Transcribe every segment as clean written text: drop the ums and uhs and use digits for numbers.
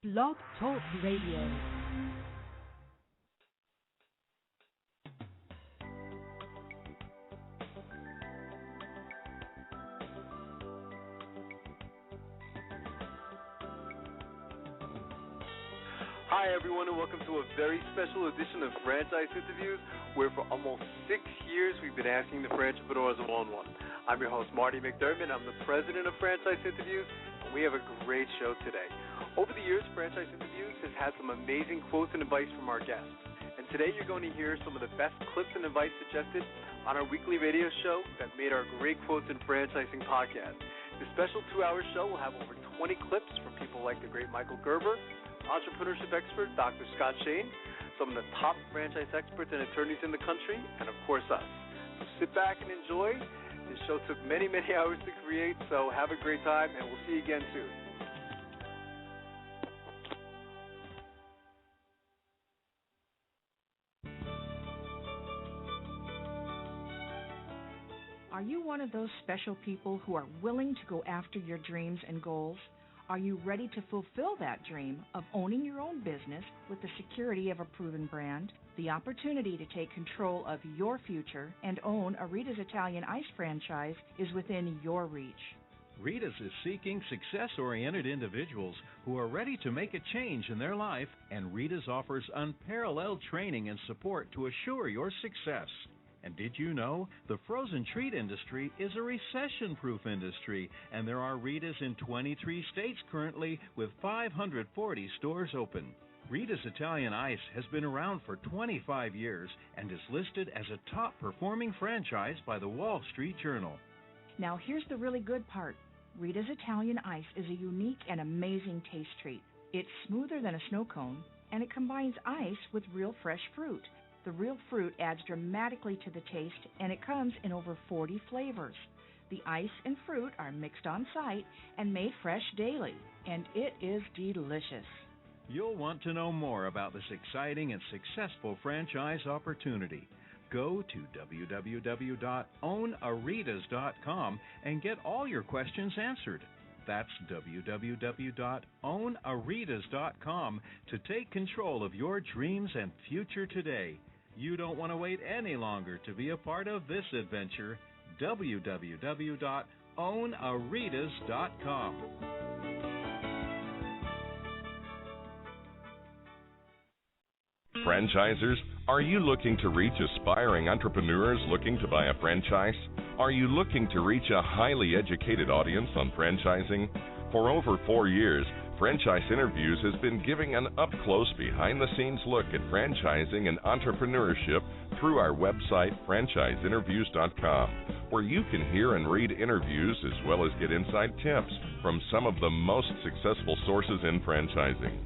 Blog Talk Radio. Hi everyone, and welcome to a very special edition of Franchise Interviews, where for almost 6 years we've been asking the entrepreneurs one-on-one. I'm your host, Marty McDermott. I'm the president of Franchise Interviews, and we have a great show today. Over the years, Franchise Interviews has had some amazing quotes and advice from our guests. And today you're going to hear some of the best clips and advice suggested on our weekly radio show that made our Great Quotes in Franchising podcast. This special 2-hour show will have over 20 clips from people like the great Michael Gerber, entrepreneurship expert Dr. Scott Shane, some of the top franchise experts and attorneys in the country, and of course us. So sit back and enjoy. This show took many, many hours to create, so have a great time, and we'll see you again soon. Are you one of those special people who are willing to go after your dreams and goals? Are you ready to fulfill that dream of owning your own business with the security of a proven brand? The opportunity to take control of your future and own a Rita's Italian Ice franchise is within your reach. Rita's is seeking success-oriented individuals who are ready to make a change in their life, and Rita's offers unparalleled training and support to assure your success. And did you know the frozen treat industry is a recession-proof industry, and there are Rita's in 23 states currently with 540 stores open. Rita's Italian Ice has been around for 25 years and is listed as a top-performing franchise by the Wall Street Journal. Now here's the really good part. Rita's Italian Ice is a unique and amazing taste treat. It's smoother than a snow cone, and it combines ice with real fresh fruit. The real fruit adds dramatically to the taste, and it comes in over 40 flavors. The ice and fruit are mixed on site and made fresh daily, and it is delicious. You'll want to know more about this exciting and successful franchise opportunity. Go to www.ownaritas.com and get all your questions answered. That's www.ownaritas.com to take control of your dreams and future today. You don't want to wait any longer to be a part of this adventure. www.ownaritas.com. Franchisers, are you looking to reach aspiring entrepreneurs looking to buy a franchise? Are you looking to reach a highly educated audience on franchising? For over 4 years, Franchise Interviews has been giving an up-close, behind-the-scenes look at franchising and entrepreneurship through our website, franchiseinterviews.com, where you can hear and read interviews as well as get inside tips from some of the most successful sources in franchising.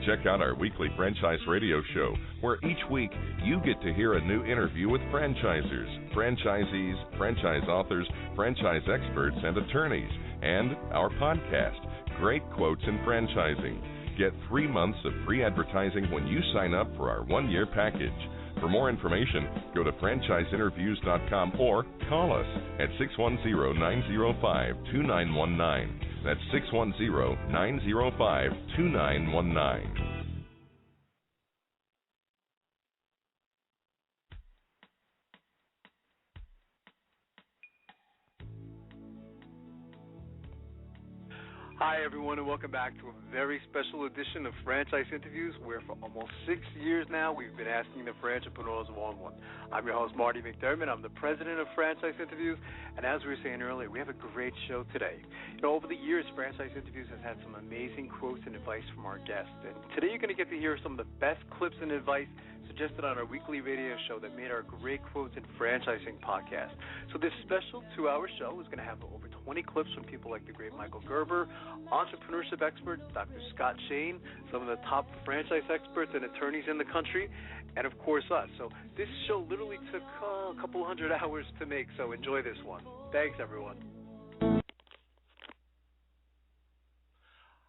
Check out our weekly franchise radio show, where each week you get to hear a new interview with franchisers, franchisees, franchise authors, franchise experts, and attorneys, and our podcast, Great Quotes in Franchising. Get 3 months of free advertising when you sign up for our 1-year package. For more information, go to franchiseinterviews.com or call us at 610-905-2919. That's 610-905-2919. Hi, everyone, and welcome back to a very special edition of Franchise Interviews, where for almost 6 years now we've been asking the entrepreneurs one-on-one. I'm your host, Marty McDermott. I'm the president of Franchise Interviews, and as we were saying earlier, we have a great show today. Over the years, Franchise Interviews has had some amazing quotes and advice from our guests, and today you're going to get to hear some of the best clips and advice suggested on our weekly radio show that made our Great Quotes in Franchising podcast. So this special 2-hour show is going to have over 20 clips from people like the great Michael Gerber, entrepreneurship expert Dr. Scott Shane, some of the top franchise experts and attorneys in the country, and of course us. So this show literally took a couple hundred hours to make, so enjoy this one. Thanks, everyone.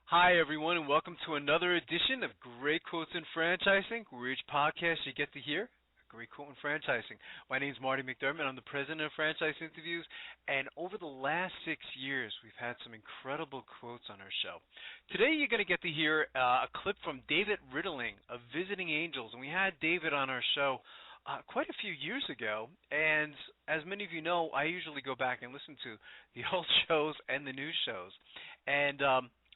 Hi, everyone, and welcome to another edition of Great Quotes in Franchising, where each podcast you get to hear a Great Quote in Franchising. My name is Marty McDermott. I'm the president of Franchise Interviews, and over the last 6 years, we've had some incredible quotes on our show. Today, you're going to get to hear a clip from David Riddling of Visiting Angels, and we had David on our show quite a few years ago, and as many of you know, I usually go back and listen to the old shows and the new shows, and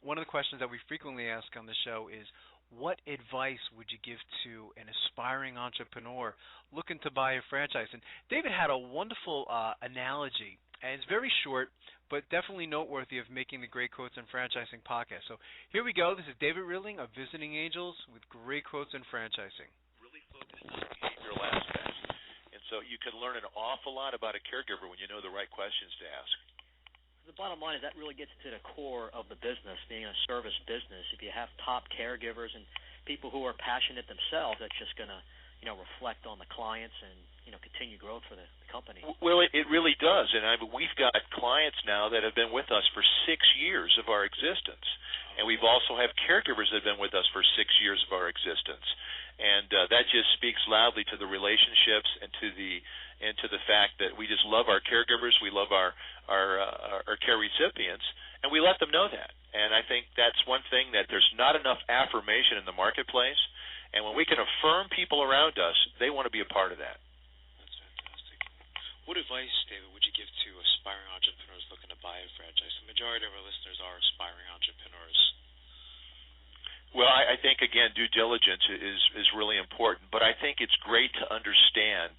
one of the questions that we frequently ask on the show is, what advice would you give to an aspiring entrepreneur looking to buy a franchise? And David had a wonderful analogy, and it's very short, but definitely noteworthy of making the Great Quotes in Franchising podcast. So here we go. This is David Riddling of Visiting Angels with Great Quotes in Franchising. Really focused on behavioral aspects. And so you can learn an awful lot about a caregiver when you know the right questions to ask. The bottom line is that really gets to the core of the business, being a service business. If you have top caregivers and people who are passionate themselves, that's just going to, reflect on the clients and, continue growth for the company. Well, it really does. And we've got clients now that have been with us for 6 years of our existence. And we've also have caregivers that have been with us for 6 years of our existence. And that just speaks loudly to the relationships and to the fact that we just love our caregivers, we love our care recipients, and we let them know that. And I think that's one thing that there's not enough affirmation in the marketplace. And when we can affirm people around us, they want to be a part of that. That's fantastic. What advice, David, would you give to aspiring entrepreneurs looking to buy a franchise? The majority of our listeners are aspiring entrepreneurs. Well, I think, again, due diligence is really important, but I think it's great to understand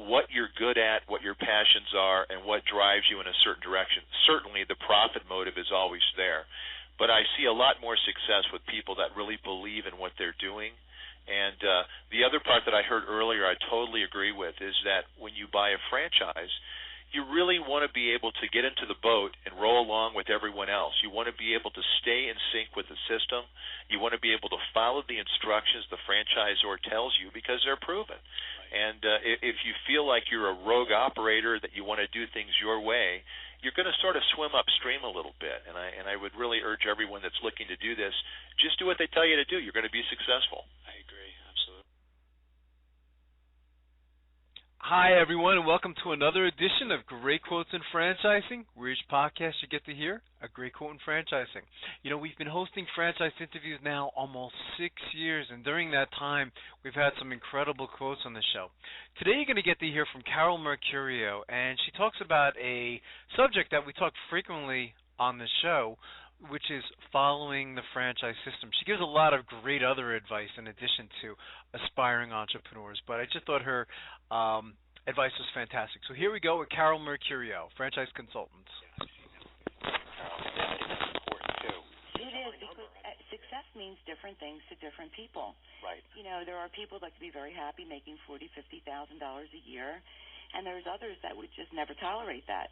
what you're good at, what your passions are, and what drives you in a certain direction. Certainly the profit motive is always there, but I see a lot more success with people that really believe in what they're doing. And the other part that I heard earlier I totally agree with is that when you buy a franchise, you really want to be able to get into the boat and roll along with everyone else. You want to be able to stay in sync with the system. You want to be able to follow the instructions the franchisor tells you because they're proven. And if you feel like you're a rogue operator, that you want to do things your way, you're going to sort of swim upstream a little bit. And I would really urge everyone that's looking to do this, just do what they tell you to do. You're going to be successful. I agree, absolutely. Hi, everyone, and welcome to another edition of Great Quotes in Franchising, where each podcast you get to hear a great quote in franchising. We've been hosting franchise interviews now almost 6 years, and during that time, we've had some incredible quotes on the show. Today, you're going to get to hear from Carol Mercurio, and she talks about a subject that we talk frequently on the show, which is following the franchise system. She gives a lot of great other advice in addition to aspiring entrepreneurs, but I just thought her advice was fantastic. So here we go with Carol Mercurio, franchise consultant. It is, because success means different things to different people. Right. There are people that could be very happy making $40,000, $50,000 a year, and there's others that would just never tolerate that.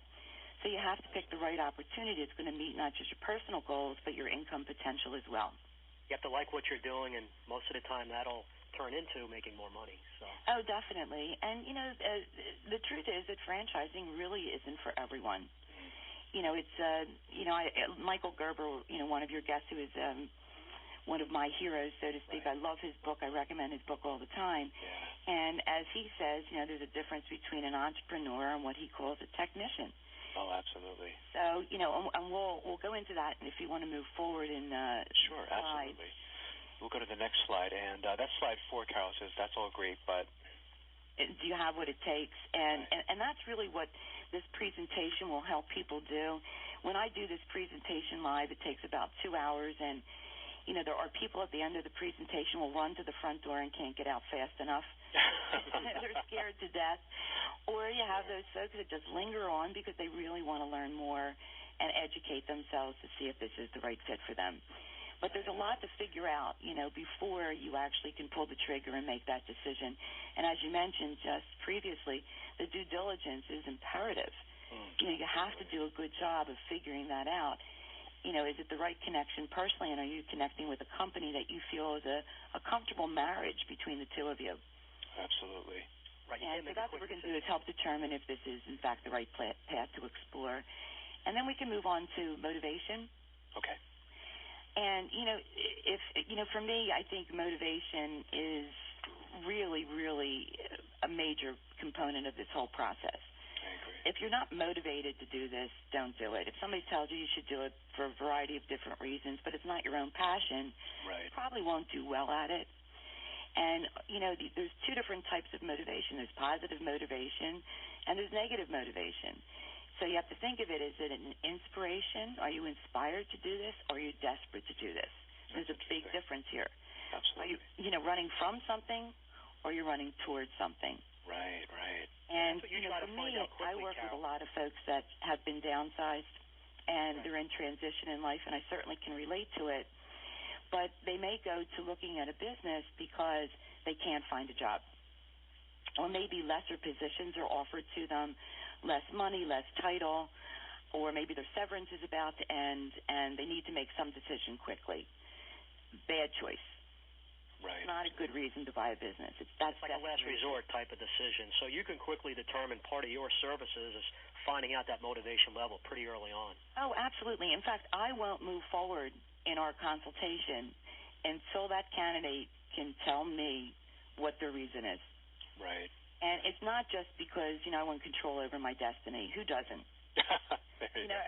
So you have to pick the right opportunity. It's going to meet not just your personal goals, but your income potential as well. You have to like what you're doing, and most of the time that'll turn into making more money. So. Oh, definitely. And, the truth is that franchising really isn't for everyone. Michael Gerber, one of your guests who is one of my heroes, so to speak. Right. I love his book. I recommend his book all the time. Yeah. And as he says, there's a difference between an entrepreneur and what he calls a technician. Oh, absolutely. So, and we'll go into that if you want to move forward in Sure, slide. absolutely. We'll go to the next slide, and that's slide 4, Carol says. That's all great, but... Do you have what it takes? And that's really what this presentation will help people do. When I do this presentation live, it takes about 2 hours, and, there are people at the end of the presentation will run to the front door and can't get out fast enough. They're scared to death. Or you have those folks that just linger on because they really want to learn more and educate themselves to see if this is the right fit for them. But there's a lot to figure out, before you actually can pull the trigger and make that decision. And as you mentioned just previously, the due diligence is imperative. You have to do a good job of figuring that out. Is it the right connection personally, and are you connecting with a company that you feel is a comfortable marriage between the two of you? Absolutely. Right. And so that's what we're going to do, is help determine if this is, in fact, the right path to explore. And then we can move on to motivation. Okay. And, for me, I think motivation is really, really a major component of this whole process. I agree. If you're not motivated to do this, don't do it. If somebody tells you you should do it for a variety of different reasons, but it's not your own passion, right, you probably won't do well at it. And, there's two different types of motivation. There's positive motivation and there's negative motivation. So you have to think of it, is it an inspiration? Are you inspired to do this, or are you desperate to do this? There's a big difference here. Absolutely. Are you, running from something, or you're running towards something? Right. And, for me, I work with a lot of folks that have been downsized, and they're in transition in life, and I certainly can relate to it. But they may go to looking at a business because they can't find a job. Or maybe lesser positions are offered to them, less money, less title, or maybe their severance is about to end and they need to make some decision quickly. Bad choice. Right. It's not a good reason to buy a business. It's like a last resort type of decision. So you can quickly determine part of your services is finding out that motivation level pretty early on. Oh, absolutely. In fact, I won't move forward in our consultation until that candidate can tell me what their reason is. Right. And it's not just because, I want control over my destiny. Who doesn't?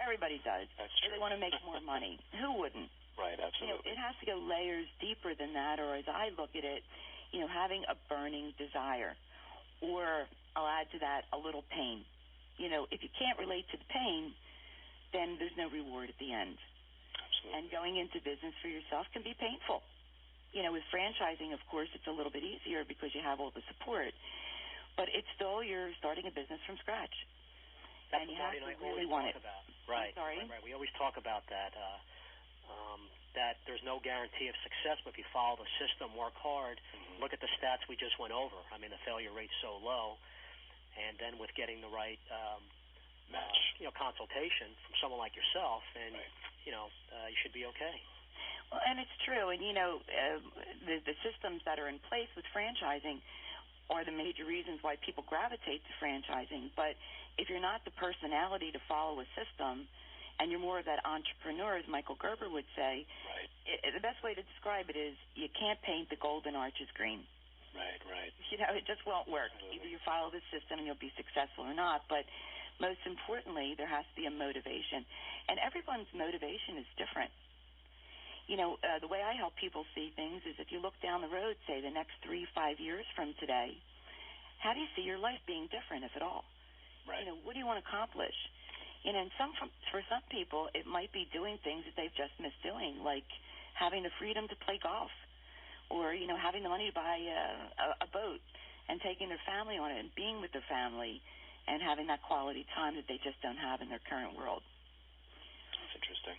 Everybody does. That's true. They want to make more money. Who wouldn't? Right, absolutely. It has to go layers deeper than that, or as I look at it, having a burning desire. Or I'll add to that a little pain. If you can't relate to the pain, then there's no reward at the end. Absolutely. And going into business for yourself can be painful. With franchising, of course, it's a little bit easier because you have all the support. But it's still, you're starting a business from scratch. That's and you what have Marty to and I really always want talk it. about. Right. Sorry? Right. We always talk about that. That there's no guarantee of success, but if you follow the system, work hard, look at the stats we just went over. I mean, the failure rate's so low, and then with getting the right match, consultation from someone like yourself, and you should be okay. Well, and it's true, and the systems that are in place with franchising are the major reasons why people gravitate to franchising. But if you're not the personality to follow a system, and you're more of that entrepreneur, as Michael Gerber would say, the best way to describe it is you can't paint the golden arches green. Right. It just won't work. Either you follow the system and you'll be successful or not. But most importantly, there has to be a motivation. And everyone's motivation is different. The way I help people see things is if you look down the road, say the next 3-5 years from today, how do you see your life being different, if at all? Right. What do you want to accomplish? And for some people, it might be doing things that they've just missed doing, like having the freedom to play golf, or having the money to buy a boat and taking their family on it and being with their family and having that quality time that they just don't have in their current world. That's interesting.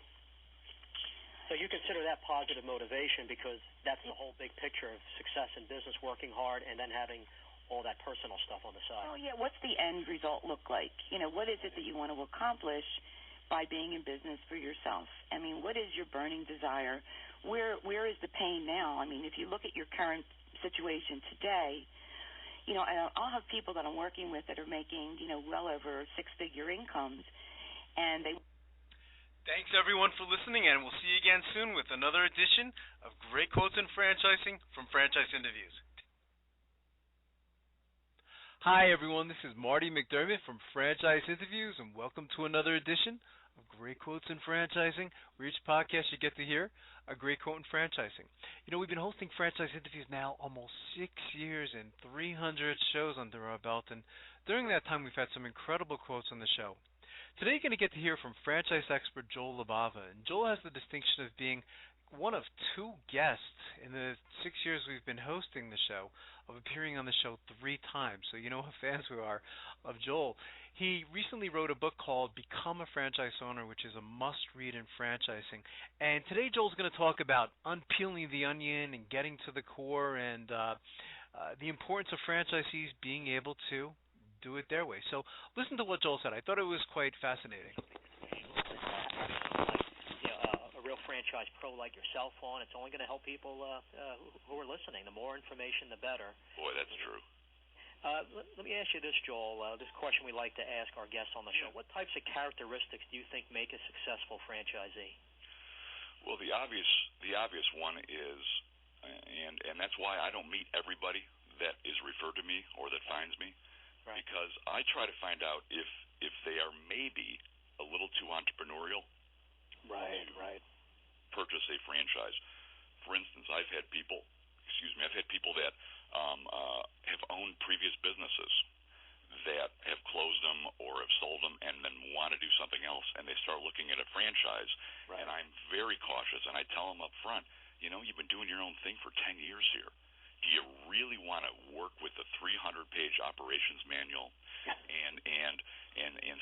So you consider that positive motivation because that's the whole big picture of success in business, working hard, and then having all that personal stuff on the side. Oh, yeah. What's the end result look like? What is it that you want to accomplish by being in business for yourself? I mean, what is your burning desire? Where is the pain now? I mean, if you look at your current situation today, I'll have people that I'm working with that are making, well over six-figure incomes, and they... Thanks, everyone, for listening, and we'll see you again soon with another edition of Great Quotes in Franchising from Franchise Interviews. Hi, everyone. This is Marty McDermott from Franchise Interviews, and welcome to another edition of Great Quotes in Franchising, where each podcast you get to hear a great quote in franchising. We've been hosting Franchise Interviews now almost 6 years and 300 shows under our belt, and during that time we've had some incredible quotes on the show. Today you're going to get to hear from franchise expert Joel Labava, and Joel has the distinction of being one of two guests in the 6 years we've been hosting the show, of appearing on the show 3 times. So you know how fans we are of Joel. He recently wrote a book called Become a Franchise Owner, which is a must-read in franchising. And today Joel's going to talk about unpeeling the onion and getting to the core, and the importance of franchisees being able to do it their way. So listen to what Joel said. I thought it was quite fascinating. Franchise pro like yourself on. It's only going to help people who are listening. The more information, the better. Boy, that's true. Let me ask you this, Joel. This question we like to ask our guests on the show. What types of characteristics do you think make a successful franchisee? Well, the obvious one is, and that's why I don't meet everybody that is referred to me or that finds me, right. because I try to find out if they are maybe a little too entrepreneurial. Right. Purchase a franchise. For instance, I've had people that have owned previous businesses that have closed them or have sold them and then want to do something else, and they start looking at a franchise. Right. And I'm very cautious, and I tell them up front, you've been doing your own thing for 10 years here. Do you really want to work with the 300-page operations manual and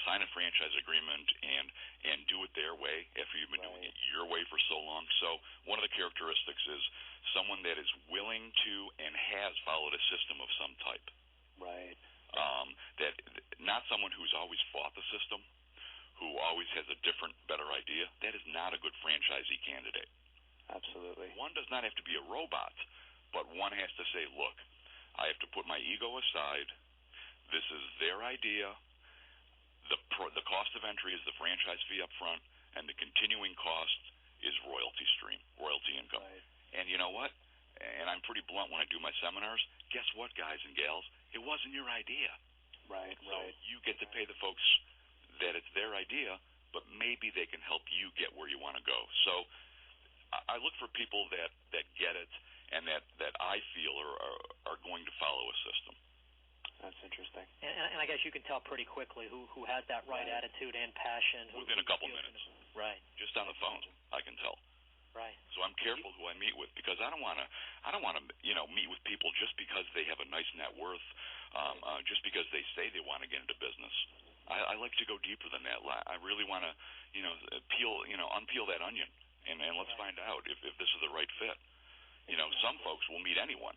sign a franchise agreement and do it their way after you've been doing it your way for so long? So one of the characteristics is someone that is willing to and has followed a system of some type. Right. That not someone who's always fought the system, who always has a different, better idea. That is not a good franchisee candidate. Absolutely. One does not have to be a robot, but one has to say, look, I have to put my ego aside. This is their idea. The cost of entry is the franchise fee up front, and the continuing cost is royalty income. Right. And you know what? And I'm pretty blunt when I do my seminars. Guess what, guys and gals? It wasn't your idea. Right. So you get to pay the folks that it's their idea, but maybe they can help you get where you want to go. So I look for people that get it and that I feel are going to follow a system. That's interesting. And I guess you can tell pretty quickly who has that right attitude and passion. Within a couple minutes. Right. Just on the phone, I can tell. Right. So I'm careful who I meet with, because I don't want to meet with people just because they have a nice net worth, just because they say they want to get into business. I like to go deeper than that. I really want to, unpeel that onion, and let's find out if this is the right fit. Some folks will meet anyone.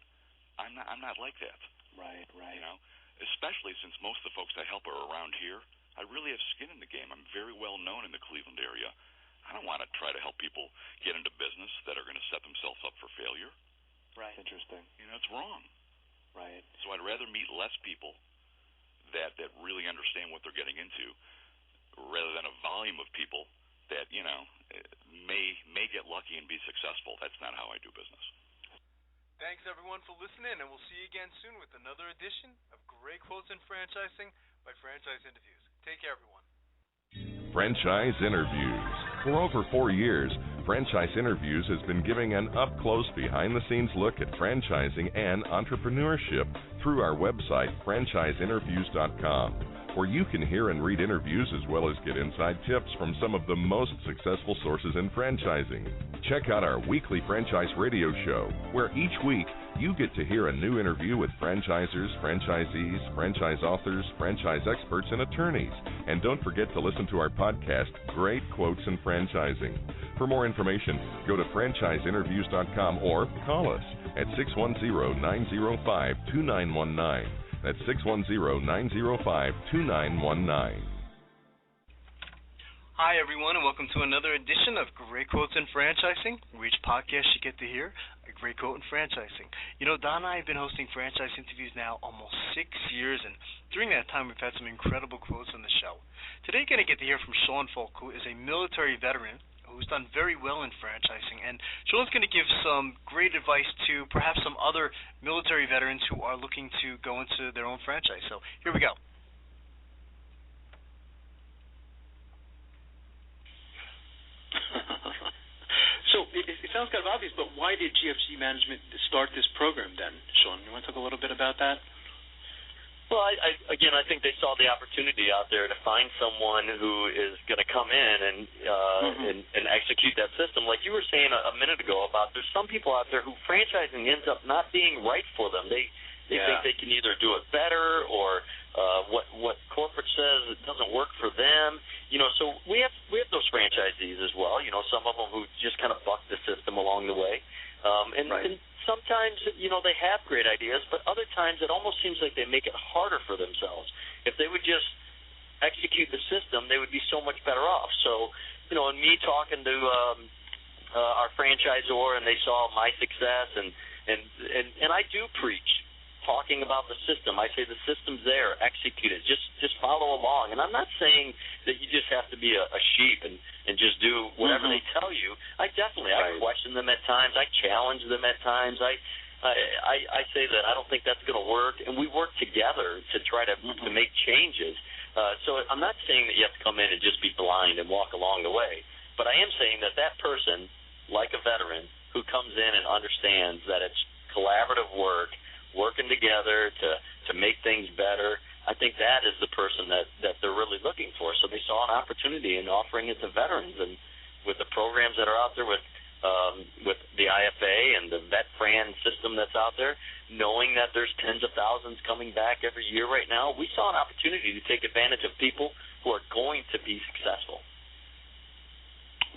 I'm not like that. Right. Especially since most of the folks I help are around here. I really have skin in the game. I'm very well known in the Cleveland area. I don't want to try to help people get into business that are going to set themselves up for failure. Right. Interesting. It's wrong. Right. So I'd rather meet less people that really understand what they're getting into, rather than a volume of people that may get lucky and be successful. That's not how I do business. Thanks, everyone, for listening, and we'll see you again soon with another edition of Great Quotes in Franchising by Franchise Interviews. Take care, everyone. Franchise Interviews. For over 4 years, Franchise Interviews has been giving an up-close, behind-the-scenes look at franchising and entrepreneurship through our website, franchiseinterviews.com, where you can hear and read interviews as well as get inside tips from some of the most successful sources in franchising. Check out our weekly franchise radio show, where each week you get to hear a new interview with franchisers, franchisees, franchise authors, franchise experts, and attorneys. And don't forget to listen to our podcast, Great Quotes in Franchising. For more information, go to franchiseinterviews.com or call us at 610-905-2919. That's 610-905-2919. Hi, everyone, and welcome to another edition of Great Quotes in Franchising, where each podcast you get to hear a great quote in franchising. Don and I have been hosting franchise interviews now almost 6 years, and during that time we've had some incredible quotes on the show. Today you're going to get to hear from Sean Folk, who is a military veteran who's done very well in franchising, and Sean's going to give some great advice to perhaps some other military veterans who are looking to go into their own franchise. So here we go. So it sounds kind of obvious, but why did GFC Management start this program then, Sean? You want to talk a little bit about that? Well, I think they saw the opportunity out there to find someone who is going to come in and execute that system. Like you were saying a minute ago about there's some people out there who franchising ends up not being right for them. They think they can either do it better or what corporate says it doesn't work for them. So we have those franchisees as well. Some of them who just kind of buck the system along the way. And sometimes, they have great ideas, but other times it almost seems like they make it harder for themselves. If they would just execute the system, they would be so much better off. So, and me talking to our franchisor, and they saw my success, and I do preach talking about the system. I say the system's there, execute it, just follow along. And I'm not saying that you just have to be a sheep and just do whatever they tell you. I question them at times. I challenge them at times. I I say that I don't think that's going to work, and we work together to try to make changes. So I'm not saying that you have to come in and just be blind and walk along the way, but I am saying that that person, like a veteran, who comes in and understands that it's collaborative work, working together to make things better, I think that is the person that they're really looking for. So they saw an opportunity in offering it to veterans, and with the programs that are out there with the IFA and the VetFran system that's out there, knowing that there's tens of thousands coming back every year right now, we saw an opportunity to take advantage of people who are going to be successful.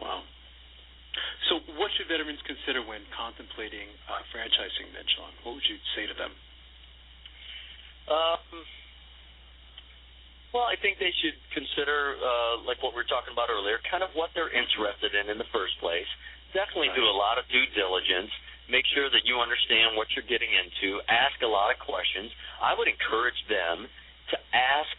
Wow. So what should veterans consider when contemplating franchising then, Sean? What would you say to them? Well, I think they should consider, like what we were talking about earlier, kind of what they're interested in the first place. Definitely do a lot of due diligence. Make sure that you understand what you're getting into. Ask a lot of questions. I would encourage them to ask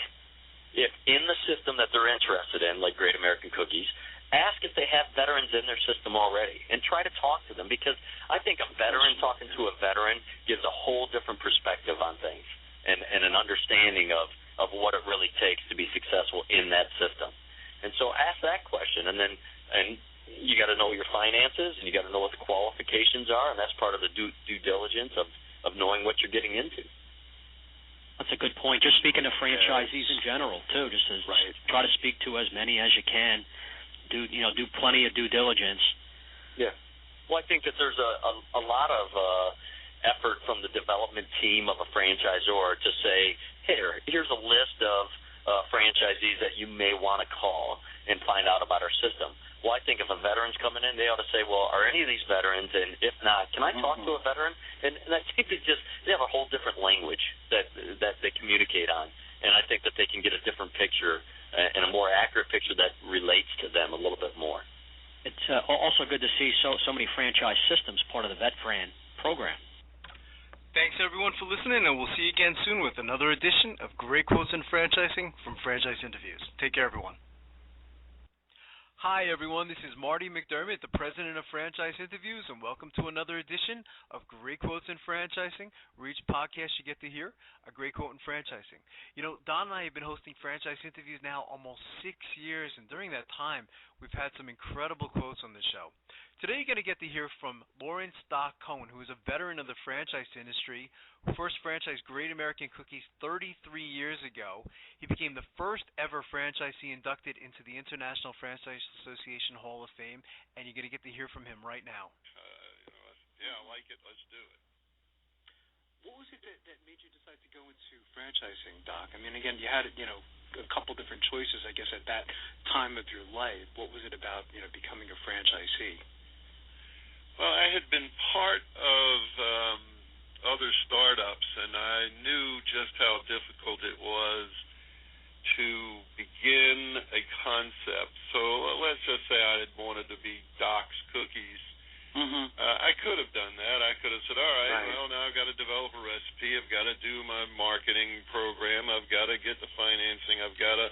if in the system that they're interested in, like Great American Cookies, ask if they have veterans in their system already and try to talk to them, because I think a veteran talking to a veteran gives a whole different perspective on things and an understanding of what it really takes to be successful in that system. And so ask that question, and you got to know your finances, and you got to know what the qualifications are, and that's part of the due diligence of knowing what you're getting into. That's a good point. Just speaking to franchisees in general too, just as try to speak to as many as you can. Do plenty of due diligence. Yeah. Well, I think that there's a lot of effort from the development team of a franchisor to say, here's a list of franchisees that you may want to call and find out about our system. Well, I think if a veteran's coming in, they ought to say, well, are any of these veterans, and if not, can I talk to a veteran? And I think they have a whole different language that they communicate on, and I think that they can get a different picture and a more accurate picture that relates to them a little bit more. It's also good to see so many franchise systems part of the VetFran program. Thanks, everyone, for listening, and we'll see you again soon with another edition of Great Quotes in Franchising from Franchise Interviews. Take care, everyone. Hi, everyone. This is Marty McDermott, the president of Franchise Interviews, and welcome to another edition of Great Quotes in Franchising, where each podcast you get to hear a great quote in franchising. You know, Don and I have been hosting Franchise Interviews now almost 6 years, and during that time, we've had some incredible quotes on the show. Today, you're going to get to hear from Lawrence Stock Cohen, who is a veteran of the franchise industry, who first franchised Great American Cookies 33 years ago. He became the first ever franchisee inducted into the International Franchise Association Hall of Fame, and you're going to get to hear from him right now. I like it. Let's do it. What was it that made you decide to go into franchising, Doc? I mean, again, you had, a couple different choices, I guess, at that time of your life. What was it about, becoming a franchisee? Well, I had been part of other startups, and I knew just how difficult it was to begin a concept. So let's just say I had wanted to be Doc's Cookies. I could have done that. I could have said, all right, well, now I've got to develop a recipe. I've got to do my marketing program. I've got to get the financing. I've got to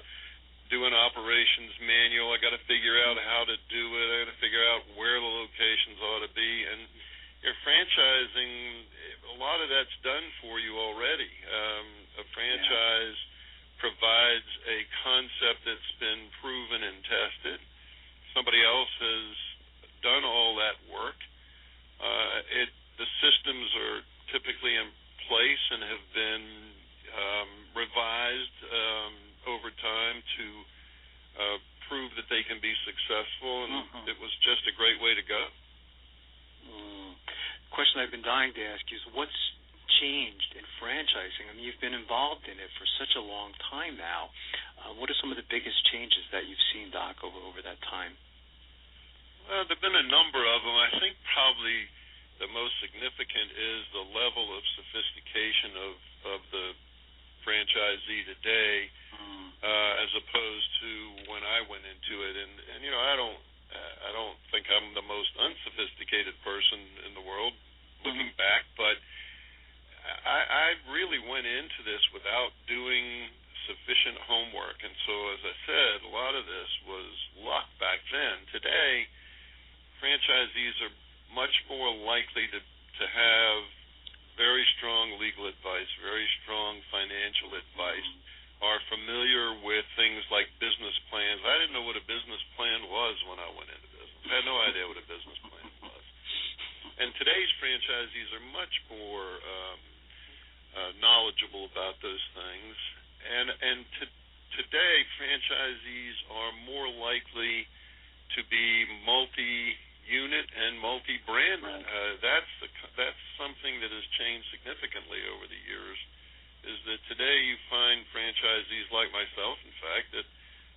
do an operations manual. I've got to figure out how to do it. I've got to figure out where the locations ought to be. And your franchising, a lot of that's done for you already. A franchise provides a concept that's been proven and tested. Somebody else has done all that work. The systems are typically in place and have been revised over time to prove that they can be successful, and it was just a great way to go. Question I've been dying to ask you is, what's changed in franchising? I mean, you've been involved in it for such a long time now. What are some of the biggest changes that you've seen, Doc, over that time? Well, there have been a number of them. I think probably the most significant is the level of sophistication of the franchisee today, as opposed to when I went into it. And I don't think I'm the most unsophisticated person in the world looking back, but I really went into this without doing sufficient homework. And so, as I said, a lot of this was luck back then. Today, franchisees are much more likely to have strong legal advice, very strong financial advice, are familiar with things like business plans. I didn't know what a business plan was when I went into business. I had no idea what a business plan was. And today's franchisees are much more knowledgeable about those things. And today, franchisees are more likely to be multi-unit and multi-brand. That's something that has changed significantly over the years, is that today you find franchisees like myself, in fact, that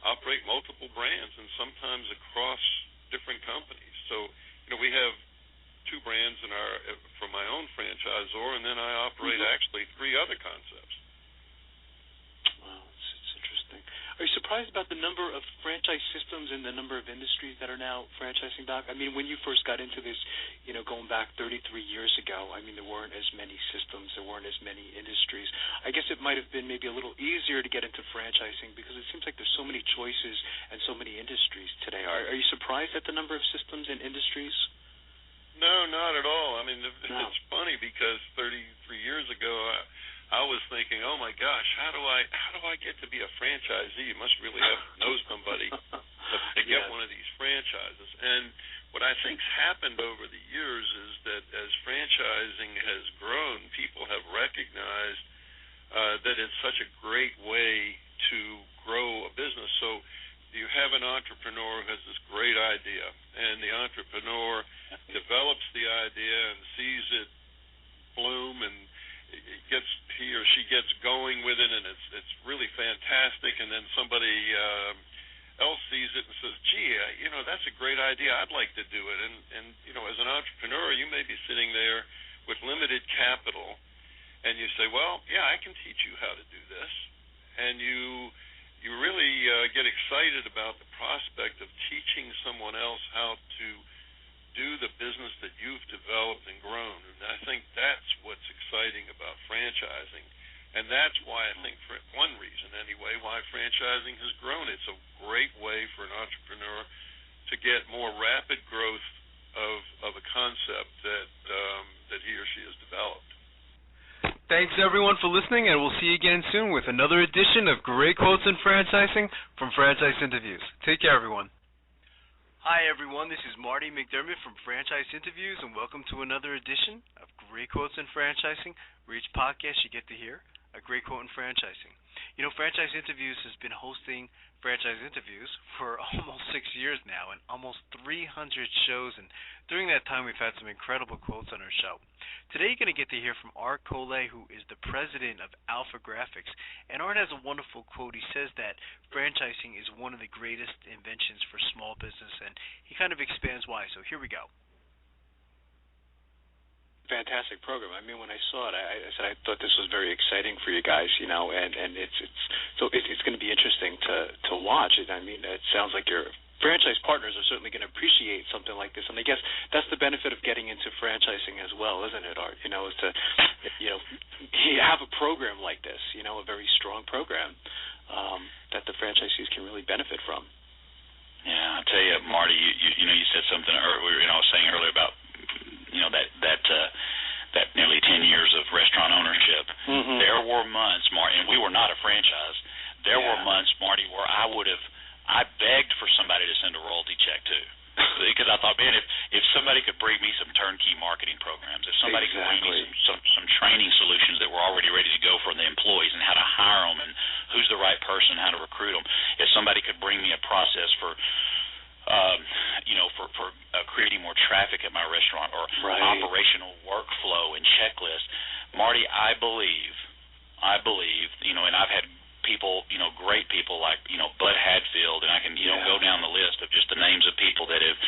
operate multiple brands and sometimes across different companies. So, we have 2 brands for my own franchisor, and then I operate actually 3 other concepts. Wow, it's interesting. Are you surprised about the number of franchise systems and the number of industries that are now franchising, Doc? I mean, when you first got into this, going back 33 years ago, there weren't as many systems, there weren't as many industries. I guess it might have been maybe a little easier to get into franchising because it seems like there's so many choices and so many industries today. Are you surprised at the number of systems and industries? No, not at all. It's funny because 33 years ago, I was thinking, oh my gosh, how do I get to be a franchisee? You must really have to know somebody to get one of these franchises. And what I think's happened over the years is that as franchising has grown, people have recognized that it's such a great way to grow a business. So you have an entrepreneur who has this great idea, and the entrepreneur develops the idea and sees it bloom, and he or she gets going with it, and it's really fantastic. And then somebody else sees it and says, "Gee, that's a great idea. I'd like to do it." And as an entrepreneur, you may be sitting there with limited capital, and you say, "Well, yeah, I can teach you how to do this," and you really get excited about the prospect of teaching someone else how to do the business that you've developed and grown. And I think that's what's exciting about franchising. And that's why I think, for one reason anyway, why franchising has grown. It's a great way for an entrepreneur to get more rapid growth of a concept that he or she has developed. Thanks, everyone, for listening, and we'll see you again soon with another edition of Great Quotes in Franchising from Franchise Interviews. Take care, everyone. Hi, everyone. This is Marty McDermott from Franchise Interviews, and welcome to another edition of Great Quotes in Franchising, where each podcast you get to hear a great quote in franchising. Franchise Interviews has been hosting Franchise Interviews for almost 6 years now and almost 300 shows, and during that time we've had some incredible quotes on our show. Today you're going to get to hear from Art Collet, who is the president of Alpha Graphics, and Art has a wonderful quote. He says that franchising is one of the greatest inventions for small business, and he kind of expands why, so here we go. Fantastic program. When I saw it, I said I thought this was very exciting for you guys, and it's going to be interesting to watch it. It sounds like your franchise partners are certainly going to appreciate something like this, and I guess that's the benefit of getting into franchising as well, isn't it, Art? Is to you have a program like this, a very strong program that the franchisees can really benefit from. Yeah, I tell you, Marty, you said something earlier. I was saying earlier about that nearly 10 years of restaurant ownership. Mm-hmm. There were months, Marty, and we were not a franchise. There were months, Marty, where I begged for somebody to send a royalty check to, because I thought, man, if somebody could bring me some turnkey marketing programs, if somebody could bring me some training solutions that were already ready to go for the employees and how to hire them and who's the right person, how to recruit them, if somebody could bring me a process for creating more traffic at my restaurant or operational workflow and checklist. Marty, I believe, and I've had people, great people like, Bud Hadfield, and I can, go down the list of just the names of people that have,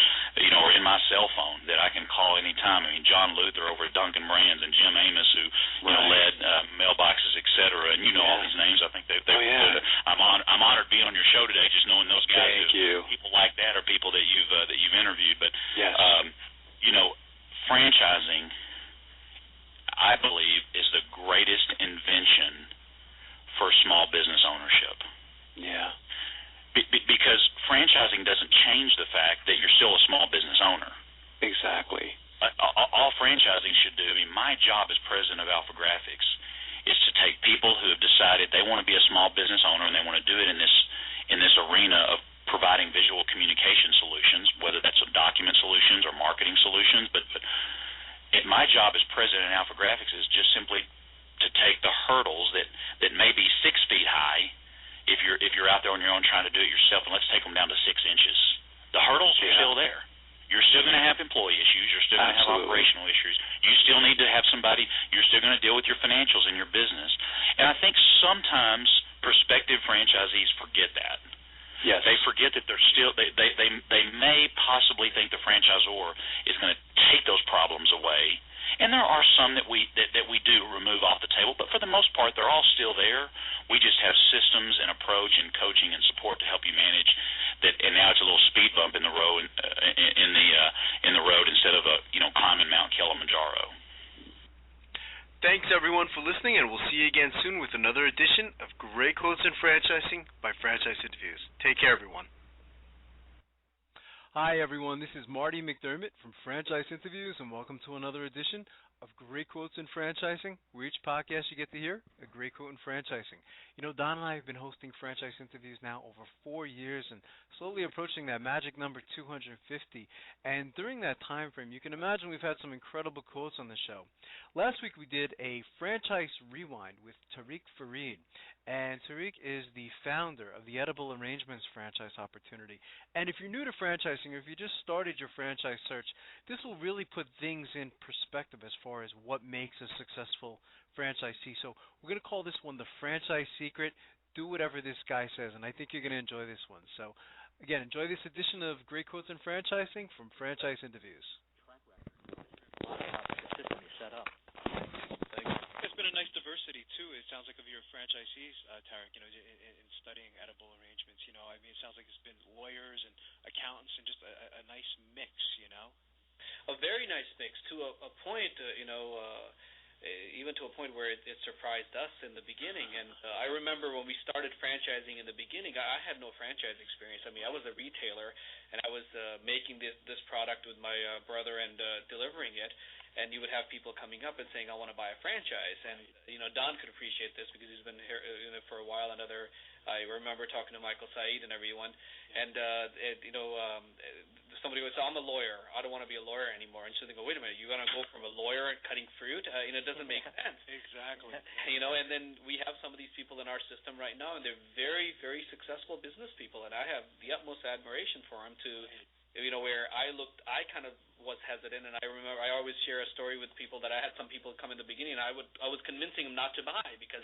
are in my cell phone that I can call anytime. John Luther over at Duncan Brands and Jim Amos, who, led mailboxes, et cetera, and all these names. I think I'm honored to be on your show today, just knowing those guys. Thank you. People like that are people that you've interviewed. But franchising, I believe, is the greatest invention for small business ownership. Yeah. Because franchising doesn't change the fact that you're still a small business owner. Exactly. All franchising should do, I mean, my job as president of Alpha Graphics is to take people who have decided they want to be a small business owner and they want to do it in this arena of providing visual communication solutions, whether that's document solutions or marketing solutions. But my job as president of Alpha Graphics is just simply to take the hurdles that may be 6 feet high if you're out there on your own trying to do it yourself, and let's take them down to 6 inches. The hurdles are still there. You're still going to have employee issues. You're still going to have operational issues. You still need to have somebody. You're still going to deal with your financials in your business. And I think sometimes prospective franchisees forget that. Yes. They forget that they're still. They may possibly think the franchisor is going to take those problems away. And there are some that we do remove off the table, but for the most part, they're all still there. We just have systems and approach and coaching and support to help you manage that. And now it's a little speed bump in the road in the road instead of climbing Mount Kilimanjaro. Thanks everyone for listening, and we'll see you again soon with another edition of Great Quotes in Franchising by Franchise Interviews. Take care, everyone. Hi everyone, this is Marty McDermott from Franchise Interviews, and welcome to another edition of Great Quotes in Franchising, where each podcast you get to hear a great quote in franchising. You know, Don and I have been hosting Franchise Interviews now over 4 years and slowly approaching that magic number 250. And during that time frame, you can imagine we've had some incredible quotes on the show. Last week we did a Franchise Rewind with Tariq Farid. And Tariq is the founder of the Edible Arrangements franchise opportunity. And if you're new to franchising, or if you just started your franchise search, this will really put things in perspective as far as what makes a successful franchisee. So we're going to call this one the Franchise Secret. Do whatever this guy says, and I think you're going to enjoy this one. So, again, enjoy this edition of Great Quotes in Franchising from Franchise Interviews. The system you set up. There's been a nice diversity too. It sounds like of your franchisees, Tarek. In studying edible arrangements. I mean, it sounds like it's been lawyers and accountants and just a nice mix. A very nice mix to a point. Even to a point where it surprised us in the beginning. And I remember when we started franchising in the beginning, I had no franchise experience. I mean, I was a retailer, and I was making this product with my brother and delivering it. And you would have people coming up and saying, I want to buy a franchise. And, Don could appreciate this because he's been here for a while. I remember talking to Michael Said and everyone. And, somebody would say, I'm a lawyer. I don't want to be a lawyer anymore. And so they go, wait a minute, you're going to go from a lawyer cutting fruit? It doesn't make sense. Exactly. And then we have some of these people in our system right now, and they're very, very successful business people. And I have the utmost admiration for them to, where I kind of was hesitant. And I remember I always share a story with people that I had some people come in the beginning, and I was convincing them not to buy because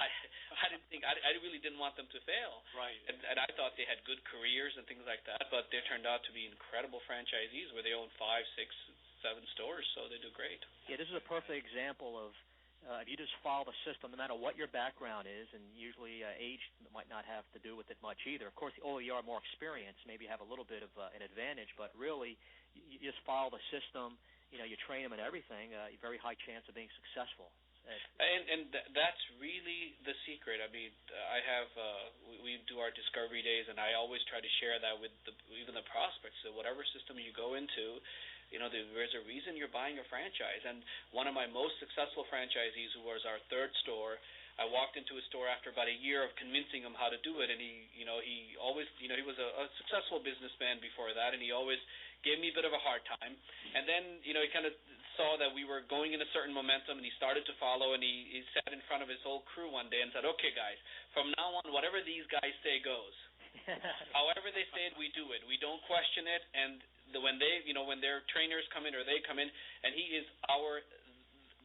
I really didn't want them to fail. Right. And I thought they had good careers and things like that, but they turned out to be incredible franchisees where they own 5, 6, 7 stores, so they do great. Yeah, this is a perfect example of if you just follow the system, no matter what your background is, and usually age might not have to do with it much either. Of course, the older you are, more experienced, maybe you have a little bit of an advantage, but really you just follow the system, you train them and everything, a very high chance of being successful. And that's really the secret. I mean, we do our discovery days, and I always try to share that with even the prospects. So whatever system you go into, there's a reason you're buying a franchise. And one of my most successful franchisees, who was our 3rd store, I walked into his store after about a year of convincing him how to do it, and he always, he was a successful businessman before that, and he always gave me a bit of a hard time. And then, he kind of saw that we were going in a certain momentum, and he started to follow, and he sat in front of his whole crew one day and said, okay, guys, from now on, whatever these guys say goes. However they say it, we do it. We don't question it, and when their trainers come in or they come in, and he is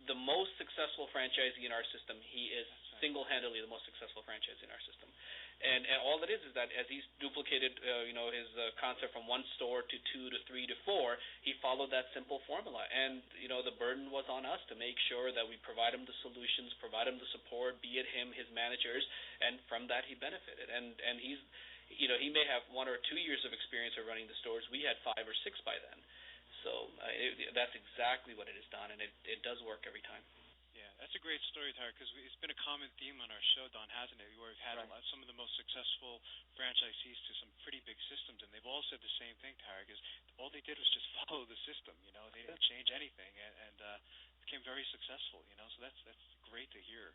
the most successful franchisee in our system. He is single-handedly the most successful franchisee in our system. And all it is that as he's duplicated, his concept from 1 store to 2 to 3 to 4, he followed that simple formula. And, the burden was on us to make sure that we provide him the solutions, provide him the support, be it him, his managers, and from that he benefited. And he's, he may have 1 or 2 years of experience of running the stores. We had 5 or 6 by then. So that's exactly what it has done, and it does work every time. Yeah, That's a great story, Tarek, because it's been a common theme on our show, Don, hasn't it? Where we've had some of the most successful franchisees to some pretty big systems, and they've all said the same thing, Tarek, is all they did was just follow the system. They didn't change anything, and became very successful. So that's great to hear.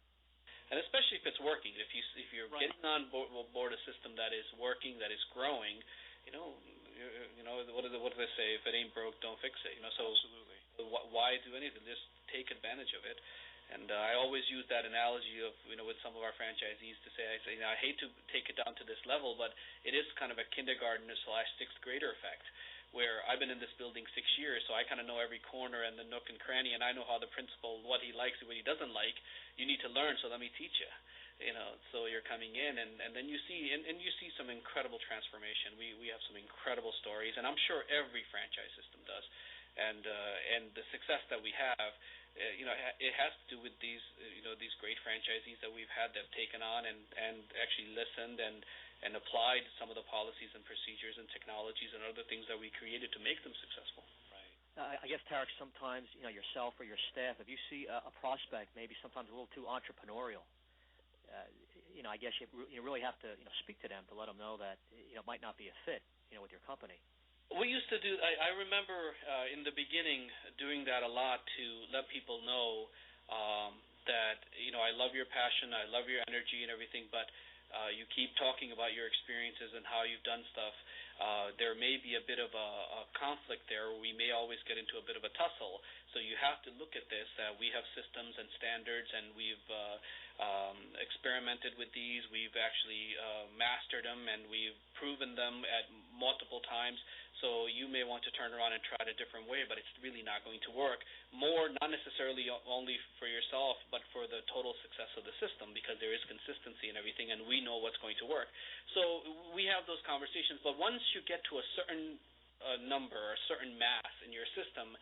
And especially if it's working, if you're getting on board a system that is working, that is growing, what do they say? If it ain't broke, don't fix it. So absolutely. Why do anything? Just take advantage of it. And I always use that analogy of with some of our franchisees to say, I hate to take it down to this level, but it is kind of a kindergartner/sixth grader effect, where I've been in this building 6 years, so I kind of know every corner and the nook and cranny, and I know how the principal, what he likes and what he doesn't like. You need to learn, so let me teach you. So you're coming in, and then you see some incredible transformation. We have some incredible stories, and I'm sure every franchise system does. And the success that we have, it has to do with these great franchisees that we've had that have taken on and actually listened and applied some of the policies and procedures and technologies and other things that we created to make them successful. I guess, Tarek, sometimes yourself or your staff, if you see a prospect maybe sometimes a little too entrepreneurial, I guess you really have to speak to them to let them know that it might not be a fit with your company. We used to do. I remember in the beginning doing that a lot to let people know that I love your passion, I love your energy and everything, but you keep talking about your experiences and how you've done stuff. There may be a bit of a conflict there. We may always get into a bit of a tussle. So you have to look at this. We have systems and standards, and we've experimented with these. We've actually mastered them, and we've proven them at multiple times. So you may want to turn around and try it a different way, but it's really not going to work. More, not necessarily only for yourself, but for the total success of the system, because there is consistency and everything, and we know what's going to work. So we have those conversations, but once you get to a certain number, a certain mass in your system,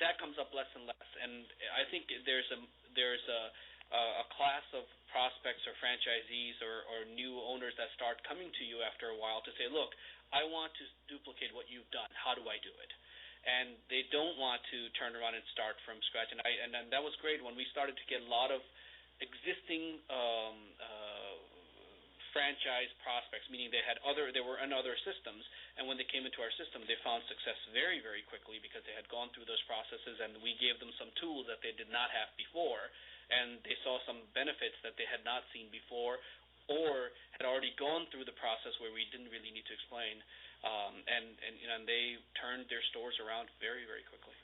that comes up less and less. And I think there's a class of prospects or franchisees or new owners that start coming to you after a while to say, look, I want to duplicate what you've done. How do I do it? And they don't want to turn around and start from scratch. And that was great when we started to get a lot of existing franchise prospects, meaning they were in other systems, and when they came into our system, they found success very, very quickly because they had gone through those processes, and we gave them some tools that they did not have before, and they saw some benefits that they had not seen before, or had already gone through the process where we didn't really need to explain, and they turned their stores around very, very quickly.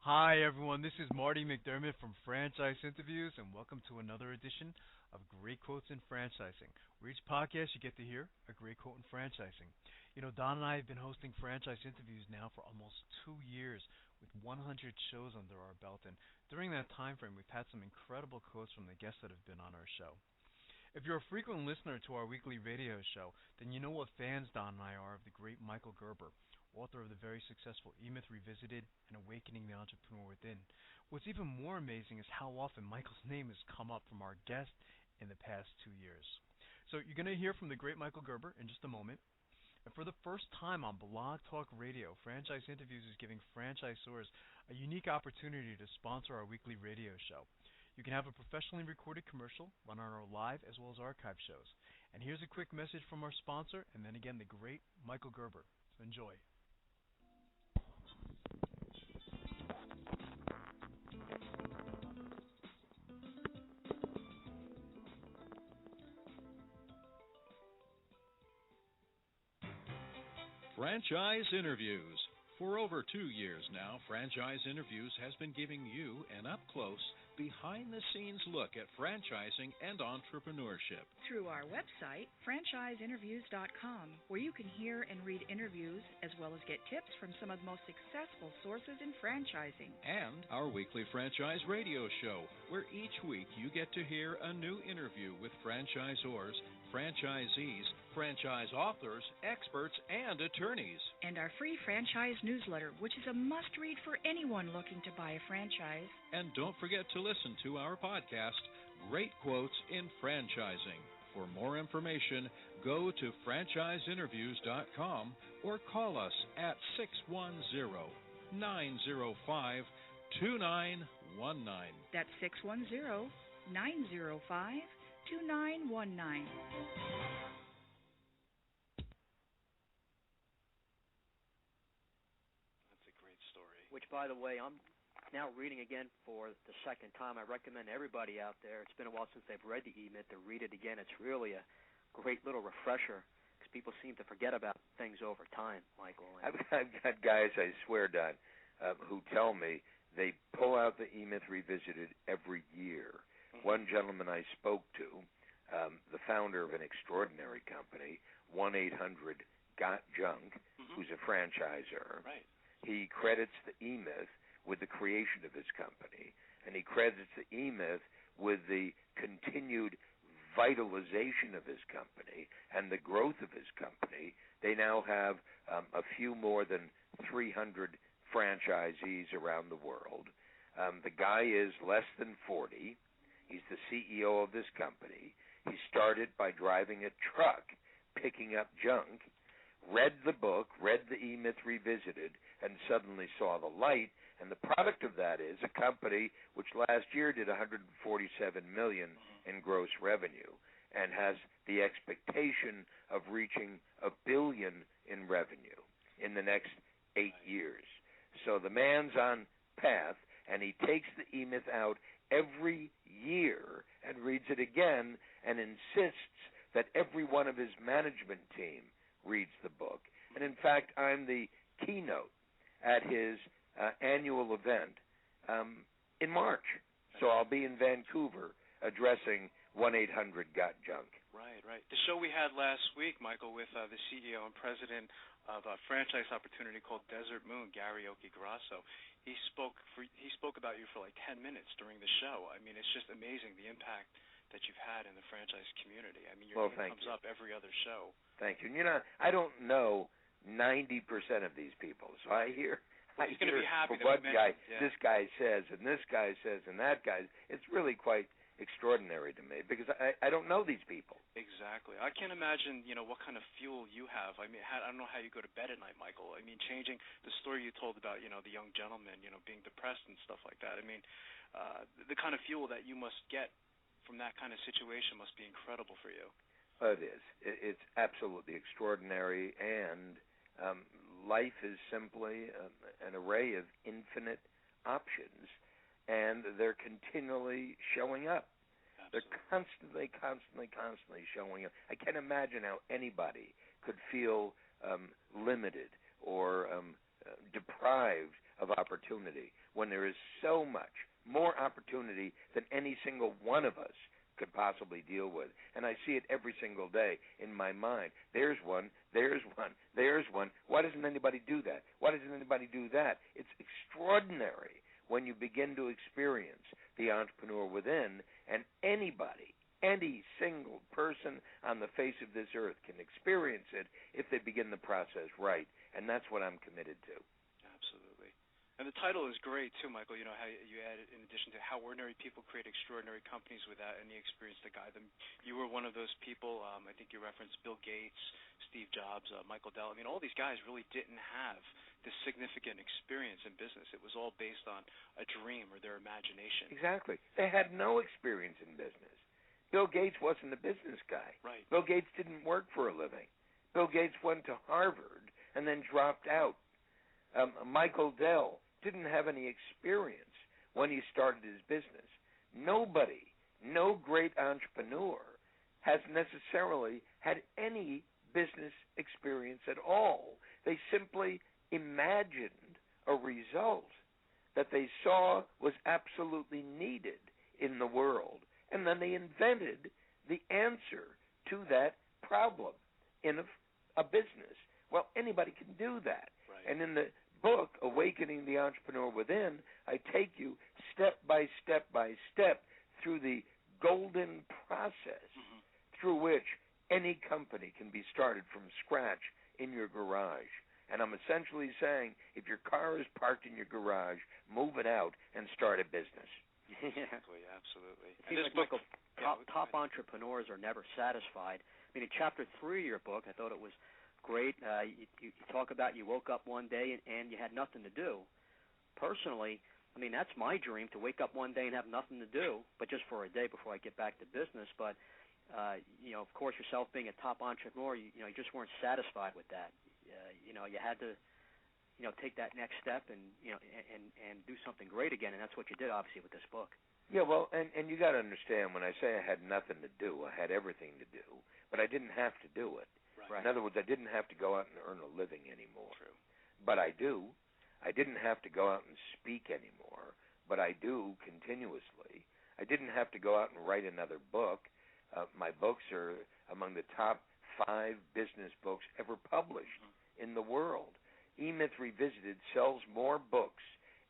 Hi, everyone. This is Marty McDermott from Franchise Interviews, and welcome to another edition of Great Quotes in Franchising, where each podcast you get to hear a great quote in franchising. Don and I have been hosting Franchise Interviews now for almost 2 years, with 100 shows under our belt, and during that time frame, we've had some incredible quotes from the guests that have been on our show. If you're a frequent listener to our weekly radio show, then you know what fans Don and I are of the great Michael Gerber, author of the very successful E-Myth Revisited and Awakening the Entrepreneur Within. What's even more amazing is how often Michael's name has come up from our guests in the past 2 years. So you're going to hear from the great Michael Gerber in just a moment. And for the first time on Blog Talk Radio, Franchise Interviews is giving franchisors a unique opportunity to sponsor our weekly radio show. You can have a professionally recorded commercial run on our live as well as archive shows. And here's a quick message from our sponsor, and then again the great Michael Gerber. So enjoy. Franchise Interviews. For over 2 years now, Franchise Interviews has been giving you an up-close, behind-the-scenes look at franchising and entrepreneurship. Through our website, franchiseinterviews.com, where you can hear and read interviews as well as get tips from some of the most successful sources in franchising. And our weekly franchise radio show, where each week you get to hear a new interview with franchisors, franchisees, franchise authors, experts, and attorneys. And our free franchise newsletter, which is a must-read for anyone looking to buy a franchise. And don't forget to listen to our podcast, Great Quotes in Franchising. For more information, go to franchiseinterviews.com or call us at 610-905-2727. 610-905-2919. That's 610-905-2919. That's a great story. Which, by the way, I'm now reading again for the second time. I recommend everybody out there, it's been a while since they've read the E-Myth, to read it again. It's really a great little refresher because people seem to forget about things over time, Michael. I've got guys, I swear, Don, who tell me they pull out the E-Myth Revisited every year. Mm-hmm. One gentleman I spoke to, the founder of an extraordinary company, 1-800-GOT-JUNK, who's a franchisor. Right. He credits the E-Myth with the creation of his company, and he credits the E-Myth with the continued vitalization of his company and the growth of his company. They now have a few more than 300 franchisees around the world. The guy is less than 40. He's the CEO of this company. He started by driving a truck, picking up junk, read the book, read the E-Myth Revisited, and suddenly saw the light. And the product of that is a company which last year did $147 million in gross revenue and has the expectation of reaching $1 billion in revenue in the next 8 years. So the man's on path, and he takes the E-Myth out every year and reads it again and insists that every one of his management team reads the book. And in fact, I'm the keynote at his annual event in March. So I'll be in Vancouver addressing 1-800-GOT-JUNK. Right. The show we had last week, Michael, with the CEO and president of a franchise opportunity called Desert Moon, Gary Grasso. He spoke about you for like 10 minutes during the show. I mean, it's just amazing the impact that you've had in the franchise community. I mean, your name comes up every other show. Thank you. You know, I don't know 90% of these people, so I hear He's going to be happy for what guy this guy says and this guy says and that guy. It's really quite extraordinary to me because I don't know these people. Exactly. I can't imagine, what kind of fuel you have. I mean, I don't know how you go to bed at night, Michael. I mean, changing the story you told about, the young gentleman, being depressed and stuff like that. I mean, the kind of fuel that you must get from that kind of situation must be incredible for you. It is. It's absolutely extraordinary, and life is simply an array of infinite options, and they're continually showing up. Absolutely. They're constantly showing up. I can't imagine how anybody could feel limited or deprived of opportunity when there is so much more opportunity than any single one of us could possibly deal with. And I see it every single day in my mind. There's one. Why doesn't anybody do that? Why doesn't anybody do that? It's extraordinary when you begin to experience the entrepreneur within, and anybody, any single person on the face of this earth can experience it if they begin the process right. And that's what I'm committed to. Absolutely. And the title is great, too, Michael, how you added, in addition to how ordinary people create extraordinary companies without any experience to guide them. You were one of those people. I think you referenced Bill Gates, Steve Jobs, Michael Dell. I mean, all these guys really didn't have this significant experience in business. It was all based on a dream or their imagination. Exactly. They had no experience in business. Bill Gates wasn't a business guy. Right. Bill Gates didn't work for a living. Bill Gates went to Harvard and then dropped out. Michael Dell didn't have any experience when he started his business. Nobody, no great entrepreneur has necessarily had any business experience at all. They simply imagined a result that they saw was absolutely needed in the world, and then they invented the answer to that problem in a business. Well, anybody can do that. Right. And in the book, Awakening the Entrepreneur Within, I take you step by step through the golden process through which any company can be started from scratch in your garage. And I'm essentially saying, if your car is parked in your garage, move it out and start a business. Exactly, absolutely. It seems like, Michael, top entrepreneurs are never satisfied. I mean, in Chapter 3 of your book, I thought it was great. You talk about you woke up one day and you had nothing to do. Personally, I mean, that's my dream, to wake up one day and have nothing to do, but just for a day before I get back to business. But, of course, yourself being a top entrepreneur, you just weren't satisfied with that. You had to, take that next step and do something great again, and that's what you did, obviously, with this book. Yeah, well, and you got to understand, when I say I had nothing to do, I had everything to do, but I didn't have to do it. Right. In other words, I didn't have to go out and earn a living anymore. True. But I do. I didn't have to go out and speak anymore, but I do continuously. I didn't have to go out and write another book. My books are among the top 5 business books ever published in the world. E-Myth Revisited sells more books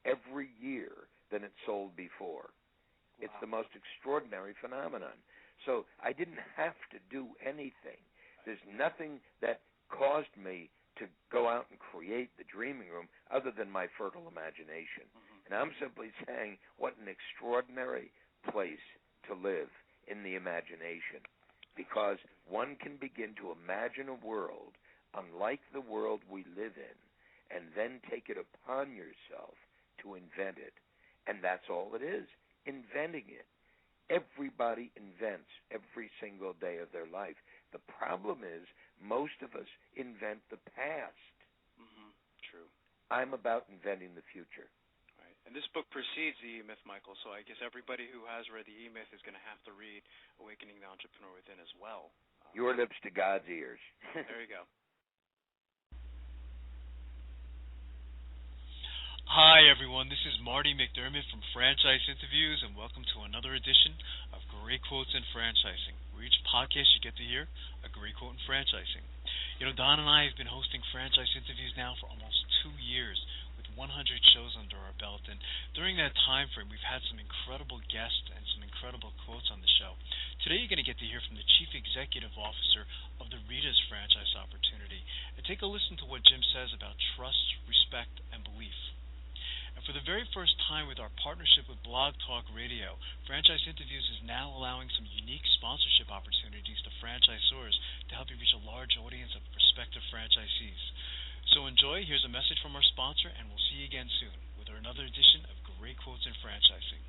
every year than it sold before. Wow. It's the most extraordinary phenomenon. So I didn't have to do anything. There's nothing that caused me to go out and create the dreaming room other than my fertile imagination. And I'm simply saying, what an extraordinary place to live in the imagination, because one can begin to imagine a world unlike the world we live in, and then take it upon yourself to invent it. And that's all it is, inventing it. Everybody invents every single day of their life. The problem is, most of us invent the past. True. I'm about inventing the future. Right. And this book precedes the E-Myth, Michael, so I guess everybody who has read the E-Myth is going to have to read Awakening the Entrepreneur Within as well. Your lips to God's ears. There you go. Hi, everyone. This is Marty McDermott from Franchise Interviews, and welcome to another edition of Great Quotes in Franchising, where each podcast you get to hear a great quote in franchising. Don and I have been hosting Franchise Interviews now for almost 2 years, with 100 shows under our belt, and during that time frame, we've had some incredible guests and some incredible quotes on the show. Today, you're going to get to hear from the Chief Executive Officer of the Rita's Franchise Opportunity, and take a listen to what Jim says about trust, respect, and belief. And for the very first time with our partnership with Blog Talk Radio, Franchise Interviews is now allowing some unique sponsorship opportunities to franchisors to help you reach a large audience of prospective franchisees. So enjoy. Here's a message from our sponsor, and we'll see you again soon with another edition of Great Quotes in Franchising.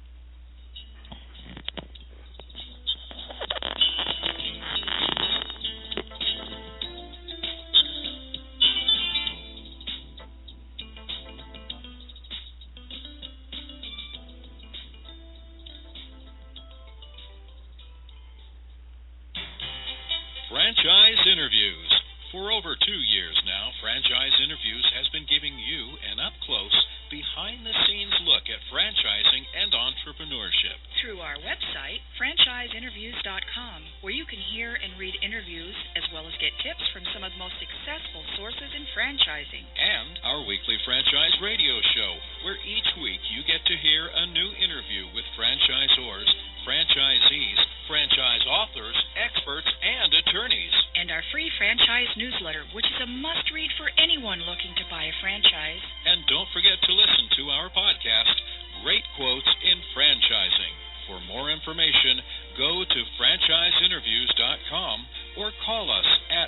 Franchise Interviews. For over 2 years now, Franchise Interviews has been giving you an up-close, behind-the-scenes look at franchising and entrepreneurship. Through our website, franchiseinterviews.com, where you can hear and read interviews as well as get tips from some of the most successful sources in franchising. And our weekly franchise radio show, where each week you get to hear a new interview with franchisors, franchisees, franchise authors, experts, and attorneys. And our free franchise newsletter, which is a must-read for anyone looking to buy a franchise. And don't forget to listen to our podcast, Great Quotes in Franchising. For more information, go to franchiseinterviews.com or call us at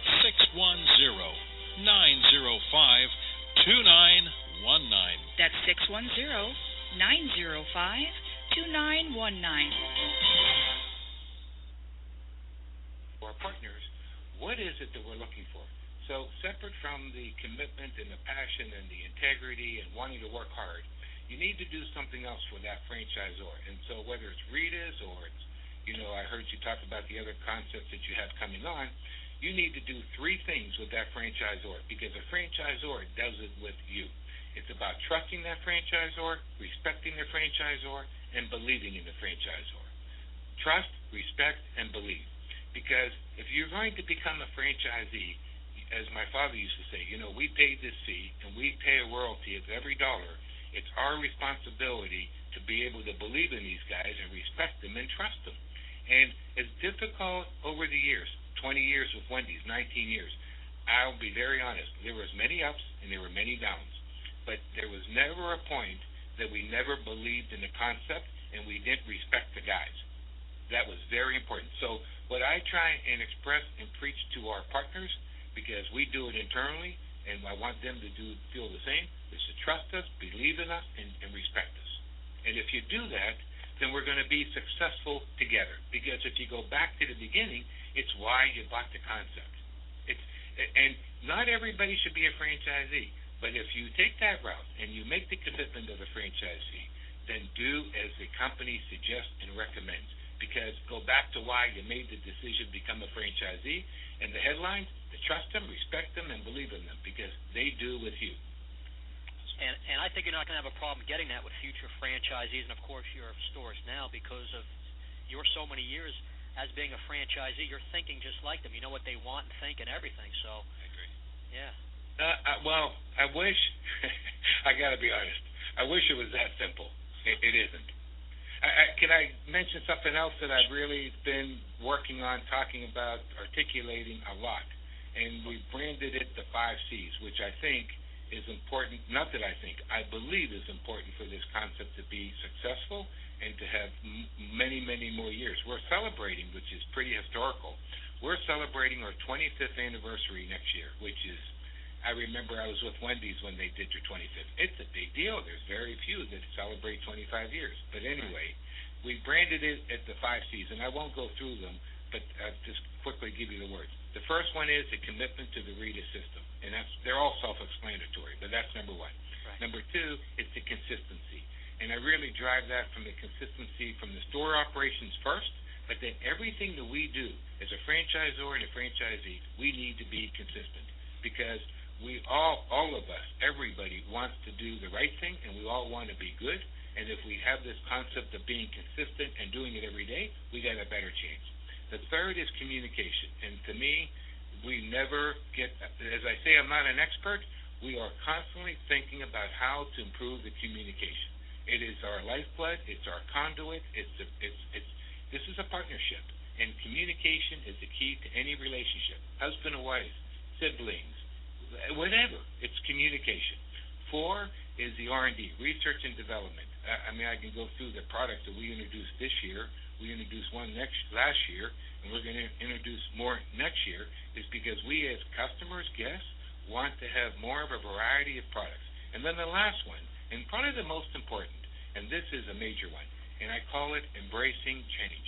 610-905-2919. That's 610-905-2919. For our partners, what is it that we're looking for? So separate from the commitment and the passion and the integrity and wanting to work hard, you need to do something else for that franchisor. And so whether it's Rita's or it's, I heard you talk about the other concepts that you have coming on, you need to do 3 things with that franchisor, because a franchisor does it with you. It's about trusting that franchisor, respecting the franchisor, and believing in the franchisor. Trust, respect, and believe. Because if you're going to become a franchisee, as my father used to say, we pay this fee and we pay a royalty of every dollar. It's our responsibility to be able to believe in these guys and respect them and trust them. And it's difficult over the years, 20 years with Wendy's, 19 years. I'll be very honest. There was many ups and there were many downs. But there was never a point that we never believed in the concept and we didn't respect the guys. That was very important. So what I try and express and preach to our partners, because we do it internally, and I want them to feel the same, is to trust us, believe in us, and respect us. you do that, then we're going to be successful together. Because if you go back to the beginning, it's why you bought the concept. And not everybody should be a franchisee. But if you take that route and you make the commitment of a franchisee, then do as the company suggests and recommends. Because go back to why you made the decision to become a franchisee, and the headlines, to trust them, respect them, and believe in them, because they do with you. And I think you're not going to have a problem getting that with future franchisees and, of course, your stores now, because of your so many years as being a franchisee. You're thinking just like them. You know what they want and think and everything. So I agree. Yeah. Well, I wish, I got to be honest, I wish it was that simple. It isn't. Can I mention something else that I've really been working on, talking about, articulating a lot? And we branded it the 5 C's, which I think is important, not that I think, I believe is important for this concept to be successful and to have many, many more years. We're celebrating, which is pretty historical. We're celebrating our 25th anniversary next year, which is, I remember I was with Wendy's when they did their 25th. It's a big deal. There's very few that celebrate 25 years. But anyway, we branded it at the 5 C's, and I won't go through them, but I'll just quickly give you the words. The first one is a commitment to the RETA system, and they're all self-explanatory, but that's number 1. Right. Number 2 is the consistency, and I really drive that from the consistency from the store operations first, but then everything that we do as a franchisor and a franchisee, we need to be consistent, because we all of us, everybody wants to do the right thing, and we all want to be good, and if we have this concept of being consistent and doing it every day, we got a better chance. The third is communication, and to me, we never get, as I say, I'm not an expert, we are constantly thinking about how to improve the communication. It is our lifeblood, it's our conduit, this is a partnership, and communication is the key to any relationship, husband and wife, siblings, whatever, it's communication. 4 is the R&D, research and development. I can go through the products that we introduced this year. We introduced one last year, and we're going to introduce more next year, is because we as customers, guests, want to have more of a variety of products. And then the last one, and probably the most important, and this is a major one, and I call it embracing change.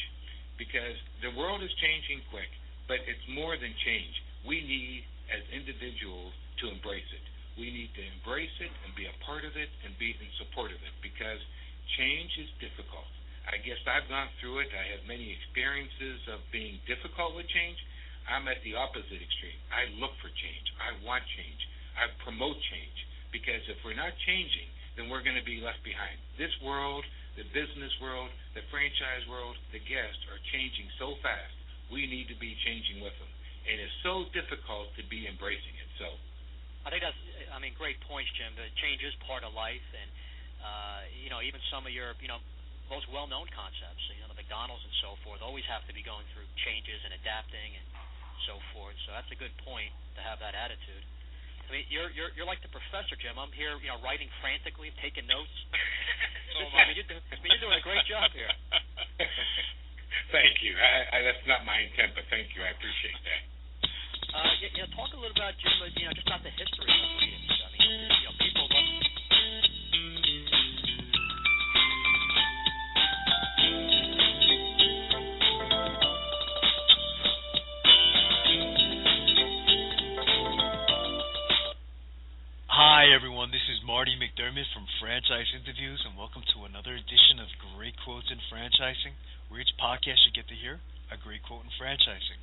Because the world is changing quick, but it's more than change. We need, as individuals, to embrace it. We need to embrace it and be a part of it and be in support of it, because change is difficult. I guess I've gone through it. I have many experiences of being difficult with change. I'm at the opposite extreme. I look for change. I want change. I promote change, because if we're not changing, then we're going to be left behind. This world, the business world, the franchise world, the guests are changing so fast. We need to be changing with them. And it's so difficult to be embracing it. So I think that's, great points, Jim. The change is part of life, and, even some of your, most well-known concepts, the McDonald's and so forth, always have to be going through changes and adapting and so forth. So that's a good point to have that attitude. You're like the professor, Jim. I'm here, writing frantically, taking notes. So you're doing a great job here. Thank you. That's not my intent, but thank you. I appreciate that. Talk a little about, Jim, just about the history of reading. People love. Hi, everyone. This is Marty McDermott from Franchise Interviews, and welcome to another edition of Great Quotes in Franchising, where each podcast you get to hear a great quote in franchising.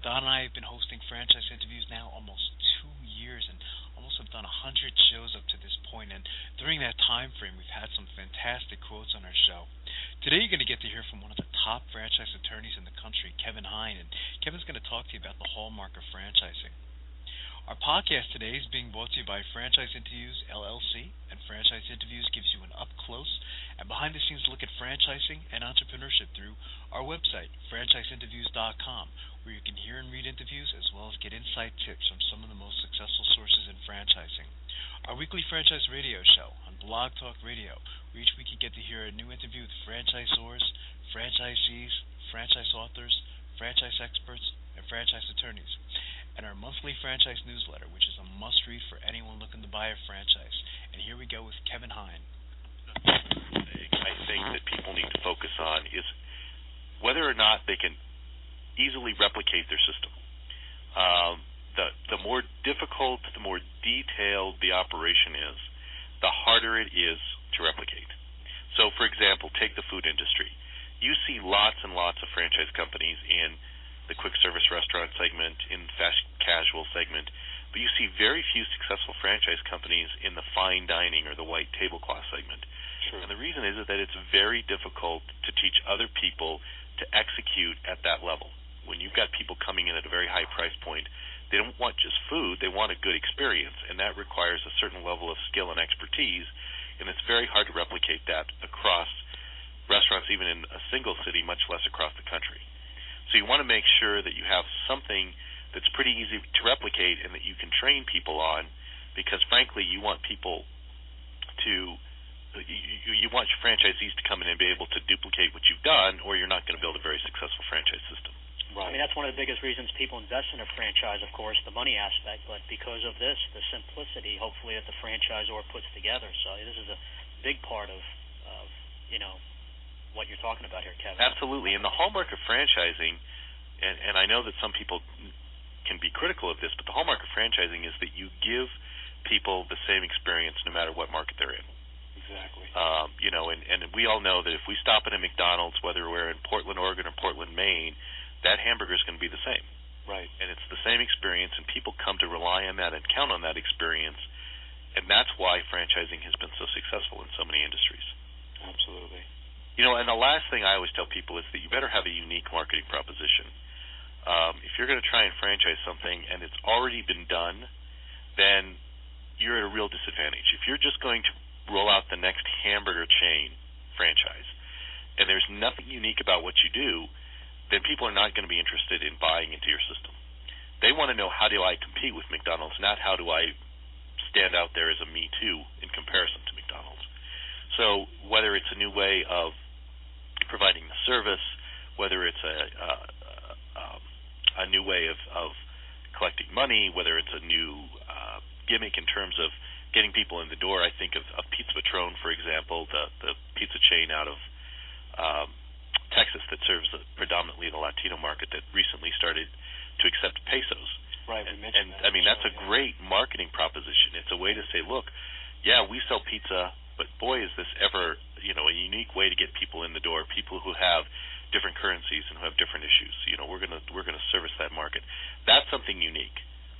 Don and I have been hosting Franchise Interviews now almost 2 years, and almost have done 100 shows up to this point, and during that time frame, we've had some fantastic quotes on our show. Today, you're going to get to hear from one of the top franchise attorneys in the country, Kevin Hine, and Kevin's going to talk to you about the hallmark of franchising. Our podcast today is being brought to you by Franchise Interviews, LLC, and Franchise Interviews gives you an up-close and behind-the-scenes look at franchising and entrepreneurship through our website, franchiseinterviews.com, where you can hear and read interviews as well as get inside tips from some of the most successful sources in franchising. Our weekly franchise radio show on Blog Talk Radio, where each week you get to hear a new interview with franchisors, franchisees, franchise authors, franchise experts, and franchise attorneys. And our monthly franchise newsletter, which is a must-read for anyone looking to buy a franchise. And here we go with Kevin Hine. I think on is whether or not they can easily replicate their system. The more difficult, the more detailed the operation is, the harder it is to replicate. So, for example, take the food industry. You see lots and lots of franchise companies in the quick service restaurant segment, in the fast casual segment, but you see very few successful franchise companies in the fine dining or the white tablecloth segment. Sure. And the reason is that it's very difficult to teach other people to execute at that level. When you've got people coming in at a very high price point, they don't want just food, they want a good experience, and that requires a certain level of skill and expertise, and it's very hard to replicate that across restaurants, even in a single city, much less across the country. So you want to make sure that you have something that's pretty easy to replicate and that you can train people on, because frankly, you want people to, you want your franchisees to come in and be able to duplicate what you've done, or you're not going to build a very successful franchise system. Right. I mean, that's one of the biggest reasons people invest in a franchise, of course, the money aspect, but because of this, the simplicity, hopefully, that the franchisor puts together. So this is a big part of what you're talking about here, Kevin. Absolutely. And the hallmark of franchising, and I know that some people can be critical of this, but the hallmark of franchising is that you give people the same experience no matter what market they're in. Exactly. And we all know that if we stop at a McDonald's, whether we're in Portland, Oregon, or Portland, Maine, that hamburger is going to be the same. Right. And it's the same experience, and people come to rely on that and count on that experience, and that's why franchising has been so successful in so many industries. Absolutely. And the last thing I always tell people is that you better have a unique marketing proposition. If you're going to try and franchise something and it's already been done, then you're at a real disadvantage. If you're just going to roll out the next hamburger chain franchise and there's nothing unique about what you do, then people are not going to be interested in buying into your system. They want to know, how do I compete with McDonald's, not how do I stand out there as a me too in comparison to McDonald's. So whether it's a new way of providing the service, whether it's a new way of collecting money, whether it's a new gimmick in terms of getting people in the door. I think of Pizza Patrón, for example, the pizza chain out of Texas that serves predominantly the Latino market that recently started to accept pesos. Right, we mentioned that. I mean, that's a great marketing proposition. It's a way to say, look, yeah, we sell pizza, but boy, is this ever, a unique way to get people in the door, people who have different currencies and who have different issues. We're gonna service that market. That's something unique.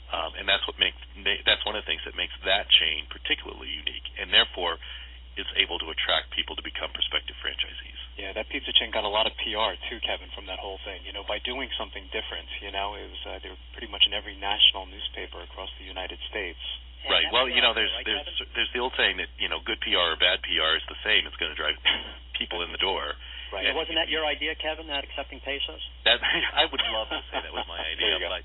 And that's one of the things that makes that chain particularly unique, and therefore is able to attract people to become prospective franchisees. Yeah, that pizza chain got a lot of PR too, Kevin, from that whole thing. By doing something different. It was they were pretty much in every national newspaper across the United States. Right. Well, there's the old saying that good PR or bad PR is the same. It's going to drive people in the door. Right. Wasn't that your idea, Kevin? That accepting pesos? That I would love to say that was my idea, but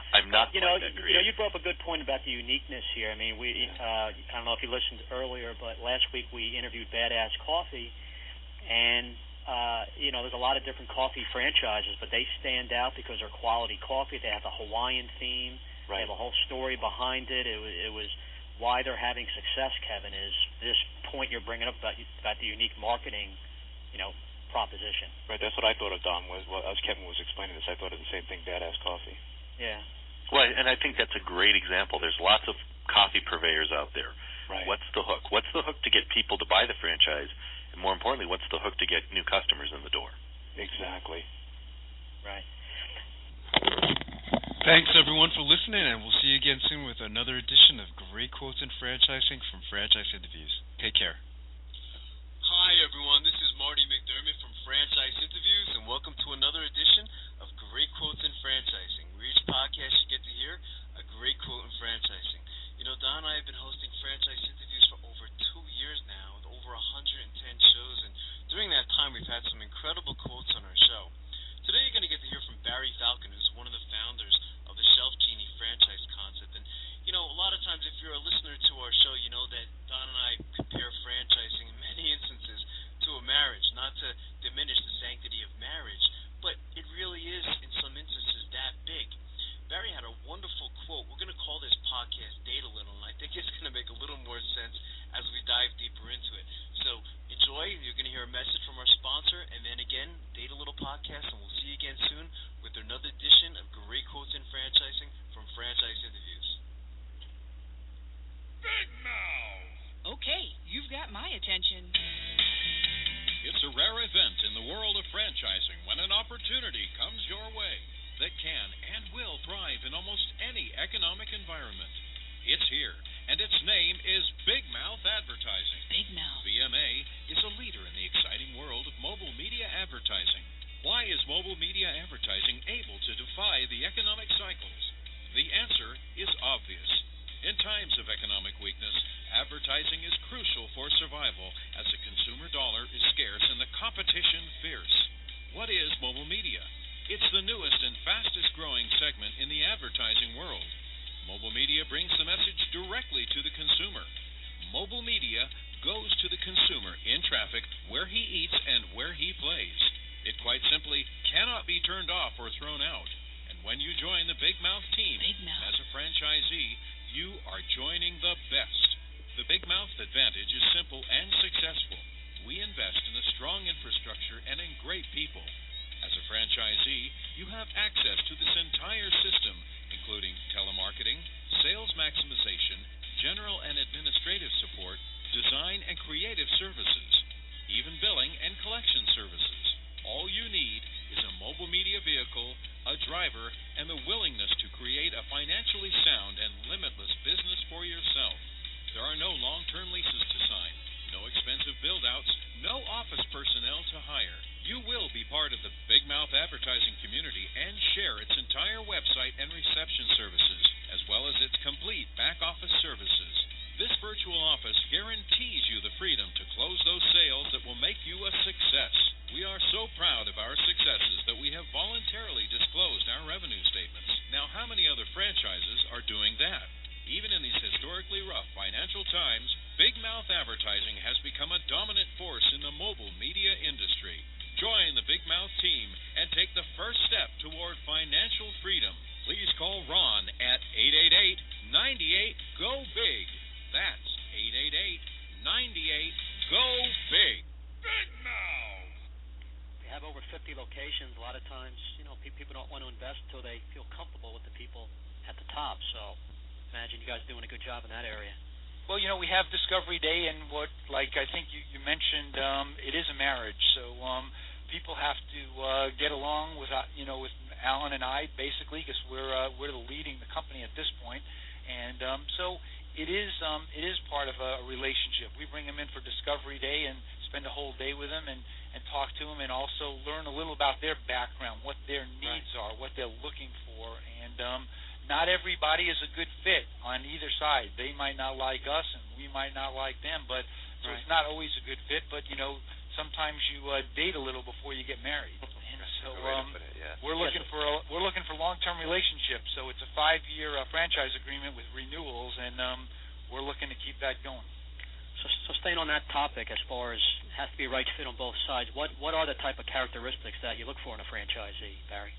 I'm not quite that creative. You brought up a good point about the uniqueness here. I mean, I don't know if you listened earlier, but last week we interviewed Badass Coffee, and there's a lot of different coffee franchises, but they stand out because they're quality coffee. They have a Hawaiian theme. Right. They have a whole story behind it. It was why they're having success, Kevin, is this point you're bringing up about the unique marketing, proposition. Right. That's what I thought of, Don. As Kevin was explaining this, I thought of the same thing. Badass Coffee. Yeah. Well, and I think that's a great example. There's lots of coffee purveyors out there. Right. What's the hook? What's the hook to get people to buy the franchise? And more importantly, what's the hook to get new customers in the door? Exactly. Right. Thanks, everyone, for listening, and we'll see you again soon with another edition of Great Quotes in Franchising from Franchise Interviews. Take care. Hi, everyone. This is Marty McDermott from Franchise Interviews, and welcome to another edition of Great Quotes in Franchising, where each podcast you get to hear a great quote in franchising. Don and I have been hosting Franchise Interviews for over 2 years now, with over 110 shows, and during that time we've had some incredible quotes on our show. Today you're going to get to hear from Barry Falcon, who's one of the founders of the Shelf Genie franchise concept. And, a lot of times if you're a listener to our show, you know that Don and I compare franchising in many instances to a marriage, not to diminish the sanctity of marriage, but it really is, in some instances, that big. Barry had a wonderful quote. We're going to call this podcast Date a Little, and I think it's going to make a little more sense as we dive deeper into it. So enjoy. You're going to hear a message from our sponsor, and then again, world of franchising when an opportunity comes your way that can and will thrive in almost any economic environment. It's here, and its name is Big Mouth Advertising. Big Mouth. BMA is a leader in the exciting world of mobile media advertising. Why is mobile media advertising able to defy the economic cycles? The answer is obvious. In times of economic weakness, advertising is crucial for survival as the consumer dollar is scarce and the competition fierce. What is mobile media? It's the newest and fastest growing segment in the advertising world. Mobile media brings the message directly to the consumer. Mobile media goes to the consumer in traffic, where he eats and where he plays. It quite simply cannot be turned off or thrown out. And when you join the Big Mouth team as a franchisee, you are joining the best. The Big Mouth advantage is simple and successful. We invest in a strong infrastructure and in great people. As a franchisee, you have access to this entire system, including telemarketing, sales maximization, general and administrative support, design and creative services, even billing and collection services. All you need is a mobile media vehicle, a driver, and the willingness to create a financially sound and limitless business for yourself. There are no long-term leases to sign, no expensive build-outs, no office personnel to hire. You will be part of the Big Mouth advertising community and share its entire website and reception services, as well as its complete back-office services. This virtual office guarantees you the freedom to close those sales that will make you a success. We are so proud of our successes that we have voluntarily disclosed our revenue statements. Now, how many other franchises are doing that? Even in these historically rough financial times, Big Mouth advertising has become a dominant force in the mobile media industry. Join the Big Mouth team and take the first step toward financial freedom. Please call Ron at 888-98-GO-BIG. That's 888-98-GO-BIG. Big Mouth! We have over 50 locations. A lot of times, people don't want to invest until they feel comfortable with the people at the top. So imagine you guys doing a good job in that area. Well, we have Discovery Day, and I think you mentioned, it is a marriage. So people have to get along with Alan and I, basically, because we're leading the company at this point. And so it is part of a relationship. We bring them in for Discovery Day and spend a whole day with them and talk to them, and also learn a little about their background, what their needs are, what they're looking for. And not everybody is a good fit on either side. They might not like us, and we might not like them. But so it's not always a good fit. But sometimes you date a little before you get married. And so we're looking for long-term relationships. So it's a 5-year franchise agreement with renewals, and we're looking to keep that going. So staying on that topic, as far as has to be a right fit on both sides, what are the type of characteristics that you look for in a franchisee, Barry?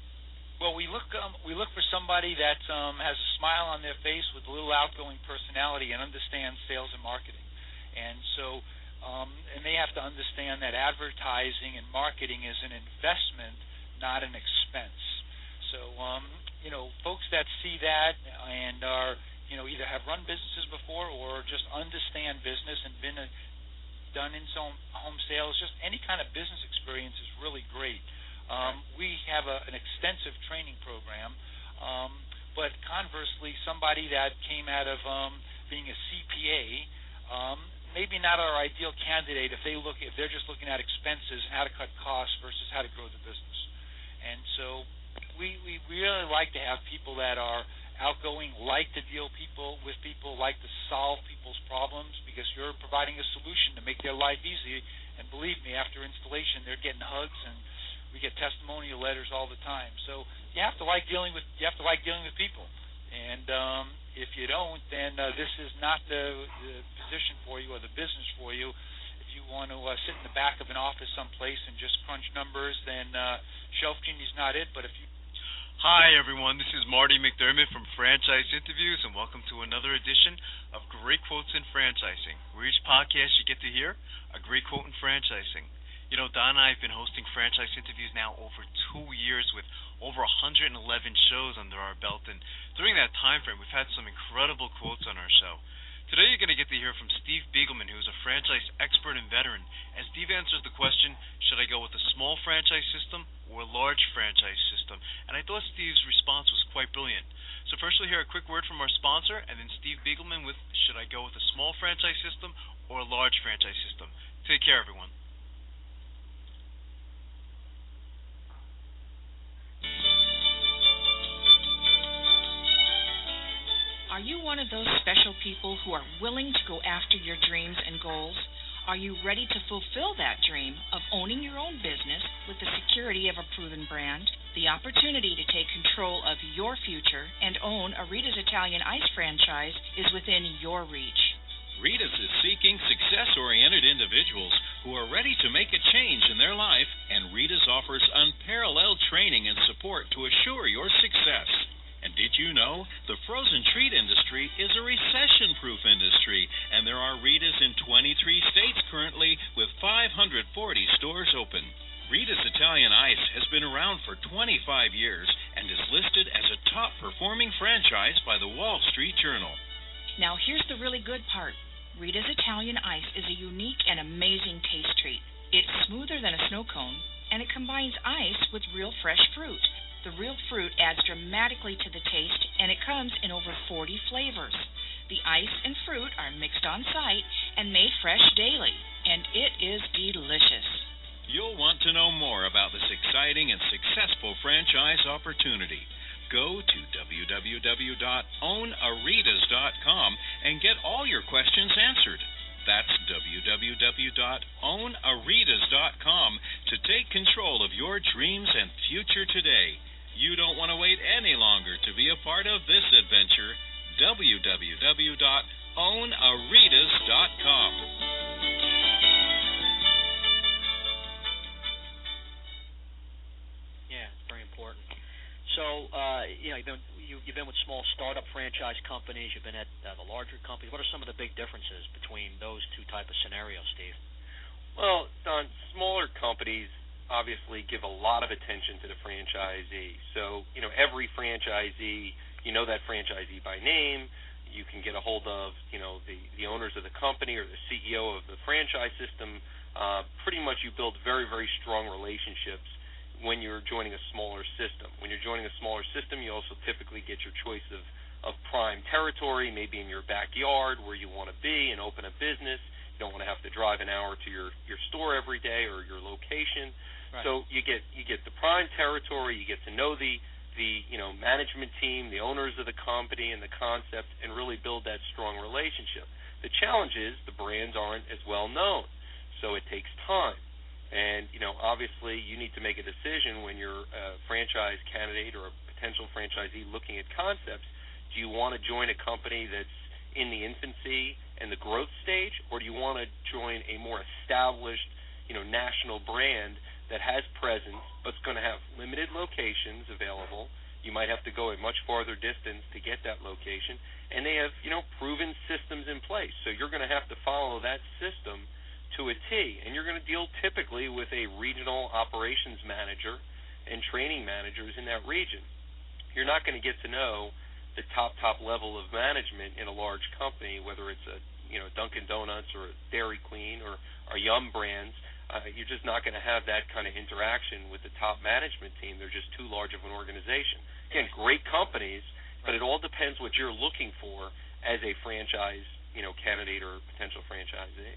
Well, we look for somebody that has a smile on their face with a little outgoing personality and understands sales and marketing. And so and they have to understand that advertising and marketing is an investment, not an expense. So folks that see that and are either have run businesses before or just understand business and done in home sales, just any kind of business experience is really great. We have an extensive training program, but conversely, somebody that came out of being a CPA, maybe not our ideal candidate if they're just looking at expenses and how to cut costs versus how to grow the business. And so we really like to have people that are outgoing, like to deal with people, like to solve people's problems, because you're providing a solution to make their life easy. And believe me, after installation, they're getting hugs, and we get testimonial letters all the time. So you have to like dealing with people. And if you don't, then this is not the position for you or the business for you. If you want to sit in the back of an office someplace and just crunch numbers, then shelf cleaning is not it. But if you Hi, everyone. This is Marty McDermott from Franchise Interviews, and welcome to another edition of Great Quotes in Franchising, where each podcast you get to hear a great quote in franchising. Don and I have been hosting Franchise Interviews now over 2 years with over 111 shows under our belt, and during that time frame, we've had some incredible quotes on our show. Today, you're going to get to hear from Steve Biegelman, who's a franchise expert and veteran, and Steve answers the question, should I go with a small franchise system or a large franchise system? And I thought Steve's response was quite brilliant. So first we'll hear a quick word from our sponsor, and then Steve Biegelman with should I go with a small franchise system or a large franchise system? Take care, everyone. Are you one of those special people who are willing to go after your dreams and goals? Are you ready to fulfill that dream of owning your own business with the security of a proven brand? The opportunity to take control of your future and own a Rita's Italian Ice franchise is within your reach. Rita's is seeking success-oriented individuals who are ready to make a change in their life, and Rita's offers unparalleled training and support to assure your success. And did you know the frozen treat industry is a recession-proof industry, and there are Rita's in 23 states currently with 540 stores open. Rita's Italian Ice has been around for 25 years and is listed as a top-performing franchise by the Wall Street Journal. Now here's the really good part. Rita's Italian Ice is a unique and amazing taste treat. It's smoother than a snow cone, and it combines ice with real fresh fruit. The real fruit adds dramatically to the taste, and it comes in over 40 flavors. The ice and fruit are mixed on site and made fresh daily, and it is delicious. You'll want to know more about this exciting and successful franchise opportunity. Go to www.ownaritas.com and get all your questions answered. That's www.ownaritas.com to take control of your dreams and future today. You don't want to wait any longer to be a part of this adventure. www.ownaritas.com. Yeah, very important. So, you've been with small startup franchise companies. You've been at the larger companies. What are some of the big differences between those two type of scenarios, Steve? Well, Don, smaller companies obviously give a lot of attention to the franchisee. So, every franchisee, that franchisee by name. You can get a hold of, the owners of the company or the CEO of the franchise system. Pretty much you build very, very strong relationships when you're joining a smaller system. When you're joining a smaller system, you also typically get your choice of prime territory, maybe in your backyard where you want to be and open a business. You don't want to have to drive an hour to your store every day or your location. Right. So you get the prime territory, you get to know the management team, the owners of the company and the concept, and really build that strong relationship. The challenge is the brands aren't as well known, so it takes time. And obviously you need to make a decision when you're a franchise candidate or a potential franchisee looking at concepts. Do you want to join a company that's in the infancy and the growth stage, or do you want to join a more established national brand that has presence but's going to have limited locations available? You might have to go a much farther distance to get that location, and they have proven systems in place. So you're going to have to follow that system to a T, and you're going to deal typically with a regional operations manager and training managers in that region. You're not going to get to know the top level of management in a large company, whether it's a Dunkin' Donuts or a Dairy Queen or Yum Brands. You're just not going to have that kind of interaction with the top management team. They're just too large of an organization. Again, great companies, but it all depends what you're looking for as a franchise, candidate or potential franchisee.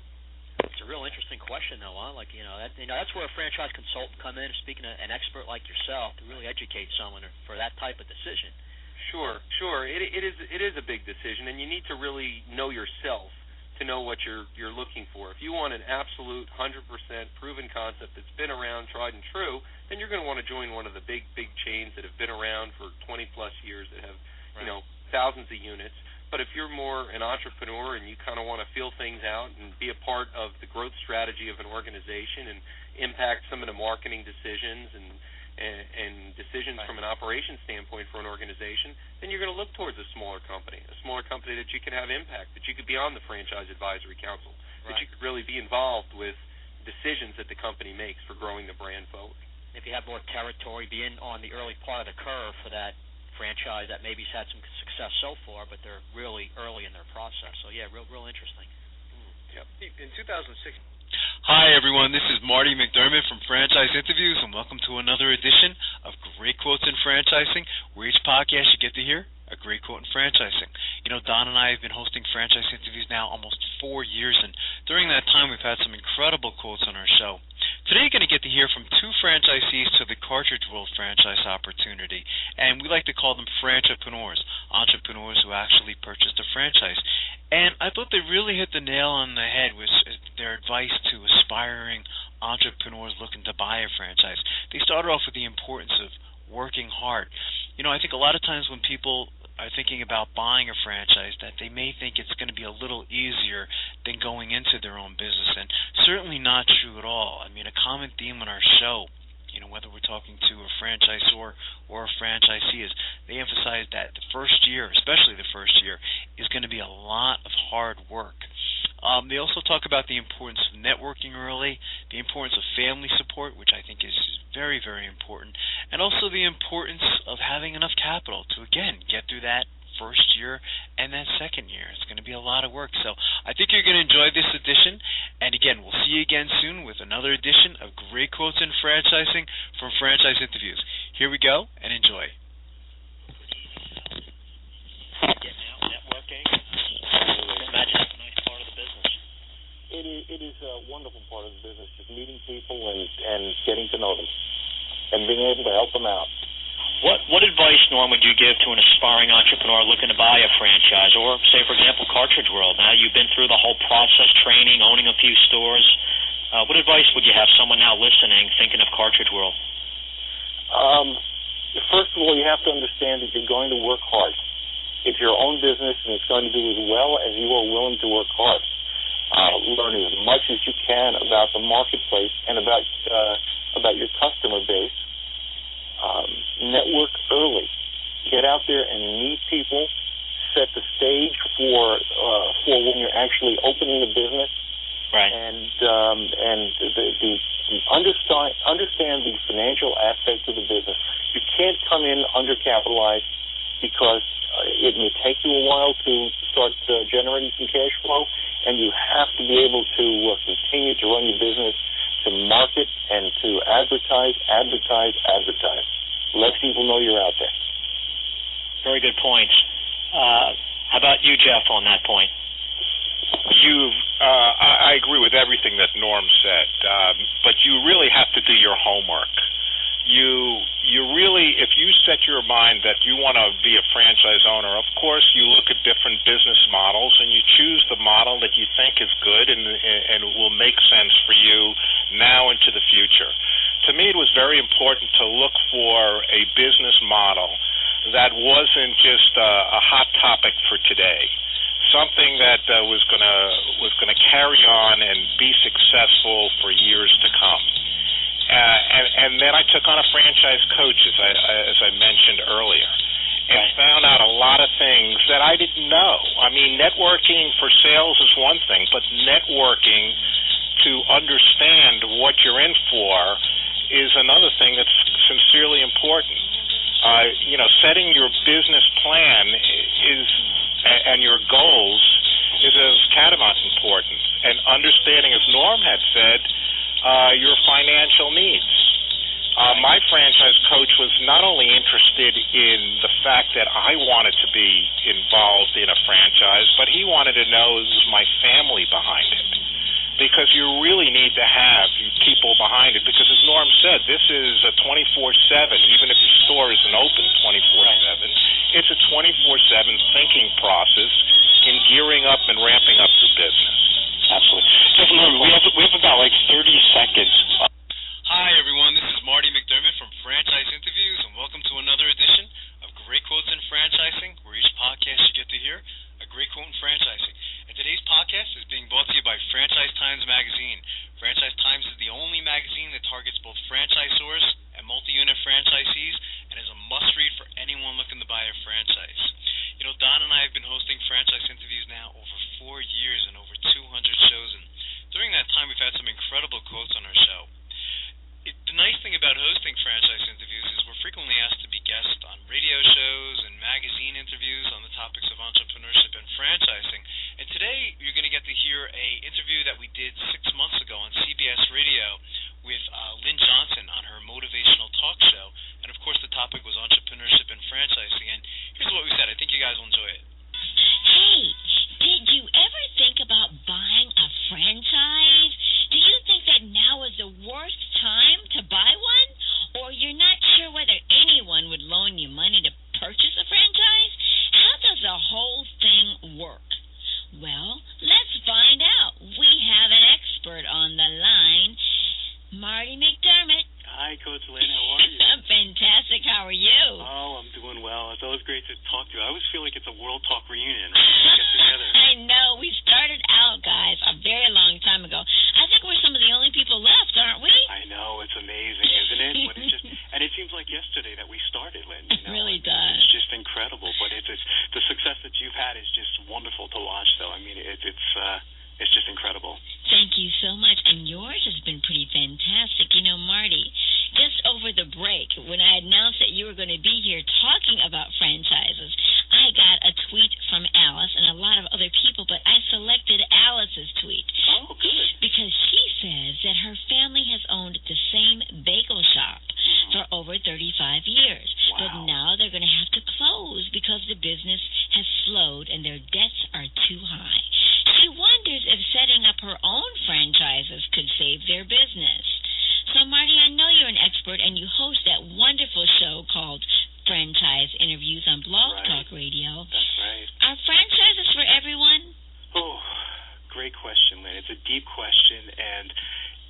It's a real interesting question, though, huh? That's where a franchise consultant come in, speaking to an expert like yourself, to really educate someone for that type of decision. Sure. It is a big decision, and you need to really know yourself to know what you're looking for. If you want an absolute 100% proven concept that's been around, tried and true, then you're going to want to join one of the big chains that have been around for 20 plus years that have thousands of units. But if you're more an entrepreneur and you kind of want to feel things out and be a part of the growth strategy of an organization and impact some of the marketing decisions and decisions from an operations standpoint for an organization, then you're going to look towards a smaller company that you can have impact, that you could be on the franchise advisory council, that you could really be involved with decisions that the company makes for growing the brand forward. If you have more territory, being on the early part of the curve for that franchise that maybe's had some success so far, but they're really early in their process. So yeah, real interesting. Yep. In 2006, Hi, everyone. This is Marty McDermott from Franchise Interviews, and welcome to another edition of Great Quotes in Franchising, where each podcast you get to hear a great quote in franchising. You know, Don and I have been hosting Franchise Interviews now almost 4 years, and during that time we've had some incredible quotes on our show. Today you're going to get to hear from two franchisees to the Cartridge World franchise opportunity, and we like to call them franchipreneurs, entrepreneurs who actually purchased a franchise. And I thought they really hit the nail on the head with their advice to aspiring entrepreneurs looking to buy a franchise. They started off with the importance of working hard. You know, I think a lot of times when people are thinking about buying a franchise, that they may think it's going to be a little easier than going into their own business, and certainly not true at all. I mean, a common theme on our show, you know, whether we're talking to a franchisor or a franchisee, is they emphasize that the first year, especially the first year, is going to be a lot of hard work. They also talk about the importance of networking early, the importance of family support, which I think is very, very important, and also the importance of having enough capital to, again, get through that first year and that second year. It's going to be a lot of work. So I think you're going to enjoy this edition. And again, we'll see you again soon with another edition of Great Quotes in Franchising from Franchise Interviews. Here we go, and enjoy. Getting out, networking. Imagine it's a nice part of the business. It is a wonderful part of the business, just meeting people and getting to know them and being able to help them out. What advice, Norm, would you give to an aspiring entrepreneur looking to buy a franchise, or say, for example, Cartridge World? Now you've been through the whole process, training, owning a few stores. What advice would you have someone now listening, thinking of Cartridge World? First of all, you have to understand that you're going to work hard. It's your own business, and it's going to do as well as you are willing to work hard. Learn as much as you can about the marketplace and about your customer base. Network early. Get out there and meet people. Set the stage for when you're actually opening the business. Right. And understand the financial aspects of the business. You can't come in undercapitalized because it may take you a while to start generating some cash flow, and you have to be able to continue to run your business, to market and to advertise. Let people know you're out there. Very good points. How about you, Jeff, on that point? I agree with everything that Norm said, but you really have to do your homework. You really, if you set your mind that you want to be a franchise owner, of course you look at different business models and you choose the model that you think is good and will make sense for you now into the future. To me, it was very important to look for a business model that wasn't just a hot topic for today, something that was going to carry on and be successful for years to come. And then I took on a franchise coach, as I mentioned earlier, and found out a lot of things that I didn't know. I mean, networking for sales is one thing, but networking to understand what you're in for is another thing that's sincerely important. Setting your business plan and your goals is of paramount importance, and understanding, as Norm had said, your financial needs. My franchise coach was not only interested in the fact that I wanted to be involved in a franchise, but he wanted to know is my family behind it. Because you really need to have people behind it. Because as Norm said, this is a 24/7. Even if your store isn't open 24/7, it's a 24/7 thinking process in gearing up and ramping up your business. Absolutely. Just remember, we have about 30 seconds. Hi, everyone. This is Marty McDermott from Franchise Interviews, and welcome to another edition of Great Quotes in Franchising, where each podcast you get to hear a great quote in franchising. And today's podcast is being brought to you by Franchise Times Magazine. Franchise Times is the only magazine that targets both franchisors and multi-unit franchisees, and is a must-read for anyone looking to buy a franchise. You know, Don and I have been hosting Franchise Interviews now over 4 years and over 200 shows, and during that time we've had some incredible quotes on our show. The nice thing about hosting Franchise Interviews is we're frequently asked to be guests on radio shows and magazine interviews on the topics of entrepreneurship and franchising. And today you're going to get to hear an interview that we did 6 months ago on McDermott. Hi, Coach Lynn. How are you? I'm fantastic. How are you? Oh, I'm doing well. It's always great to talk to you. I always feel like it's a World Talk reunion. Right? We get together. I know. We started out, guys, a very long time ago. I think we're some of the only people left, aren't we? I know. It's amazing, isn't it? But it just, and it seems like yesterday that we started, Lynn. You know? It really does. It's just incredible. But it's the success that you've had is just wonderful to watch, though. I mean, it's just incredible. Thank you so much. And yours has been pretty fantastic. You know, Marty, just over the break, when I announced that you were going to be here talking about franchises, I got a tweet from Alice and a lot of other people, but I selected Alice's tweet. Oh, good. Because she says that her family has owned the same bagel shop for over 35 years. Wow. But now they're going to have to close because the business has slowed and their debts are too high. She wonders if setting up her own franchises could save their business. So, Marty, I know you're an expert and you host that wonderful show called Franchise Interviews on Blog Talk Radio. That's right. Are franchises for everyone? Oh, great question, Lynn. It's a deep question, and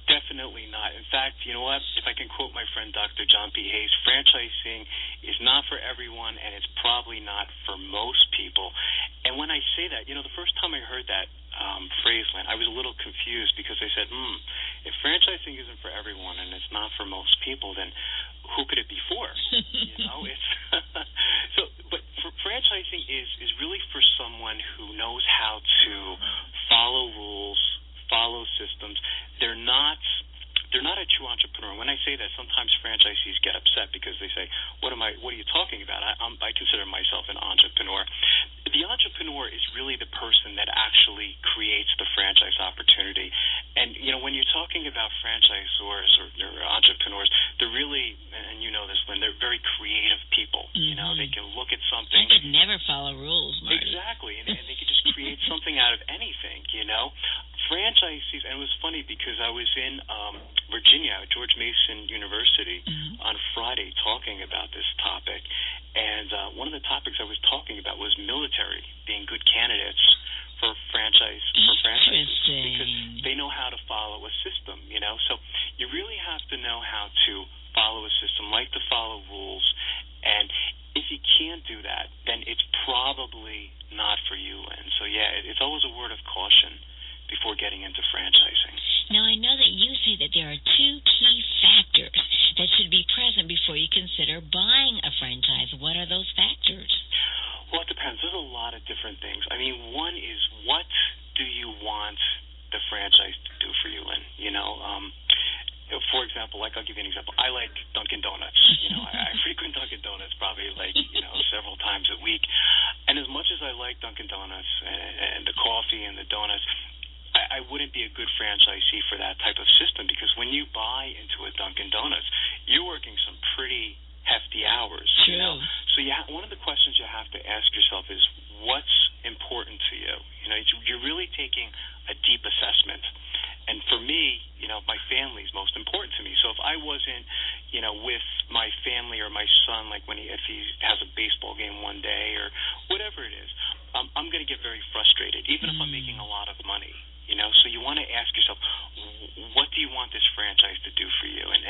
definitely not. In fact, you know what? If I can quote my friend Dr. John P. Hayes, franchising is not for everyone, and it's probably not for most people. And when I say that, you know, the first time I heard that phrase, Lynn, I was a little confused because I said, if franchising isn't for everyone and it's not for most people, then who could it be for? You know, it's but franchising is really for someone who knows how to follow rules, follow systems. They're not a true entrepreneur. When I say that, sometimes franchisees get upset because they say, what are you talking about? I consider myself an entrepreneur. The entrepreneur is really the person that actually creates the franchise opportunity. And, you know, when you're talking about franchisors or entrepreneurs, they're really, and you know this, Lynn, they're very creative people. Mm-hmm. You know, they can look at something. I could never follow rules, Marty. Exactly. And they could just create something out of anything, you know. Franchisees, and it was funny because I was in Virginia, George Mason University, on Friday talking about this topic. And one of the topics I was talking about was military being good candidates for franchises because they know how to follow a system, you know. So you really have to know how to follow a system, like to follow rules. And if you can't do that, then it's probably not for you. And so, yeah, it's always a word of caution before getting into franchising. Now, I know that you say that there are two key factors that should be present before you consider buying a franchise. What are those factors? Well, it depends. There's a lot of different things. I mean, one is, what do you want the franchise to do for you? And, you know, for example, like I'll give you an example. I like Dunkin' Donuts. You know, I frequent Dunkin' Donuts probably several times a week. And as much as I like Dunkin' Donuts and the coffee and the donuts, I wouldn't be a good franchisee for that type of system because when you buy into a Dunkin' Donuts, you're working some pretty hefty hours. True. You know? So one of the questions you have to ask yourself is, what's important to you? You know, you're really taking a deep assessment. And for me, you know, my family is most important to me. So if I wasn't, you know, with my family or my son, like if he has a baseball game one day or whatever it is, I'm going to get very frustrated, even if I'm making a lot of money. You know, so you want to ask yourself, what do you want this franchise to do for you, and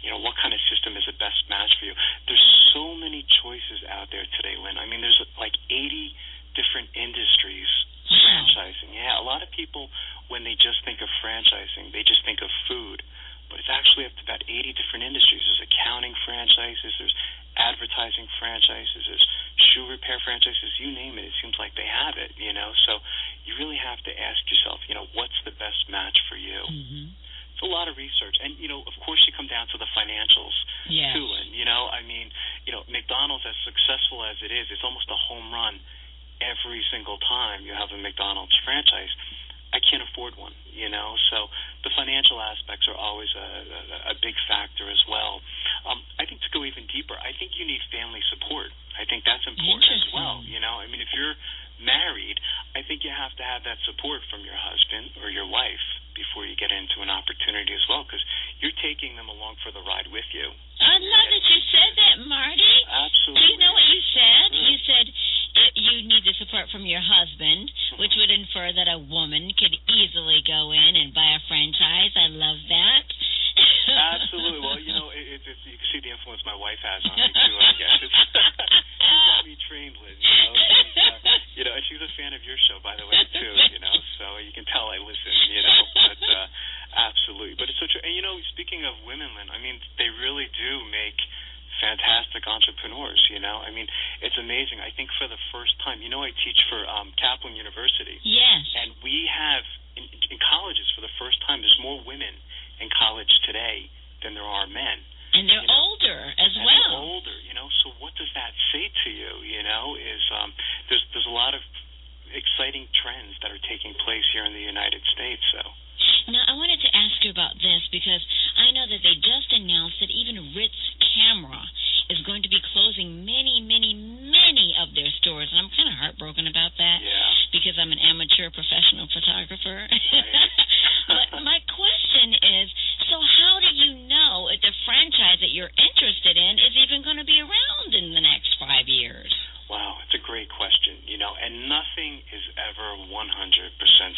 you know, what kind of system is the best match for you? There's so many choices out there today, Lynn. I mean, there's like 80 different industries franchising. Yeah, a lot of people, when they just think of franchising, they just think of food, but it's actually up to about 80 different industries. There's accounting franchises, there's advertising franchises, there's shoe repair franchises, you name it. It seems like they have it, you know. So you really have to ask yourself, you know, what's the best match for you? Mm-hmm. It's a lot of research. And, you know, of course you come down to the financials, too. And, you know, I mean, you know, McDonald's, as successful as it is, it's almost a home run every single time you have a McDonald's franchise. I can't afford one, you know, so the financial aspects are always a big factor as well. I think to go even deeper, I think you need family support. I think that's important as well, you know. I mean, if you're married, I think you have to have that support from your husband or your wife before you get into an opportunity as well, because you're taking them along for the ride with you. I love that you said that, Marty. Absolutely. Do you know what you said? You said you need the support from your husband, which would infer that a woman could easily go in and buy a franchise. I love that. wife has on me too. I guess it's she's got me trained, Lynn. And she's a fan of your show, by the way, too. So you can tell I listen. But absolutely. But it's so true. And speaking of women, Lynn, I mean, they really do make fantastic entrepreneurs. It's amazing. I think for the first time, I teach for Kaplan University. Yes. And we have in colleges for the first time, there's more women in college today than there are men. And they're older as well. They're older, So what does that say to you? Is there's a lot of exciting trends that are taking place here in the United States. So. Now, I wanted to ask you about this because I know that they just announced that even Ritz Camera is going to be closing many, many, many of their stores. And I'm kind of heartbroken about that because I'm an amateur professional photographer. But my question is, so how do you know if the franchise that you're interested in is even going to be around in the next 5 years? Wow, it's a great question, and nothing is ever 100%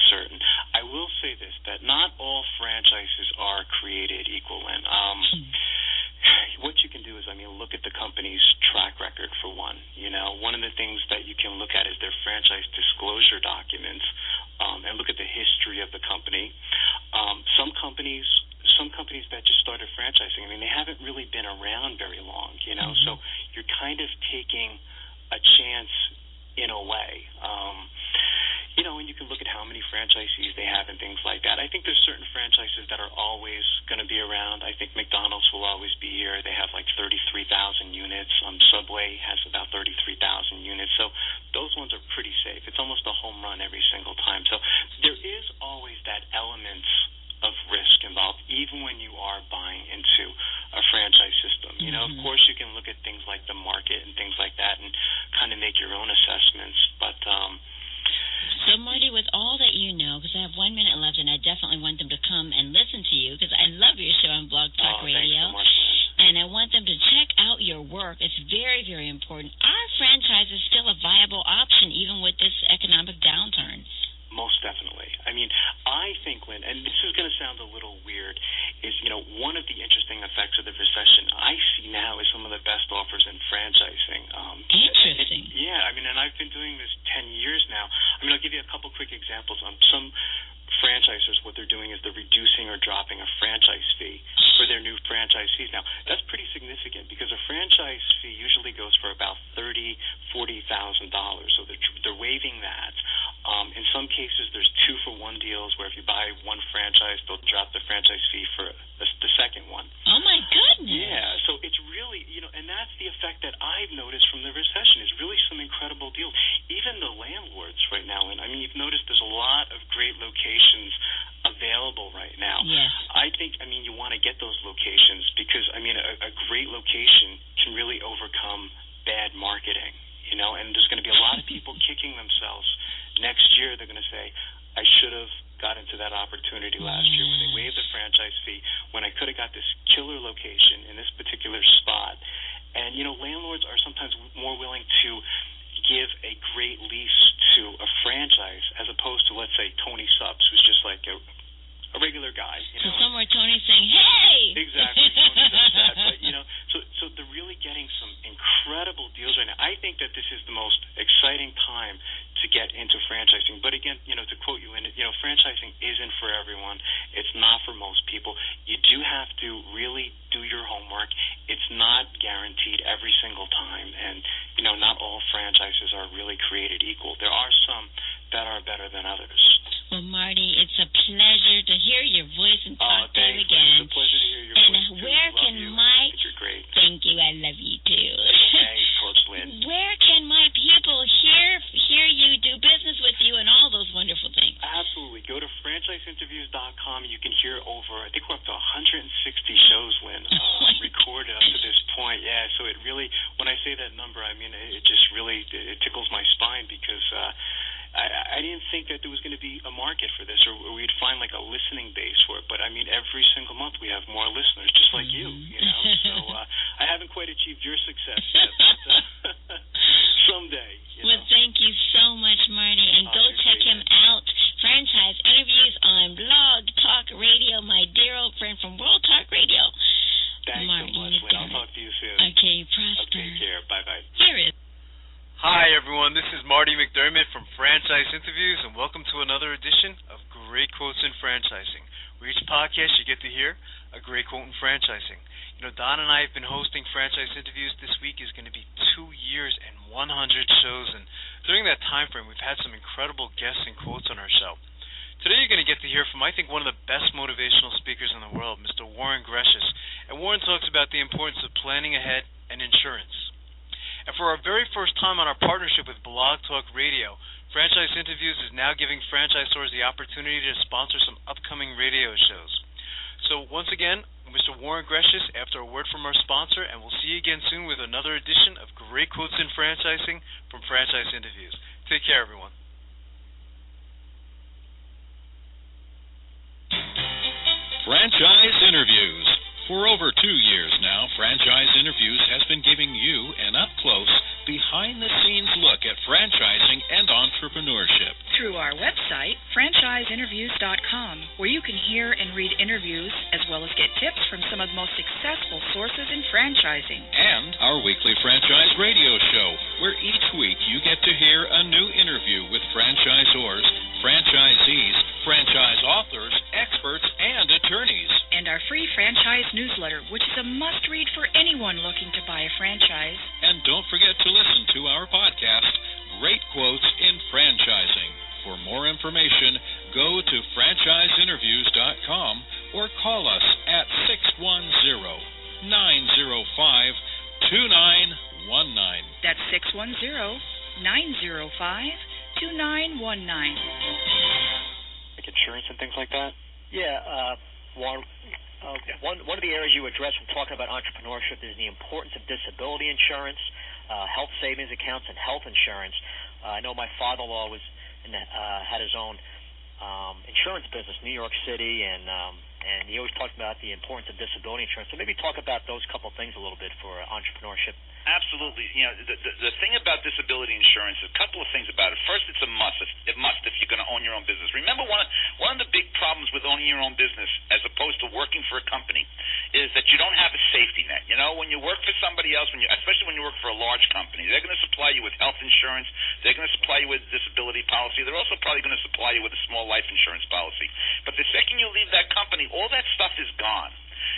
certain. I will say this, that not all franchises are created equal, and what you can do is, look at the company's track record for one. One of the things that you can look at is their franchise disclosure documents, and look at the history of the company. Some companies that just started franchising, they haven't really been around very long, so you're kind of taking a chance in a way. And you can look at how many franchisees they have and things like that. I think there's certain franchises that are always going to be around. I think McDonald's will always be here. They have like 33,000 units. Subway has about 33,000 units. So those ones are pretty safe. It's almost a home run every single time. So there is always that element of risk involved, even when you are buying into a franchise system. Of course, you can look at things like the market and things like that and kind of make your own assessments. But so, Marty, with all that you know, because I have 1 minute left, and I definitely want them to come and listen to you because I love your show on Blog Talk Radio. Thanks so much, Lynn. And I want them to check out your work. It's very, very important. Are franchises still a viable option even with this economic downturn? Most definitely. I think, Lynn, and this is going to sound a little weird, is, one of the interesting effects of the recession I see now is some of the best offers in franchising. Interesting. And I've been doing this 10 years now. I'll give you a couple quick examples. Some franchisers, what they're doing is they're reducing or dropping a franchise fee for their new franchisees. Now, that's pretty significant because a franchise fee usually goes for about $30,000, $40,000. So they're waiving that. In some cases, there's 2-for-1 deals where if you buy one franchise, they'll drop the franchise fee for the second one. Oh, my goodness. Yeah, so it's really, and that's the effect that I've noticed from the recession is really some incredible deals. Even the landlords right now, and you've noticed there's a lot of great locations available right now. Yes. I think, you want to get those locations because, a great location can really overcome bad marketing, and there's going to be a lot of people kicking themselves next year. They're going to say, I should have got into that opportunity last year when they waived the franchise fee, when I could have got this killer location in this particular spot. And, landlords are sometimes more willing to give a great lease to a franchise as opposed to, let's say, Tony Subs, who's just like a regular guy. So somewhere Tony's saying, hey! Exactly. Tony does that. But, so they're really getting some incredible deals right now. I think that this is the most exciting time to get into franchising. But again, to quote you, franchising isn't for everyone. It's not for most people. You do have to really do your homework. It's not guaranteed every single time. And, not all franchises are really created equal. There are some that are better than others. Well, Marty, it's a pleasure to hear your voice and talk to you again. It's a pleasure to hear your voice, too. Where can You're great. Thank you. I love you, too. Thanks, Coach Lynn. Where can my people hear you, do business with you, and all those wonderful things? Absolutely. Go to franchiseinterviews.com. You can hear over, I think we're up to 160 shows, Lynn, recorded up to this point. Yeah, so it really, when I say that number, it just really, it tickles my spine because I didn't think that there was going to be a market for this or we'd find like a listening base for it. But every single month we have more listeners just like you, So I haven't quite achieved your success yet, but someday. Well, thank you so much, Marty. And go check him out. Franchise Interviews on Blog Talk Radio, my dear old friend from World Talk Radio. Thanks Marty so much, Lynn. I'll talk to you soon. Okay. may prosper. Take care. Bye-bye. Here is... Hi, everyone. This is Marty McDermott from Franchise Interviews, and welcome to another edition of Great Quotes in Franchising, where each podcast you get to hear a great quote in franchising. You know, Don and I have been hosting Franchise Interviews. This week is going to be 2 years and 100 shows, and during that time frame, we've had some incredible guests and quotes on our show. Today you're going to get to hear from, I think, one of the best motivational speakers in the world, Mr. Warren Greshus. And Warren talks about the importance of planning ahead and insurance. And for our very first time on our partnership with Blog Talk Radio, Franchise Interviews is now giving franchisors the opportunity to sponsor some upcoming radio shows. So once again, Mr. Warren Greshus, after a word from our sponsor, and we'll see you again soon with another edition of Great Quotes in Franchising from Franchise Interviews. Take care, everyone. Franchise Interviews. For over 2 years now, Franchise Interviews has been giving you an up-close, behind-the-scenes look at franchising and entrepreneurship. Through our website, franchiseinterviews.com, where you can hear and read interviews as well as get tips from some of the most successful sources in franchising. And our weekly franchise radio show, where each week you get to hear a new interview with franchisors, franchisees, franchise authors, experts, and attorneys. And our free franchise newsletter, which is a must-read for anyone looking to buy a franchise. And don't forget to listen to our podcast, Great Quotes in Franchising. For more information, go to franchiseinterviews.com or call us at 610-905-2919. That's 610-905-2919. Like insurance and things like that? Yeah, Warren, one of the areas you address when talking about entrepreneurship is the importance of disability insurance, health savings accounts, and health insurance. I know my father-in-law was had his own insurance business, New York City, and he always talked about the importance of disability insurance. So maybe talk about those couple things a little bit for entrepreneurship. Absolutely. You know, the thing about disability insurance, a couple of things about it. First, it's a must. It must if you're going to own your own business. Remember, one of the big problems with owning your own business, as opposed to working for a company, is that you don't have a safety net. You know, when you work for somebody else, especially when you work for a large company, they're going to supply you with health insurance. They're going to supply you with disability policy. They're also probably going to supply you with a small life insurance policy. But the second you leave that company, all that stuff is gone.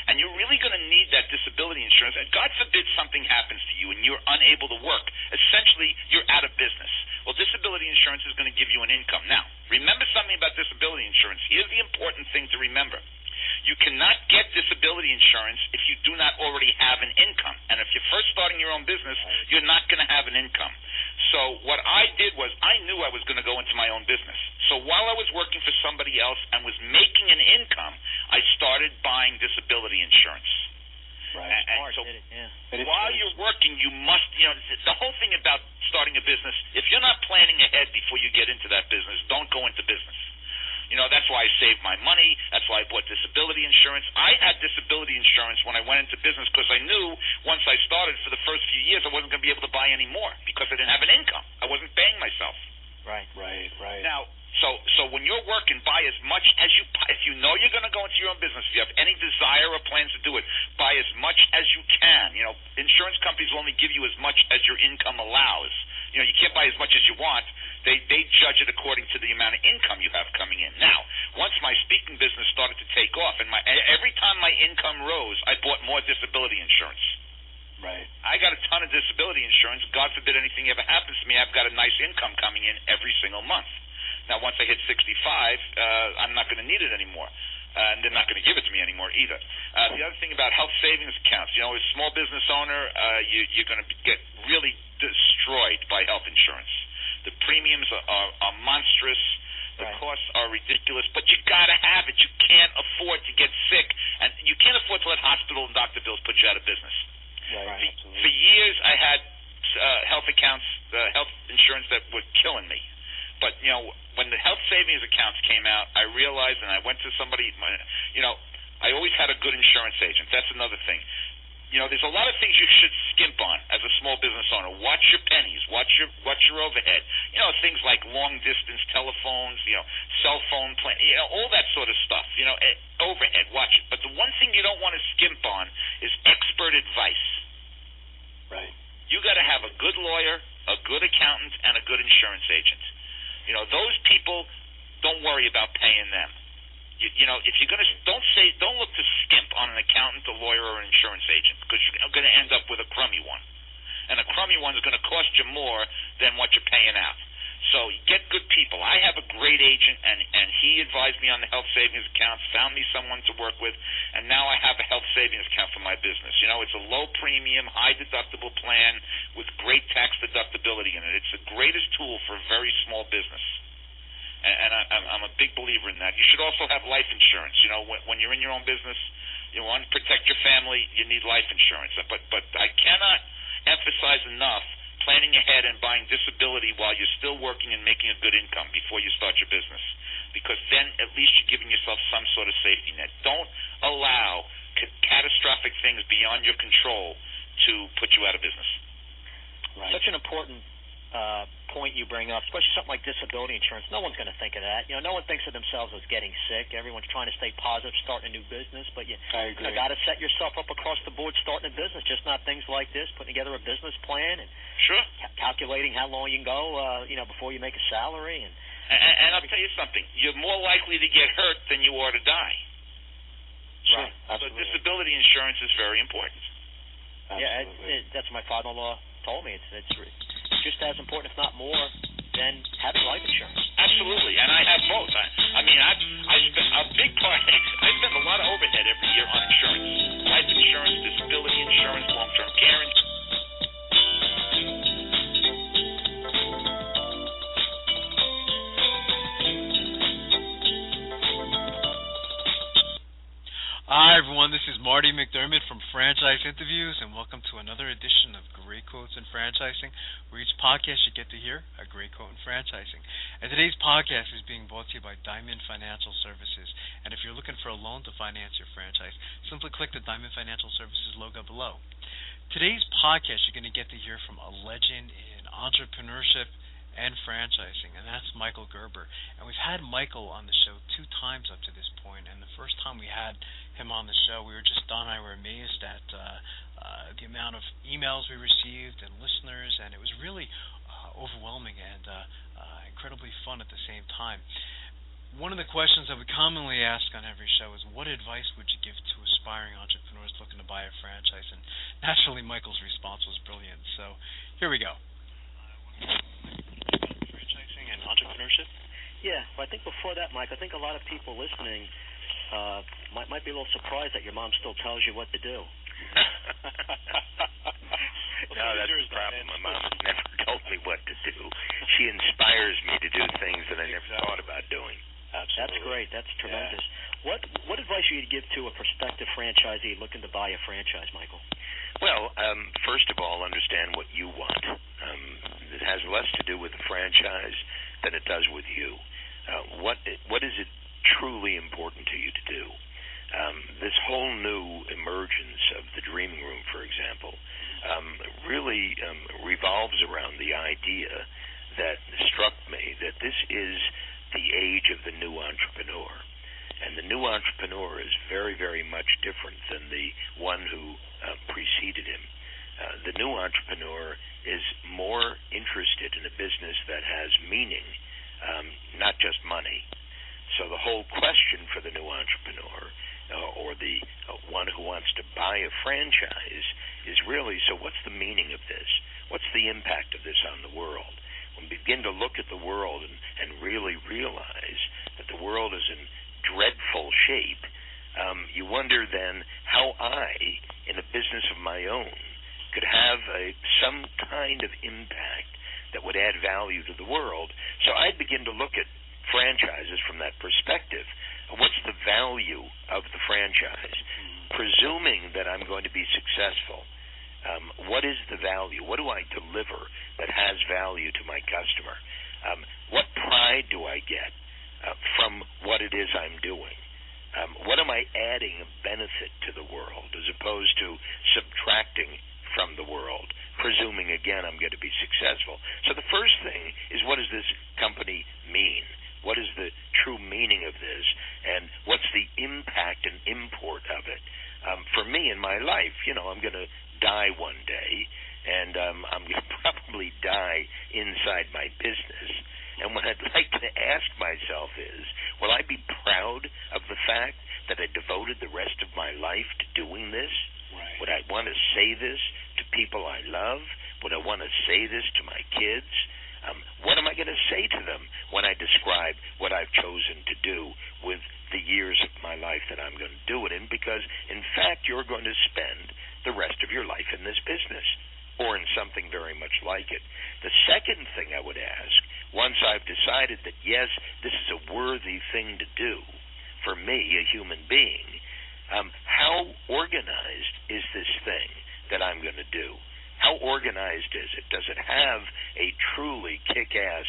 And you're really going to need that disability insurance. And God forbid something happens to you and you're unable to work. Essentially, you're out of business. Well, disability insurance is going to give you an income. Now, remember something about disability insurance. Here's the important thing to remember. You cannot get disability insurance if you do not already have an income. And if you're first starting your own business, you're not going to have an income. So what I did was I knew I was going to go into my own business. So while I was working for somebody else and was making an income, I started buying disability insurance. Right. And so while you're working, you must, the whole thing about starting a business, if you're not planning ahead before you get into that business, don't go into business. You know, that's why I saved my money. That's why I bought disability insurance. I had disability insurance when I went into business because I knew once I started for the first few years I wasn't going to be able to buy any more because I didn't have an income. I wasn't paying myself. Right. Now, so when you're working, buy as much as you, if you know you're going to go into your own business, if you have any desire or plans to do it, buy as much as you can. You know, insurance companies will only give you as much as your income allows. You know, you can't buy as much as you want. They judge it according to the amount of income you have coming in. Now, once my speaking business started to take off, and every time my income rose, I bought more disability insurance. Right. I got a ton of disability insurance. God forbid anything ever happens to me, I've got a nice income coming in every single month. Now, once I hit 65, I'm not going to need it anymore. And they're not going to give it to me anymore either. The other thing about health savings accounts, you know, as a small business owner, you're going to get really destroyed by health insurance. The premiums are monstrous. The costs are ridiculous. But you got to have it. You can't afford to get sick. And you can't afford to let hospital and doctor bills put you out of business. Right. For years, I had health accounts, health insurance that were killing me. But, you know, when the health savings accounts came out, I realized, and I went to somebody, I always had a good insurance agent. That's another thing. You know, there's a lot of things you should skimp on as a small business owner. Watch your pennies. Watch your overhead. You know, things like long-distance telephones, cell phone plan, all that sort of stuff. You know, overhead, watch it. But the one thing you don't want to skimp on is expert advice. good lawyer, a good accountant, and a good insurance agent. You know, those people, don't worry about paying them. You know, if you're going to, don't look to skimp on an accountant, a lawyer, or an insurance agent, because you're going to end up with a crummy one. And a crummy one is going to cost you more than what you're paying out. So get good people. I have a great agent, and he advised me on the health savings accounts, found me someone to work with, and now I have a health savings account for my business. You know, it's a low premium, high deductible plan with great tax deductibility in it. It's the greatest tool for a very small business. And I'm a big believer in that. You should also have life insurance. You know, when you're in your own business, you want to protect your family, you need life insurance. But I cannot emphasize enough planning ahead and buying disability while you're still working and making a good income before you start your business, because then at least you're giving yourself some sort of safety net. Don't allow catastrophic things beyond your control to put you out of business. Right. Such an important point you bring up, especially something like disability insurance. No one's going to think of that. You know, no one thinks of themselves as getting sick. Everyone's trying to stay positive, starting a new business, but you got to set yourself up across the board starting a business, just not things like this, putting together a business plan and calculating how long you can go, before you make a salary. And I'll tell you something, you're more likely to get hurt than you are to die. Sure. So disability insurance is very important. Yeah, that's what my father-in-law told me. It's just as important, if not more, than having life insurance. Absolutely, and I have both. I spend a big part. I spend a lot of overhead every year on insurance: life insurance, disability insurance, long-term care insurance. Hi, everyone. This is Marty McDermott from Franchise Interviews, and welcome to another edition of Great Quotes in Franchising, where each podcast you get to hear a great quote in franchising. And today's podcast is being brought to you by Diamond Financial Services. And if you're looking for a loan to finance your franchise, simply click the Diamond Financial Services logo below. Today's podcast, you're going to get to hear from a legend in entrepreneurship and franchising, and that's Michael Gerber. And we've had Michael on the show 2 times up to this point, and the first time we had him on the show, Don and I were amazed at the amount of emails we received and listeners, and it was really overwhelming and incredibly fun at the same time. One of the questions that we commonly ask on every show is, what advice would you give to aspiring entrepreneurs looking to buy a franchise? And naturally, Michael's response was brilliant. So here we go. Franchising and entrepreneurship? Yeah, well, I think before that, Mike, I think a lot of people listening might be a little surprised that your mom still tells you what to do. No, that's the problem. My mom has never told me what to do. She inspires me to do things that I never thought about doing. Absolutely. That's great. That's tremendous. Yeah. What advice would you give to a prospective franchisee looking to buy a franchise, Michael? Well, first of all, understand what you want. It has less to do with the franchise than it does with you. What is it truly important to you to do? This whole new emergence of the dreaming room, for example, really revolves around the idea that struck me that this is the age of the new entrepreneur. And the new entrepreneur is very, very much different than the one who preceded him. The new entrepreneur is more interested in a business that has meaning, not just money. So the whole question for the new entrepreneur or the one who wants to buy a franchise is really, so what's the meaning of this? What's the impact of this on the world? When we begin to look at the world and really realize that the world is in dreadful shape, you wonder then how I, in a business of my own, could have some kind of impact that would add value to the world. So I'd begin to look at franchises from that perspective. What's the value of the franchise? Presuming that I'm going to be successful, what is the value? What do I deliver that has value to my customer? What pride do I get from what it is I'm doing? What am I adding of benefit to the world as opposed to subtracting from the world, presuming, again, I'm going to be successful? So the first thing is, what does this company mean? What is the true meaning of this? And what's the impact and import of it? For me in my life, I'm going to die one day. and I'm going to probably die inside my business. And what I'd like to ask myself is, will I be proud of the fact that I devoted the rest of my life to doing this? Right. Would I want to say this to people I love? Would I want to say this to my kids? What am I going to say to them when I describe what I've chosen to do with the years of my life that I'm going to do it in? Because, in fact, you're going to spend the rest of your life in this business or in something very much like it. The second thing I would ask, once I've decided that, yes, this is a worthy thing to do for me, a human being, how organized is this thing that I'm going to do? How organized is it? Does it have a truly kick-ass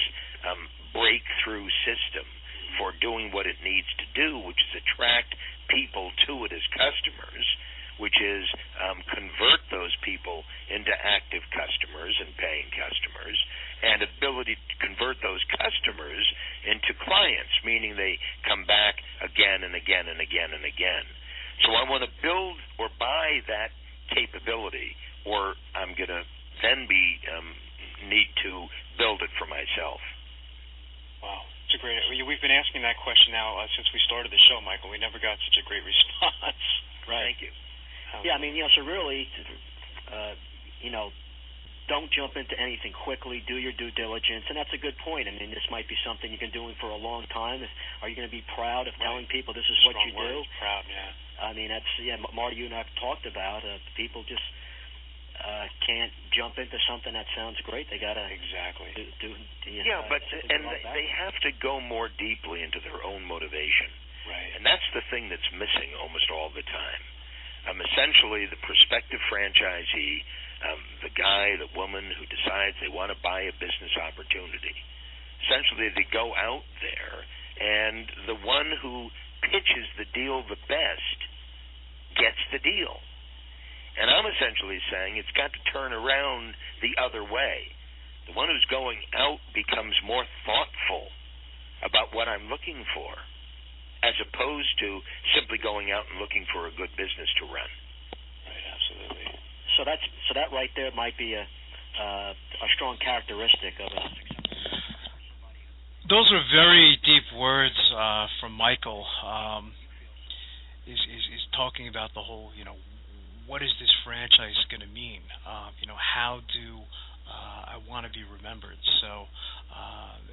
breakthrough system for doing what it needs to do, which is attract people to it as customers, which is convert those people into active customers and paying customers, and ability to convert those customers into clients, meaning they come back again and again and again and again. So I want to build or buy that capability, or I'm going to then need to build it for myself. Wow, it's a great. We've been asking that question now since we started the show, Michael. We never got such a great response. Right. Thank you. Yeah, I mean, so really, don't jump into anything quickly. Do your due diligence, and that's a good point. I mean, this might be something you've been doing for a long time. Are you going to be proud of telling people this is what you do? Proud, yeah. I mean, Marty, you and I have talked about people just can't jump into something that sounds great. They got to exactly they have to go more deeply into their own motivation. Right. And that's the thing that's missing almost all the time. Essentially, the prospective franchisee, the guy, the woman who decides they want to buy a business opportunity, essentially they go out there, and the one who pitches the deal the best gets the deal. And I'm essentially saying it's got to turn around the other way. The one who's going out becomes more thoughtful about what I'm looking for, as opposed to simply going out and looking for a good business to run. Right, absolutely. So that right there might be a strong characteristic of a successful. Those are very deep words from Michael. Is talking about the whole, what is this franchise going to mean? How do I want to be remembered? So,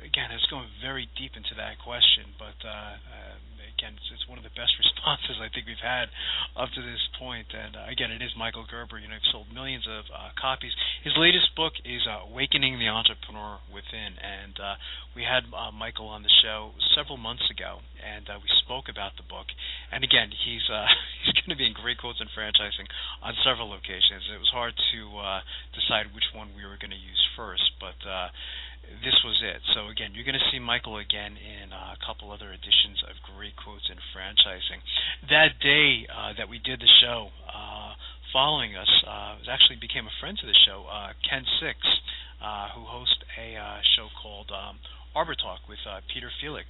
again, it's going very deep into that question, but again, it's one of the best responses I think we've had up to this point. And again, it is Michael Gerber. Sold millions of copies. His latest book is Awakening the Entrepreneur Within, and we had Michael on the show several months ago, and we spoke about the book. And again, he's going to be in Great Quotes in Franchising on several occasions. It was hard to decide which one we were going to use first, but this was it. So again, you're going to see Michael again in a couple other editions of Great Quotes in Franchising. That day that we did the show, following us actually became a friend to the show, Ken Six, who hosts a show called Arbor Talk with Peter Felix.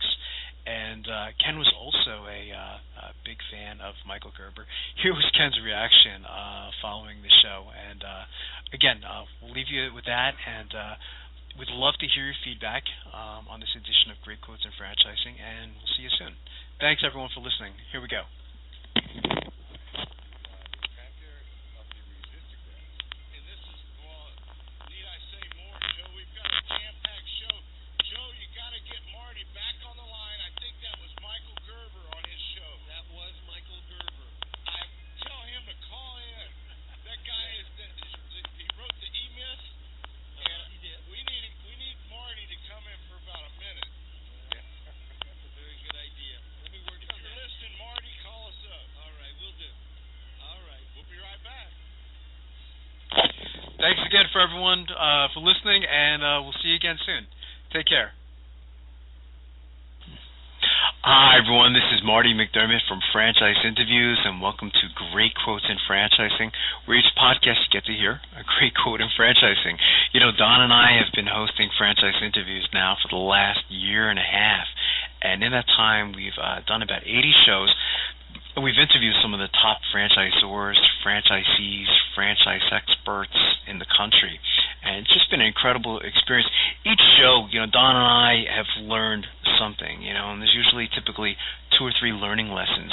And Ken was also a big fan of Michael Gerber. Here was Ken's reaction following the show. And again, we'll leave you with that, and we'd love to hear your feedback on this edition of Great Quotes in Franchising, and we'll see you soon. Thanks, everyone, for listening. Here we go. Thanks again for everyone for listening, and we'll see you again soon. Take care. Hi, everyone. This is Marty McDermott from Franchise Interviews, and welcome to Great Quotes in Franchising, where each podcast you get to hear a great quote in franchising. Don and I have been hosting Franchise Interviews now for the last year and a half, and in that time, we've done about 80 shows. We've interviewed some of the top franchisors, franchisees, franchise experts in the country. And it's just been an incredible experience. Each show, Don and I have learned something, and there's usually typically 2 or 3 learning lessons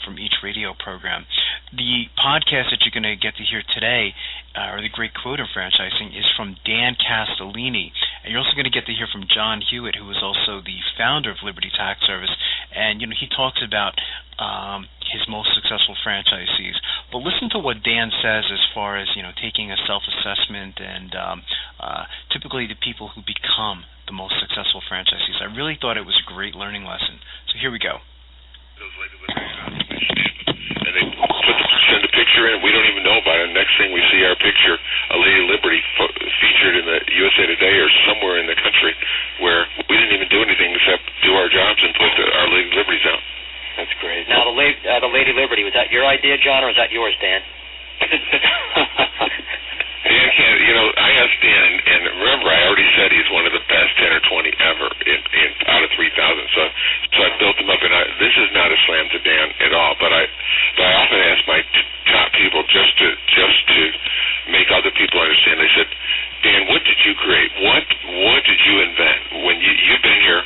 from each radio program. The podcast that you're going to get to hear today, or the Great Quote in Franchising, is from Dan Castellini. And you're also going to get to hear from John Hewitt, who is also the founder of Liberty Tax Service. And, he talks about his most successful franchisees. But listen to what Dan says as far as, taking a self-assessment and typically the people who become the most successful franchisees. I really thought it was a great learning lesson. So here we go. And they send a picture in, we don't even know about it. Next thing we see our picture, a Lady Liberty featured in the USA Today or somewhere in the country, where we didn't even do anything except do our jobs and put our Lady Liberties out. That's great. Now, the Lady Liberty, was that your idea, John, or was that yours, Dan? Dan can't, I asked Dan, and remember, I already said he's one of the best 10 or 20 ever in out of 3,000. So I built him up, and this is not a slam to Dan at all. But I often ask my top people just to make other people understand. They said, Dan, what did you create? What did you invent? When you've been here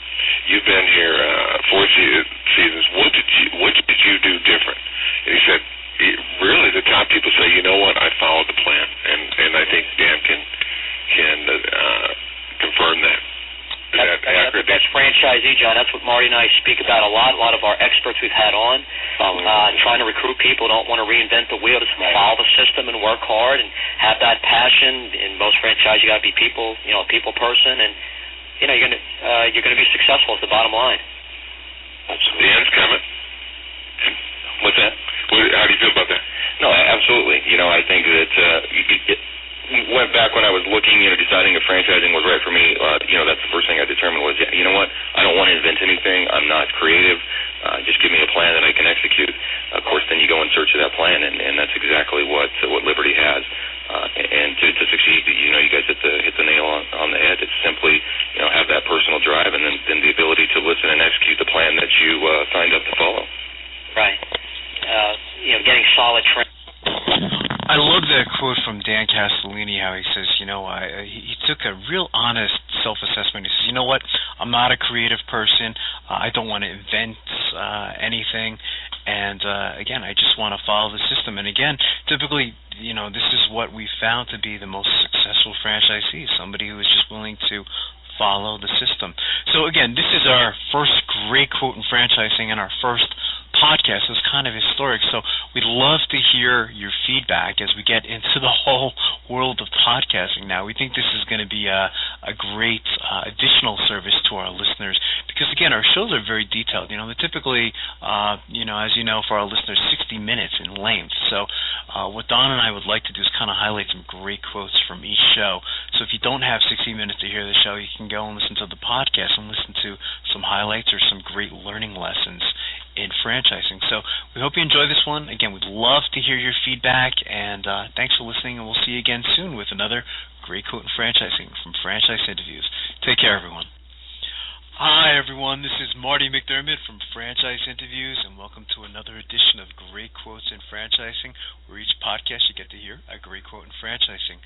4 seasons. What did you do different? And he said, really, the top people say, you know what, I followed the plan, and I think Dan can confirm that. That's the best franchisee, John. That's what Marty and I speak about a lot. A lot of our experts we've had on, trying to recruit people who don't want to reinvent the wheel, just follow the system and work hard and have that passion. In most franchises, you got to be people, a people person, and you're gonna be successful. Is the bottom line. Absolutely. Dan's coming. What's that? How do you feel about that? No, absolutely. I think that went back when I was looking, deciding if franchising was right for me. That's the first thing I determined was, you know what? I don't want to invent anything. I'm not creative. Just give me a plan that I can execute. Of course, then you go in search of that plan, and that's exactly what Liberty has. And to succeed, you guys hit the nail on the head. It's simply, have that personal drive, and then the ability to listen and execute the plan that you signed up to follow. Right. Getting solid training. I love that quote from Dan Castellini, how he says, he took a real honest self-assessment. He says, you know what, I'm not a creative person. I don't want to invent anything. And, again, I just want to follow the system. And, again, typically, this is what we found to be the most successful franchisee, somebody who is just willing to follow the system. So, again, this is our first great quote in franchising and our first podcast. Is kind of historic, so we'd love to hear your feedback as we get into the whole world of podcasting now. We think this is going to be a great additional service to our listeners because, again, our shows are very detailed. They're typically, as you know, for our listeners, 60 minutes in length. So what Don and I would like to do is kind of highlight some great quotes from each show. So if you don't have 60 minutes to hear the show, you can go and listen to the podcast and listen to some highlights or some great learning lessons in franchising. So we hope you enjoy this one. Again, we'd love to hear your feedback, and thanks for listening, and we'll see you again soon with another great quote in franchising from Franchise Interviews. Take care, everyone. Hi, everyone. This is Marty McDermott from Franchise Interviews, and welcome to another edition of Great Quotes in Franchising, where each podcast you get to hear a great quote in franchising.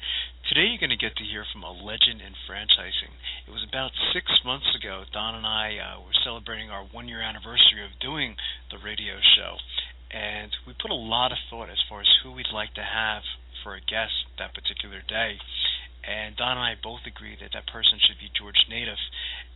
Today you're going to get to hear from a legend in franchising. It was about 6 months ago, Don and I were celebrating our 1-year anniversary of doing the radio show, and we put a lot of thought as far as who we'd like to have for a guest that particular day. And Don and I both agreed that that person should be George Nadeff,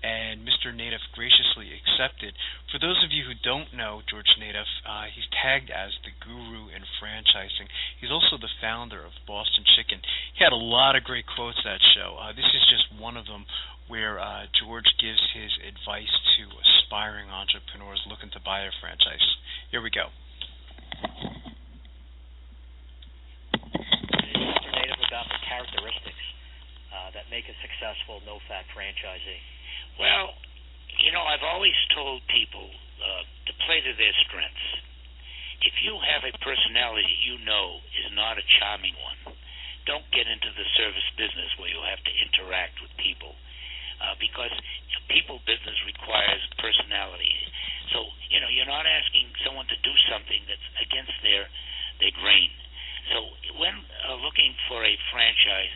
and Mr. Nadeff graciously accepted. For those of you who don't know George Nadeff, he's tagged as the guru in franchising. He's also the founder of Boston Chicken. He had a lot of great quotes that show. This is just one of them where George gives his advice to aspiring entrepreneurs looking to buy a franchise. Here we go. Mr. Nadeff, about the characteristics that make a successful no-fat franchisee? Well, I've always told people to play to their strengths. If you have a personality you know is not a charming one, don't get into the service business where you have to interact with people because people business requires personality. So, you're not asking someone to do something that's against their grain. So when looking for a franchise,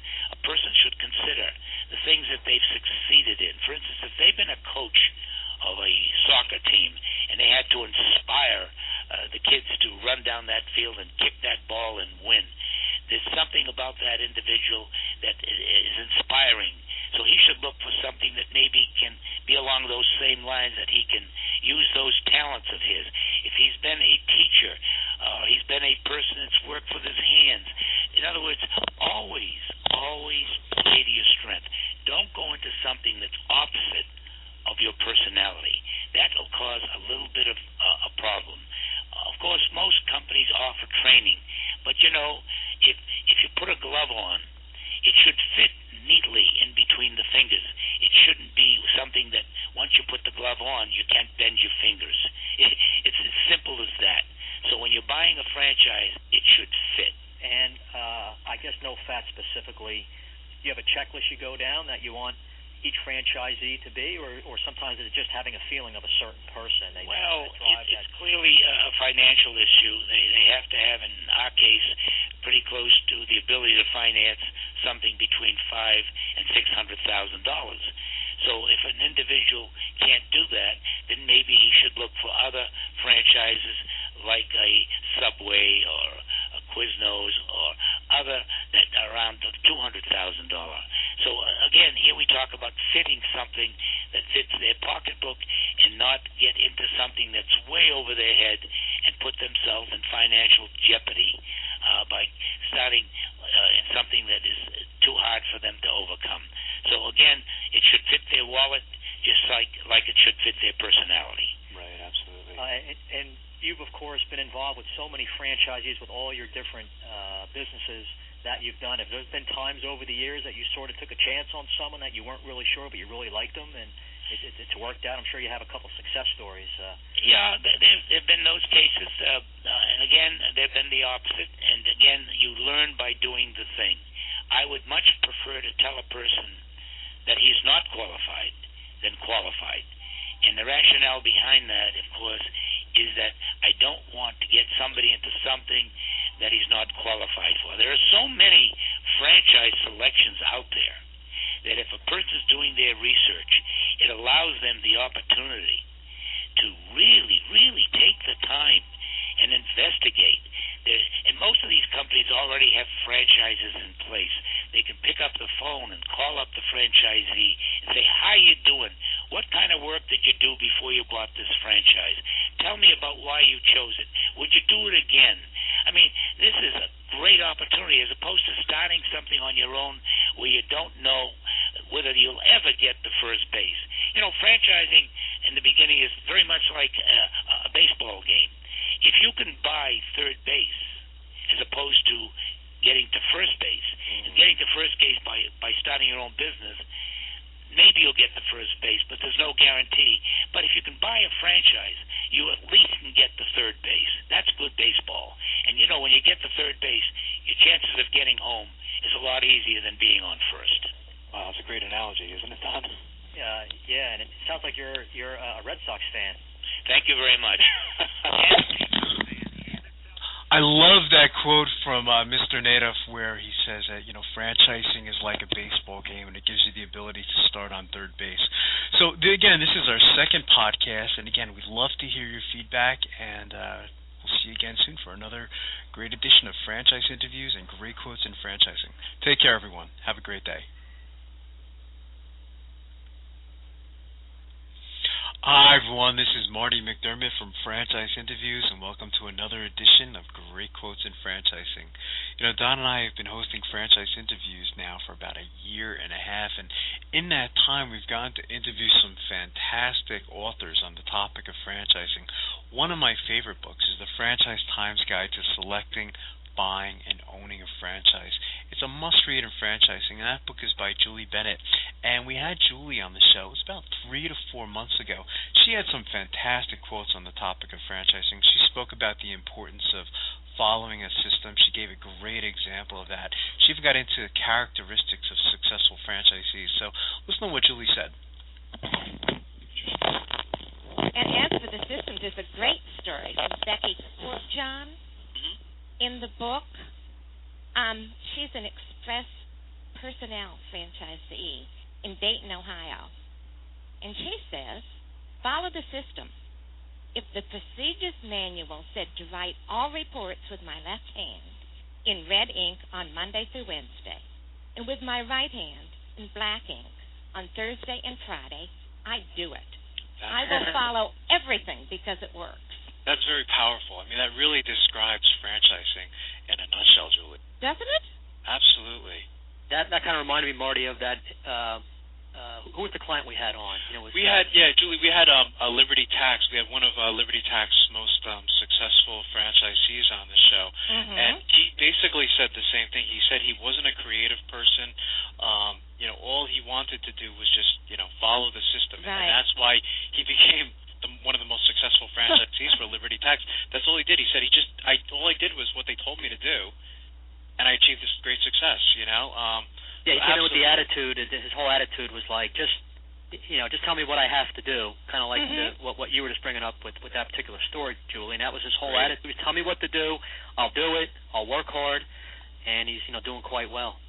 something about that individual that is inspiring. So he should look for something that maybe can be along those same lines, that he can use those talents of his. If he's been a teacher, he's been a person that's worked with his hands. In other words, always play to your strength. Don't go into something that's opposite of your personality. That will cause a little bit of a problem. Of course, most companies offer training, but you know, if you put a glove on, it should fit neatly in between the fingers. It shouldn't be something that once you put the glove on, you can't bend your fingers. It's as simple as that. So when you're buying a franchise, it should fit. And I guess no fat specifically. Do you have a checklist you go down that you want each franchisee to be, or sometimes it's just having a feeling of a certain person? It's clearly a financial issue. They have to have, in our case, pretty close to the ability to finance something between $500,000 and $600,000. So if an individual can't do that, then maybe he should look for other franchises like a Subway or a Quiznos or other that are around the $200,000. So again, here we talk about fitting something that fits their pocketbook and not get into something that's way over their head and put themselves in financial jeopardy by starting in something that is too hard for them to overcome. So again, it should fit their wallet just like it should fit their personality. Right, absolutely. And you've, of course, been involved with so many franchisees with all your different businesses that you've done. Have there been times over the years that you sort of took a chance on someone that you weren't really sure, but you really liked them, and it's worked out? I'm sure you have a couple success stories. Yeah, there have been those cases. And again, there have been the opposite. And again, you learn by doing the thing. I would much prefer to tell a person that he's not qualified than qualified. And the rationale behind that, of course, is that I don't want to get somebody into something that he's not qualified for. There are so many franchise selections out there that if a person's doing their research, it allows them the opportunity to really take the time and investigate. And most of these companies already have franchises in place. They can pick up the phone and call up the franchisee and say, how you doing? What kind of work did you do before you bought this franchise? Tell me about why you chose it. Would you do it again? I mean, this is a great opportunity as opposed to starting something on your own where you don't know whether you'll ever get the first base. You know, franchising in the beginning is very much like a baseball game. If you can buy third base as opposed to getting to first base, and getting to first base by starting your own business, maybe you'll get the first base, but there's no guarantee. But if you can buy a franchise, you at least can get the third base. That's good baseball. And you know, when you get to third base, your chances of getting home is a lot easier than being on first. Wow, that's a great analogy, isn't it, Don? Yeah, and it sounds like you're a Red Sox fan. Thank you very much. I love that quote from Mr. Nadeau where he says that, franchising is like a baseball game and it gives you the ability to start on third base. So, again, this is our second podcast, and again, we'd love to hear your feedback, and we'll see you again soon for another great edition of Franchise Interviews and Great Quotes in Franchising. Take care, everyone. Have a great day. Hi, everyone. This is Marty McDermott from Franchise Interviews, and welcome to another edition of Great Quotes in Franchising. Don and I have been hosting Franchise Interviews now for about a year and a half, and in that time, we've gotten to interview some fantastic authors on the topic of franchising. One of my favorite books is The Franchise Times Guide to Selecting, Buying, and Owning a Franchise. It's a must-read in franchising, and that book is by Julie Bennett. And we had Julie on the show. It was about 3 to 4 months ago. She had some fantastic quotes on the topic of franchising. She spoke about the importance of following a system. She gave a great example of that. She even got into the characteristics of successful franchisees. So listen to what Julie said. And as for the systems, there's a great story from Becky John. In the book, she's an express personnel franchisee in Dayton, Ohio. And she says, follow the system. If the procedures manual said to write all reports with my left hand in red ink on Monday through Wednesday, and with my right hand in black ink on Thursday and Friday, I do it. I will follow everything because it works. That's very powerful. I mean, that really describes franchising in a nutshell, Julie. Doesn't it? Absolutely. That kind of reminded me, Marty, of that. Who was the client we had on? Julie, we had a Liberty Tax. We had one of Liberty Tax's most successful franchisees on the show, and he basically said the same thing. He said he wasn't a creative person. All he wanted to do was just follow the system, and that's why he became one of the most successful franchisees for Liberty Tax. That's all he did. He said all I did was what they told me to do, and I achieved this great success. He came in with the attitude. His whole attitude was like, just tell me what I have to do. Kind of like what you were just bringing up with that particular story, Julie. And that was his whole attitude. Tell me what to do. I'll do it. I'll work hard, and he's doing quite well.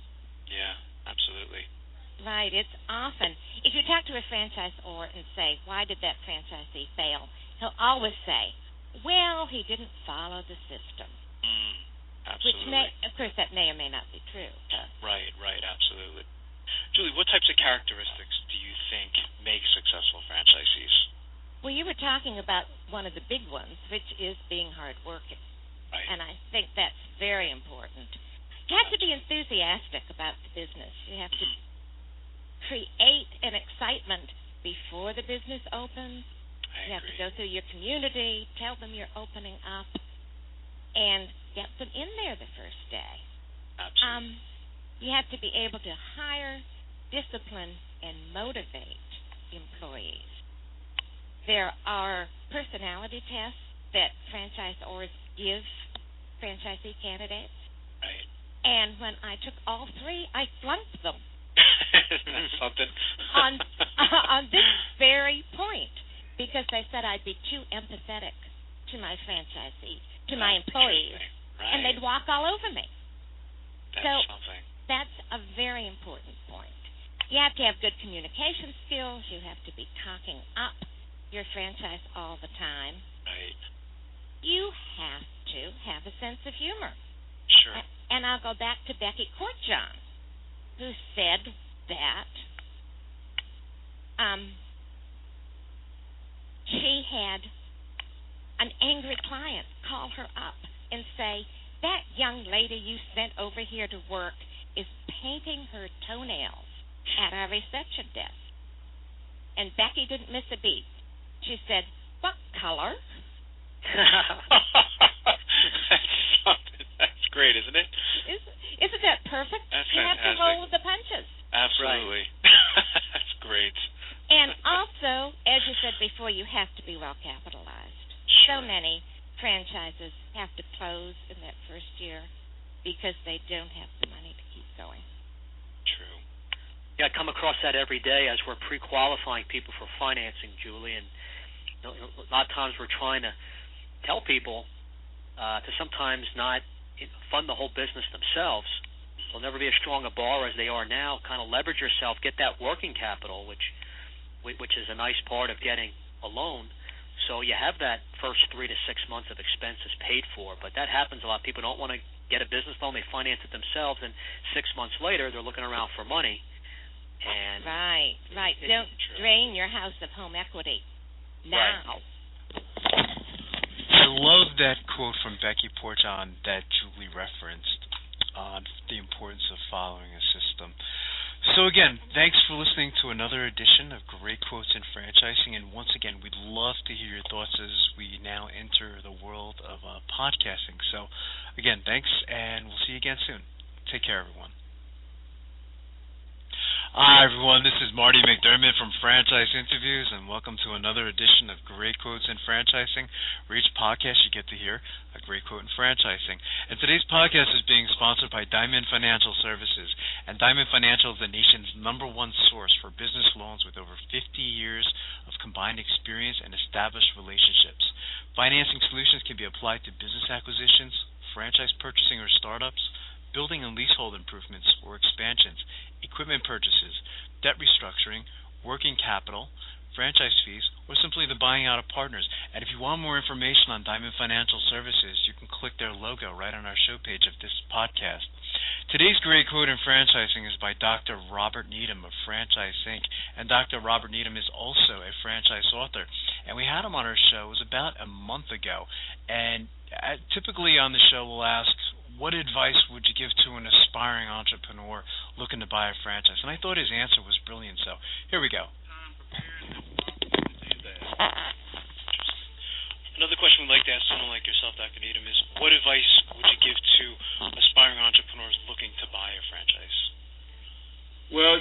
Yeah, absolutely. Right. It's often, if you talk to a franchisor and say, why did that franchisee fail? He'll always say, well, he didn't follow the system. Absolutely. Of course, that may or may not be true. Right, absolutely. Julie, what types of characteristics do you think make successful franchisees? Well, you were talking about one of the big ones, which is being hardworking. Right. And I think that's very important. You have to be enthusiastic about the business. You have to create an excitement before the business opens. You have to go through your community, tell them you're opening up, and get them in there the first day. Absolutely. You have to be able to hire, discipline, and motivate employees. There are personality tests that franchisors give franchisee candidates. Right. And when I took all three, I flunked them. Isn't that something? on this very point, because they said I'd be too empathetic to my franchisee, to my employees, and they'd walk all over me. That's something. That's a very important point. You have to have good communication skills. You have to be talking up your franchise all the time. Right. You have to have a sense of humor. Sure. And I'll go back to Becky Courtjohn, who said that she had an angry client call her up and say, that young lady you sent over here to work is painting her toenails at our reception desk. And Becky didn't miss a beat. She said, what color? That's great, isn't it? Isn't that perfect? That's you fantastic. have to roll with the punches. Absolutely. That's great. And also, as you said before, you have to be well capitalized. Sure. So many franchises have to close in that first year because they don't have the money to keep going. True. Yeah, I come across that every day as we're pre-qualifying people for financing, Julie, and a lot of times we're trying to tell people to sometimes not fund the whole business themselves. They'll never be as strong a borrower as they are now. Kind of leverage yourself, get that working capital, which is a nice part of getting a loan. So you have that first 3 to 6 months of expenses paid for, but that happens a lot. People don't want to get a business loan; they finance it themselves, and 6 months later they're looking around for money. And right. Don't drain your house of home equity now. I love that quote from Becky Courtjohn that Julie referenced on the importance of following a system. So again, thanks for listening to another edition of Great Quotes in Franchising, and once again, we'd love to hear your thoughts as we now enter the world of podcasting. So again, thanks, and we'll see you again soon. Take care, everyone. Hi, everyone. This is Marty McDermott from Franchise Interviews, and welcome to another edition of Great Quotes in Franchising, where each podcast you get to hear a great quote in franchising. And today's podcast is being sponsored by Diamond Financial Services, and Diamond Financial is the nation's #1 source for business loans with over 50 years of combined experience and established relationships. Financing solutions can be applied to business acquisitions, franchise purchasing or startups, building and leasehold improvements or expansions, equipment purchases, debt restructuring, working capital, franchise fees, or simply the buying out of partners. And if you want more information on Diamond Financial Services, you can click their logo right on our show page of this podcast. Today's great quote in franchising is by Dr. Robert Needham of Franchise Inc. And Dr. Robert Needham is also a franchise author. And we had him on our show, it was about a month ago. And typically on the show we'll ask, what advice would you give to an aspiring entrepreneur looking to buy a franchise? And I thought his answer was brilliant, so here we go. Another question we'd like to ask someone like yourself, Dr. Needham, is what advice would you give to aspiring entrepreneurs looking to buy a franchise? Well,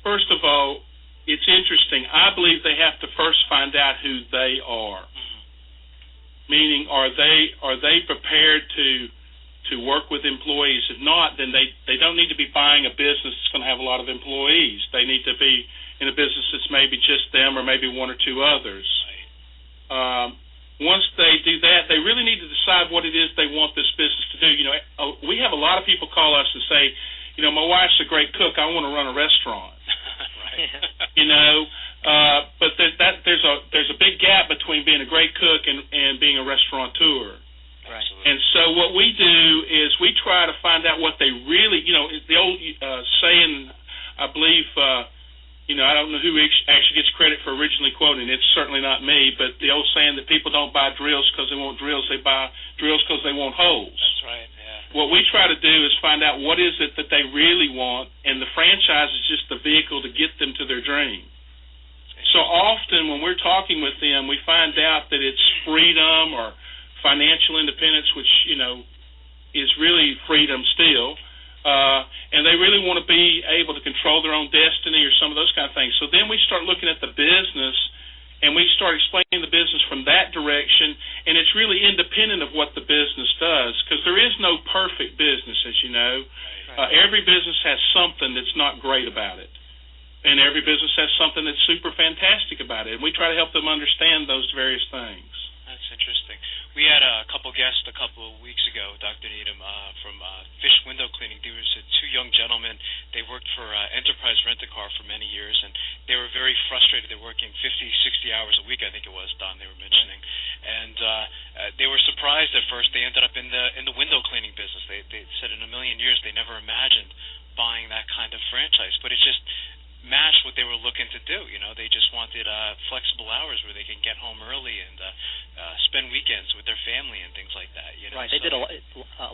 first of all, it's interesting. I believe they have to first find out who they are. Meaning, are they prepared to work with employees? If not, then they don't need to be buying a business that's going to have a lot of employees. They need to be in a business that's maybe just them or maybe one or two others. Once they do that, they really need to decide what it is they want this business to do. We have a lot of people call us and say, my wife's a great cook. I want to run a restaurant. But there's a big gap between being a great cook and being a restaurateur. Right. And so what we do is we try to find out what they really, the old saying, I believe, I don't know who actually gets credit for originally quoting. It's certainly not me, but the old saying that people don't buy drills because they want drills. They buy drills because they want holes. That's right, yeah. What we try to do is find out what is it that they really want, and the franchise is just the vehicle to get them to their dream. So often when we're talking with them, we find out that it's freedom or financial independence, which, is really freedom still. And they really want to be able to control their own destiny or some of those kind of things. So then we start looking at the business, and we start explaining the business from that direction, and it's really independent of what the business does, because there is no perfect business, as you know. Every business has something that's not great about it, and every business has something that's super fantastic about it, and we try to help them understand those various things. That's interesting. We had a couple guests a couple of weeks ago, Dr. Needham, from Fish Window Cleaning. There was two young gentlemen. They worked for Enterprise Rent-A-Car for many years, and they were very frustrated. They were working 50, 60 hours a week, I think it was, Don, they were mentioning. And they were surprised at first. They ended up in the window cleaning business. They said in a million years they never imagined buying that kind of franchise, but it just matched what they were looking to do. They just wanted flexible hours where they can get home early and spend weekends with their family and things like that. Right. They did a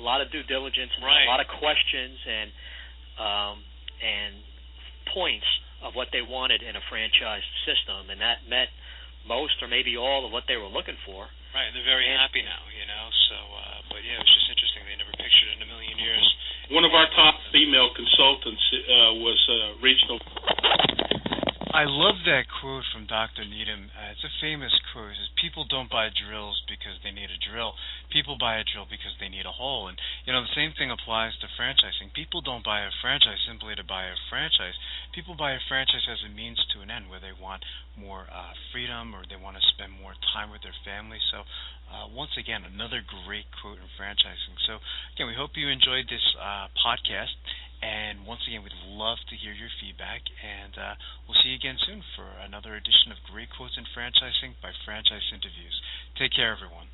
lot of due diligence, and right. A lot of questions and points of what they wanted in a franchise system, and that met most or maybe all of what they were looking for. Right, and they're very happy now, So, but yeah, it was just interesting. They never pictured it in a million years. One of our top female consultants was regional. I love that quote from Dr. Needham. It's a famous quote. It says, people don't buy drills because they need a drill. People buy a drill because they need a hole. And, the same thing applies to franchising. People don't buy a franchise simply to buy a franchise. People buy a franchise as a means to an end, where they want more freedom or they want to spend more time with their family. So, once again, another great quote in franchising. So, again, we hope you enjoyed this podcast. And once again, we'd love to hear your feedback, and we'll see you again soon for another edition of Great Quotes in Franchising by Franchise Interviews. Take care, everyone.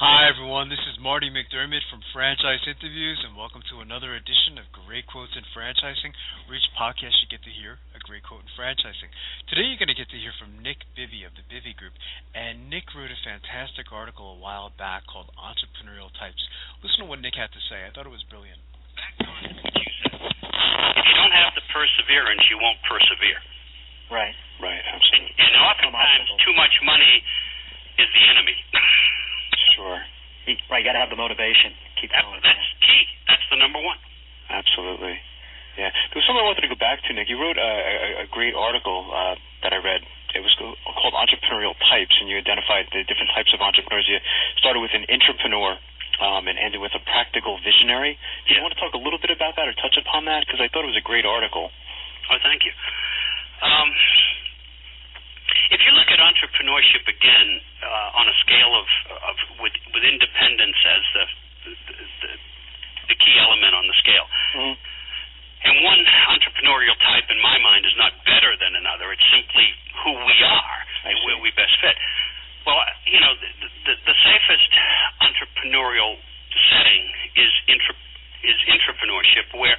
Hi, everyone. This is Marty McDermott from Franchise Interviews, and welcome to another edition of Great Quotes in Franchising, where each podcast you get to hear a great quote in franchising. Today you're going to get to hear from Nick Bivy of the Bivy Group, and Nick wrote a fantastic article a while back called Entrepreneurial Types. Listen to what Nick had to say. I thought it was brilliant. If you don't have the perseverance, you won't persevere. Right. Right, absolutely. And oftentimes, too much money is the enemy. Sure. Right, you got to have the motivation. Keep going. That's key. That's the number one. Absolutely. Yeah. There was something I wanted to go back to, Nick. You wrote a great article that I read. It was called Entrepreneurial Types, and you identified the different types of entrepreneurs. You started with an intrapreneur and ended with a practical visionary. Do you want to talk a little bit about that or touch upon that? Because I thought it was a great article. Oh, thank you. If you look at entrepreneurship again on a scale of with independence as the key element on the scale, and saying is entrepreneurship, where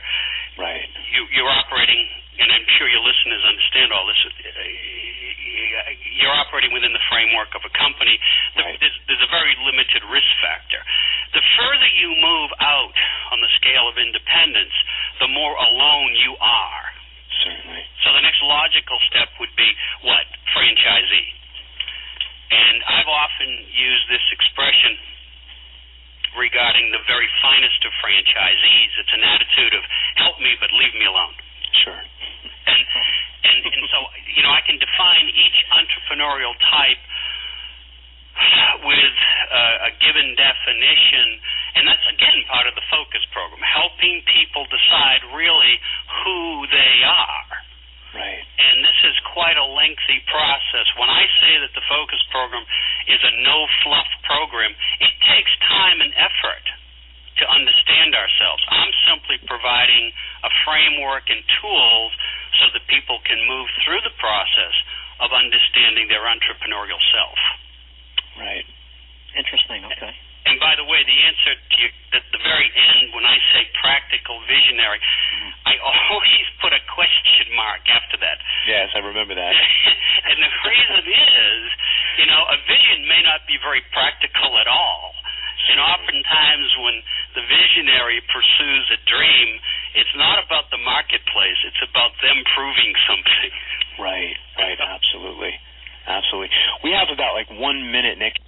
you're operating, and I'm sure your listeners understand all this. You're operating within the framework of a company. There's a very limited risk factor. The further you move out on the scale of independence, the more alone you are. Certainly. So the next logical step would be what? Franchisee. And I've often used this expression regarding the very finest of franchisees. It's an attitude of help me but leave me alone. Sure. And so, I can define each entrepreneurial type with a given definition, and that's, again, part of the focus program, helping people decide really who they are. Right. And this is quite a lengthy process. When I say that the focus program is a no-fluff program, it takes time and effort to understand ourselves. I'm simply providing a framework and tools so that people can move through the process of understanding their entrepreneurial self. Right. Interesting. Okay. And by the way, the answer to you, at the very end, when I say practical visionary, I always put a question mark after that. Yes, I remember that. And the reason is, a vision may not be very practical at all. And oftentimes when the visionary pursues a dream, it's not about the marketplace. It's about them proving something. Right, absolutely. We have about 1 minute, Nick.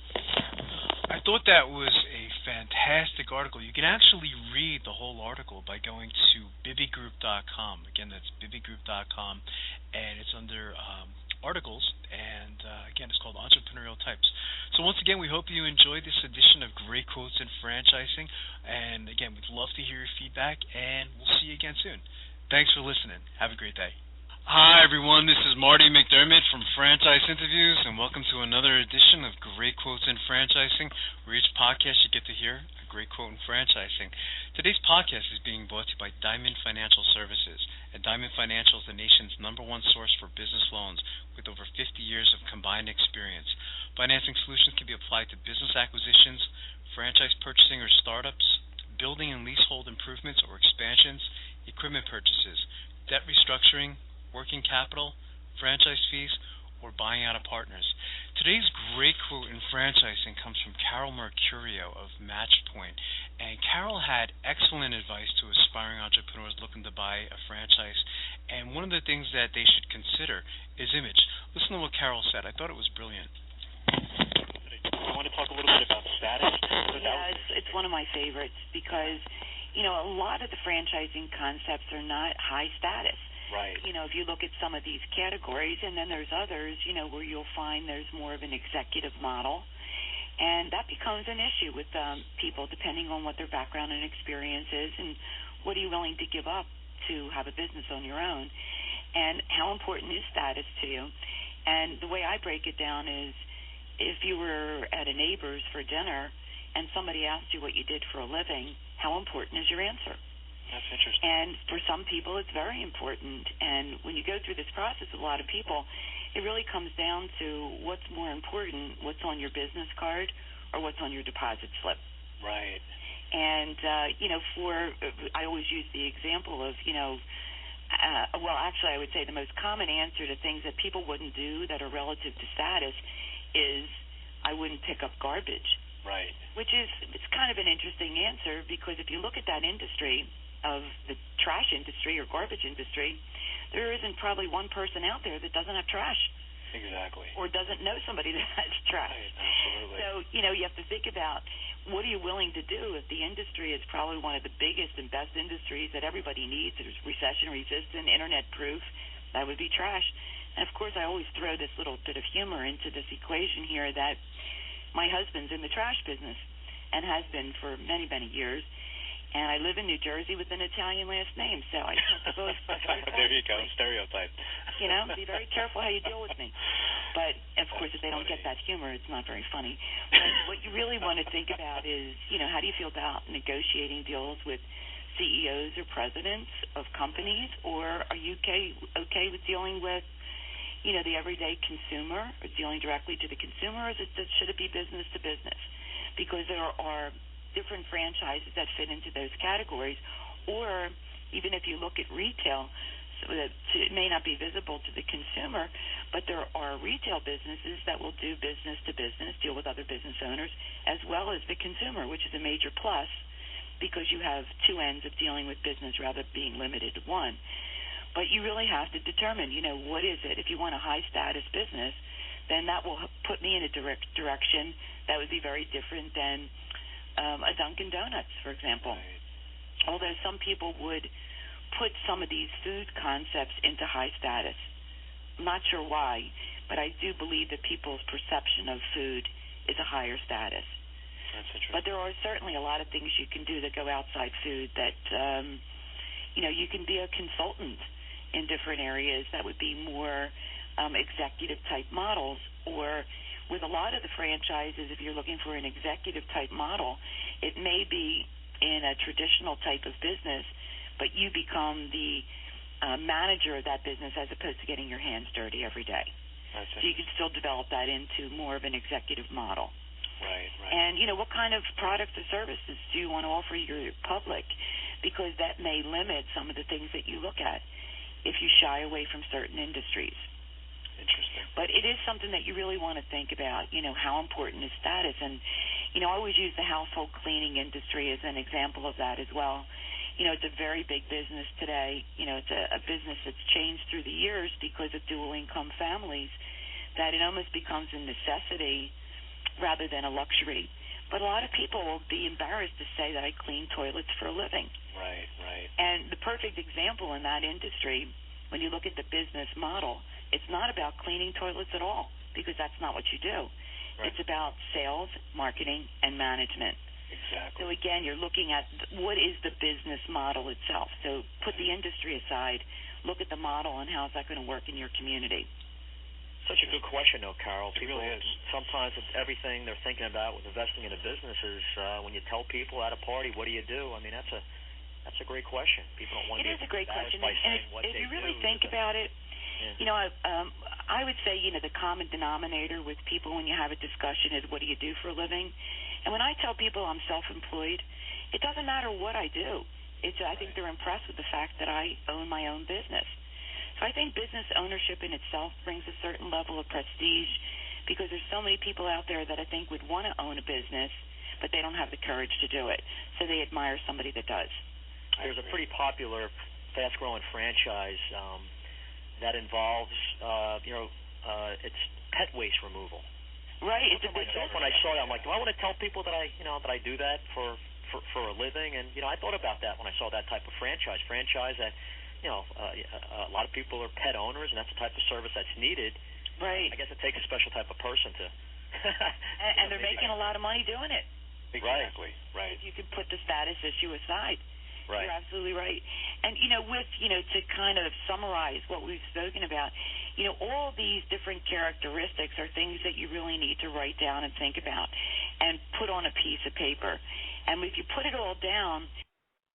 I thought that was a fantastic article. You can actually read the whole article by going to bibigroup.com. Again, that's bibigroup.com, and it's under articles, and again, it's called Entrepreneurial Types. So once again, we hope you enjoyed this edition of Great Quotes in Franchising, and again, we'd love to hear your feedback, and we'll see you again soon. Thanks for listening. Have a great day. Hi, everyone. This is Marty McDermott from Franchise Interviews, and welcome to another edition of Great Quotes in Franchising, where each podcast you get to hear a great quote in franchising. Today's podcast is being brought to you by Diamond Financial Services, and Diamond Financial is the nation's #1 source for business loans with over 50 years of combined experience. Financing solutions can be applied to business acquisitions, franchise purchasing or startups, building and leasehold improvements or expansions, equipment purchases, debt restructuring, working capital, franchise fees, or buying out of partners. Today's great quote in franchising comes from Carol Mercurio of Matchpoint. And Carol had excellent advice to aspiring entrepreneurs looking to buy a franchise. And one of the things that they should consider is image. Listen to what Carol said. I thought it was brilliant. You want to talk a little bit about status? Yeah, it's one of my favorites because, a lot of the franchising concepts are not high status. Right. If you look at some of these categories, and then there's others, where you'll find there's more of an executive model, and that becomes an issue with people depending on what their background and experience is, and what are you willing to give up to have a business on your own, and how important is status to you. And the way I break it down is, if you were at a neighbor's for dinner and somebody asked you what you did for a living, how important is your answer? That's interesting. And for some people, it's very important. And when you go through this process with a lot of people, it really comes down to what's more important, what's on your business card or what's on your deposit slip. Right. And, I always use the example of, actually I would say the most common answer to things that people wouldn't do that are relative to status is, I wouldn't pick up garbage. Right. It's kind of an interesting answer, because if you look at that industry of the trash industry or garbage industry, there isn't probably one person out there that doesn't have trash. Exactly. Or doesn't know somebody that has trash. Right, absolutely. So, you have to think about, what are you willing to do if the industry is probably one of the biggest and best industries that everybody needs? There's recession resistant, internet proof. That would be trash. And of course, I always throw this little bit of humor into this equation here, that my husband's in the trash business and has been for many, many years. And I live in New Jersey with an Italian last name, so I suppose. There you go, stereotype. Be very careful how you deal with me. But of course, if they don't get that humor, it's not very funny. But what you really want to think about is, how do you feel about negotiating deals with CEOs or presidents of companies, or are you okay with dealing with, the everyday consumer, or dealing directly to the consumer, or should it be business to business? Because there are different franchises that fit into those categories. Or even if you look at retail, so that it may not be visible to the consumer, but there are retail businesses that will do business to business, deal with other business owners, as well as the consumer, which is a major plus because you have two ends of dealing with business rather than being limited to one. But you really have to determine, what is it? If you want a high-status business, then that will put me in a direction that would be very different than a Dunkin' Donuts, for example. Right. Although some people would put some of these food concepts into high status. I'm not sure why, but I do believe that people's perception of food is a higher status. That's interesting. But there are certainly a lot of things you can do that go outside food that, you can be a consultant in different areas that would be more executive-type models. Or with a lot of the franchises, if you're looking for an executive-type model, it may be in a traditional type of business, but you become the manager of that business as opposed to getting your hands dirty every day. So you can still develop that into more of an executive model. Right. And, what kind of products or services do you want to offer your public? Because that may limit some of the things that you look at if you shy away from certain industries. Interesting. But it is something that you really want to think about, how important is status. And, I always use the household cleaning industry as an example of that as well. It's a very big business today. It's a business that's changed through the years because of dual-income families, that it almost becomes a necessity rather than a luxury. But a lot of people will be embarrassed to say that I clean toilets for a living. Right. And the perfect example in that industry, when you look at the business model, it's not about cleaning toilets at all, because that's not what you do. Right. It's about sales, marketing, and management. Exactly. So again, you're looking at what is the business model itself. So put the industry aside, look at the model and how is that going to work in your community. Such a good question, though, Carol. People really is. Sometimes it's everything they're thinking about with investing in a business is when you tell people at a party, what do you do? I mean, that's a great question. People don't want to. It is a great question, by and saying what if they you really do, think about it, I would say the common denominator with people when you have a discussion is what do you do for a living? And when I tell people I'm self-employed, it doesn't matter what I do. I think they're impressed with the fact that I own my own business. So I think business ownership in itself brings a certain level of prestige because there's so many people out there that I think would want to own a business, but they don't have the courage to do it. So they admire somebody that does. There's a pretty popular, fast-growing franchise that involves, it's pet waste removal. Right. It's a big when I saw that, I'm like, do I want to tell people that I do that for a living? And I thought about that when I saw that type of franchise that. A lot of people are pet owners, and that's the type of service that's needed. Right. I guess it takes a special type of person to. and they're making a lot of money doing it. Exactly. Right. If you could put the status issue aside. Right. You're absolutely right. And, to kind of summarize what we've spoken about, all these different characteristics are things that you really need to write down and think about and put on a piece of paper. And if you put it all down,